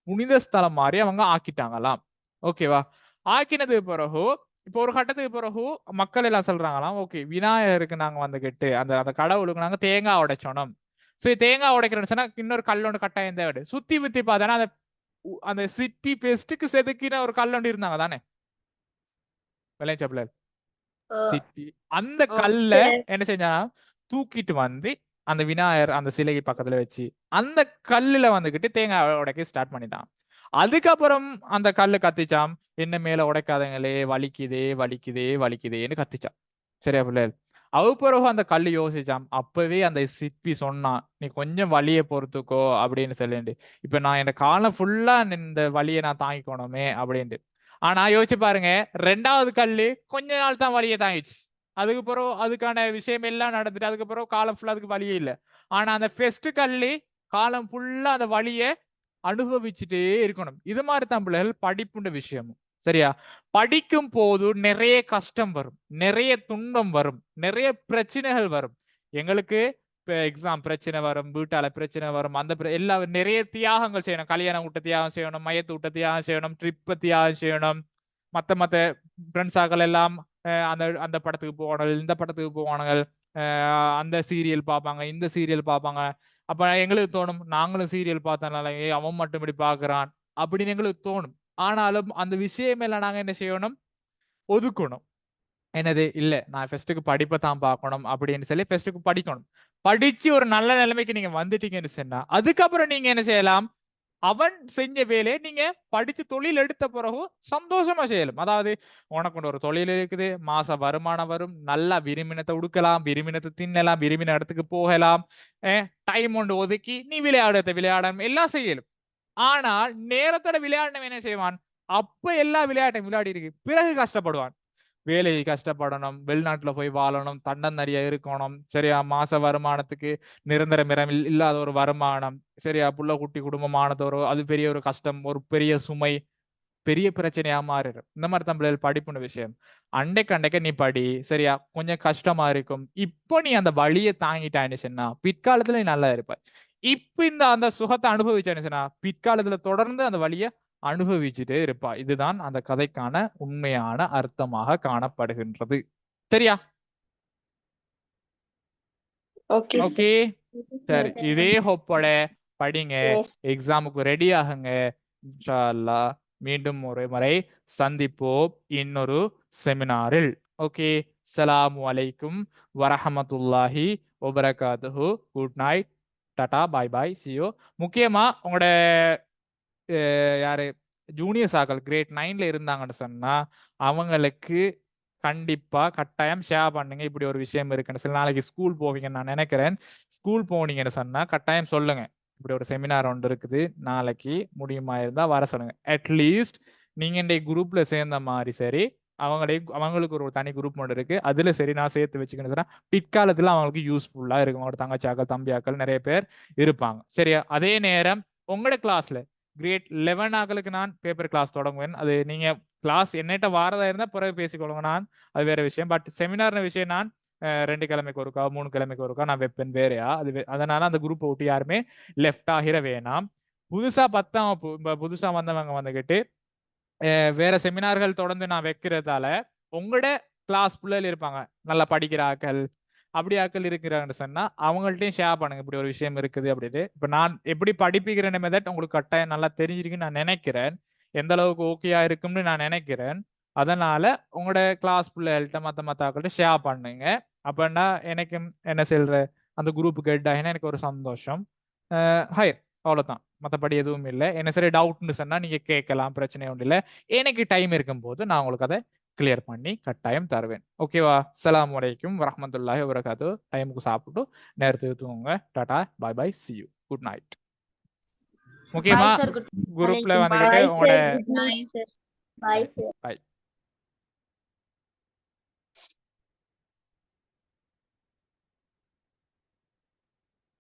புனித ஸ்தலம் மாதிரி அவங்க ஆக்கிட்டாங்களாம் ஓகேவா ஆக்கினது பிறகு இப்போ ஒரு கட்டத்துக்கு பிறகு மக்கள் எல்லாம் சொல்றாங்களாம் ஓகே விநாயகருக்கு நாங்க வந்துகிட்டு அந்த கடவுளுக்கு நாங்க தேங்காய் உடைச்சோம் சரி தேங்காய் உடைக்கிறோம்னு சொன்னா இன்னொரு கல்லொண்டு கட்டாயம் தேவை சுத்தி முத்தி பார்த்தோன்னா அந்த சிற்பி பெஸ்ட்டுக்கு செதுக்கின ஒரு கல்லொண்டு இருந்தாங்க தானே விளையாச்ச பிள்ளை ஓ சிப்பி. அந்த ஓ, கல்ல சரி. என்ன செஞ்சா தூக்கிட்டு வந்து அந்த விநாயகர் அந்த சிலைக்கு பக்கத்துல வச்சு அந்த கல்லுல வந்துகிட்டு தேங்காய் உடைக்க ஸ்டார்ட் பண்ணிட்டான். அதுக்கப்புறம் அந்த கல்லு கத்திச்சாம், என்ன மேல உடைக்காதங்களே, வலிக்குதே வலிக்குதே வலிக்குதேன்னு கத்திச்சான். சரியா பிள்ளைகள்? பிறகு அந்த கல்லு யோசிச்சாம். அப்பவே அந்த சிற்பி சொன்னான், நீ கொஞ்சம் வலியை பொறுத்துக்கோ அப்படின்னு சொல்லிட்டு, இப்ப நான் என் காலம் ஃபுல்லா இந்த வலியை நான் தாங்கிக்கணுமே அப்படின்ட்டு. ஆனா யோசிச்சு பாருங்க, 2வது கல்லு கொஞ்ச நாள் தான் வலியை தாங்கிச்சு. அதுக்கு பிறகு அதுக்கான விஷயம் எல்லாம் நடந்துட்டு அதுக்கு பிறகு காலம் ஃபுல்லா அதுக்கு வலியே இல்லை. ஆனா அந்த ஃபெஸ்ட் கல்லு காலம் ஃபுல்லா அந்த வலியை அனுபவிச்சுட்டே இருக்கணும். இது மாதிரி தான் பிள்ளைகள் படிப்புன்ற விஷயமும். சரியா? படிக்கும் போது நிறைய கஷ்டம் வரும், நிறைய துன்பம் வரும், நிறைய பிரச்சனைகள் வரும். எங்களுக்கு எக்ஸாம் பிரச்சனை வரும், வீட்டால பிரச்சனை வரும், அந்த எல்லா நிறைய தியாகங்கள் செய்யணும். கல்யாணம் விட்ட தியாகம் செய்யணும், மையத்து விட்ட தியாகம் செய்யணும், ட்ரிப்பை தியாகம் செய்யணும். மத்த ஃப்ரெண்ட்ஸாக்கள் எல்லாம் அந்த அந்த படத்துக்கு போவானுங்க, இந்த படத்துக்கு போவானுங்க, அந்த சீரியல் பார்ப்பாங்க, இந்த சீரியல் பார்ப்பாங்க. அப்ப எங்களுக்கு தோணும், நாங்களும் சீரியல் பார்த்தனால அவன் மட்டும் இப்படி பார்க்கறான் அப்படின்னு எங்களுக்கு தோணும். ஆனாலும் அந்த விஷயம் எல்லாம் நாங்க என்ன செய்யணும்? ஒதுக்கணும். என்னது? இல்ல நான் ஃபெஸ்ட்டுக்கு படிப்பை தான் பார்க்கணும் அப்படின்னு சொல்லி ஃபெஸ்ட்டுக்கு படிக்கணும். படிச்சு ஒரு நல்ல நிலைமைக்கு நீங்க வந்துட்டீங்கன்னு சொன்னா அதுக்கப்புறம் நீங்க என்ன செய்யலாம்? அவன் செஞ்ச வேலையை நீங்க படிச்சு தொழில் எடுத்த பிறகு சந்தோஷமா செய்யலாம். அதாவது உனக்கு ஒரு தொழில் இருக்குது, மாச வருமானம் வரும், நல்லா விரும்பினத்தை உடுக்கலாம், விரும்பினத்தை தின்னலாம், விரும்பின இடத்துக்கு போகலாம், டைம் ஒன்று ஒதுக்கி நீ விளையாடணும், எல்லாம் செய்யலும். ஆனால் நேரத்தோட விளையாடணும் என்ன செய்வான்? அப்ப எல்லா விளையாட்டையும் விளையாடி இருக்கு, பிறகு கஷ்டப்படுவான். வேலையை கஷ்டப்படணும், வெளிநாட்டுல போய் வாழணும், தன்னந்தனியா இருக்கணும், சரியா? மாச வருமானத்துக்கு நிரந்தரம் இல்லாத ஒரு வருமானம், சரியா? புள்ள குட்டி குடும்பமானது அது பெரிய ஒரு கஷ்டம், ஒரு பெரிய சுமை, பெரிய பிரச்சனையா மாறிடும். இந்த மாதிரி தான் பிள்ளைகள் படிப்புன்னு விஷயம். அண்டைக்கு நீ படி, சரியா? கொஞ்சம் கஷ்டமா இருக்கும். இப்போ நீ அந்த வழியை தாங்கிட்டான்னு சொன்னா பிற்காலத்துல நீ நல்லா இருப்ப. இப்ப அந்த சுகத்தை அனுபவிச்சான்னு சொன்னா பிற்காலத்துல தொடர்ந்து அந்த வழியை அனுபவிச்சுட்டே இருப்பா. இதுதான் அந்த கதைக்கான உண்மையான அர்த்தமாக காணப்படுகின்றது. சரியா? ஓகே ஓகே, சரி. இதே ஹோப்போட படிங்க, Yes. எக்ஸாமுக்கு ரெடி ஆகுங்க. இன்ஷா அல்லாஹ் மீண்டும் ஒரு முறை சந்திப்போம் இன்னொரு செமினாரில். ஓகே, அஸ்ஸலாமு அலைக்கும் வரஹமத்துல்லாஹி வபரகாத்துஹு. Good night, Tata, bye bye, see you. முக்கியமா உங்களோட யாரு ஜூனியர்ஸ் ஆக்கள் கிரேட் 9ல இருந்தாங்கன்னு சொன்னா அவங்களுக்கு கண்டிப்பா கட்டாயம் ஷேர் பண்ணுங்க. இப்படி ஒரு விஷயம் இருக்குன்னு சொல்லி நாளைக்கு ஸ்கூல் போவீங்கன்னு நான் நினைக்கிறேன். ஸ்கூல் போனீங்கன்னு சொன்னா கட்டாயம் சொல்லுங்க, இப்படி ஒரு செமினார் ஒன்று இருக்குது, நாளைக்கு முடியுமா இருந்தா வர சொல்லுங்க. அட்லீஸ்ட் நீங்க இந்த குரூப்ல சேர்ந்த மாதிரி சரி, அவங்களுக்கு ஒரு தனி குரூப் ஒன்று இருக்கு, அதுல சரி நான் சேர்த்து வச்சுக்கணும் சொன்னா பிற்காலத்துல அவங்களுக்கு யூஸ்ஃபுல்லா இருக்கும். அவங்களோட தங்கச்சாக்கள் தம்பியாக்கள் நிறைய பேர் இருப்பாங்க. சரியா? அதே நேரம் உங்களோட கிளாஸ்ல கிரேட் 11 ஆக்களுக்கு நான் பேப்பர் கிளாஸ் தொடங்குவேன். அது நீங்க கிளாஸ் என்னட்ட வாரதா இருந்தா பிறகு பேசிக்கொள்ளுங்க, நான் அது வேற விஷயம். பட் செமினார் விஷயம் நான் 2 கிழமைக்கு ஒருக்கா 3 கிழமைக்கு ஒருக்கா நான் வைப்பேன் வேறையா. அதனால அந்த குரூப்பை விட்டு யாருமே லெஃப்ட் ஆகிற வேணாம். புதுசா 10ஆம் வகுப்பு புதுசா வந்தவங்க வந்துகிட்டு வேற செமினார்கள் தொடர்ந்து நான் வைக்கிறதால உங்களோட கிளாஸ் பிள்ளைகள் இருப்பாங்க, நல்லா படிக்கிற ஆக்கள், அப்படி ஆக்கள் இருக்கிறாங்கன்னு சொன்னா அவங்கள்ட்டையும் ஷேர் பண்ணுங்க, இப்படி ஒரு விஷயம் இருக்குது அப்படின்னு. இப்ப நான் எப்படி படிப்பிக்கிறேன் மெத்தட் உங்களுக்கு கட்டாயம் நல்லா தெரிஞ்சிருக்குன்னு நான் நினைக்கிறேன், எந்த அளவுக்கு ஓகேயா இருக்கும்னு நான் நினைக்கிறேன். அதனால உங்களோட கிளாஸ் பிள்ளைகள்கிட்ட மத்த ஆக்கள்கிட்ட ஷேர் பண்ணுங்க. அப்படின்னா எனக்கு என்ன சொல்ற அந்த குரூப்புக்கு ஹெட் ஆகினா எனக்கு ஒரு சந்தோஷம். ஹையர் அவ்வளவுதான், மற்றபடி எதுவும் இல்லை. என்ன சரி டவுட்னு சொன்னா நீங்க கேட்கலாம், பிரச்சனை ஒன்றும் இல்லை. எனக்கு டைம் இருக்கும்போது நான் உங்களுக்கு அதை கிளியர் பண்ணி கட்டாயம் தருவேன். ஓகேவா? அஸ்ஸலாமு அலைக்கும் வரஹ்மத்துல்லாஹி வபரகாத்துஹு. டைமுக்கு சாப்பிட்டு நேரத்துக்கு தூங்குங்க. டாடா, பாய் பாய், see you, குட் நைட். முக்கியமா Bye, sir. Good குரூப்ல Walaikum வந்துகிட்டு Bye, உங்களோட sir. Good night, sir. Bye, sir. By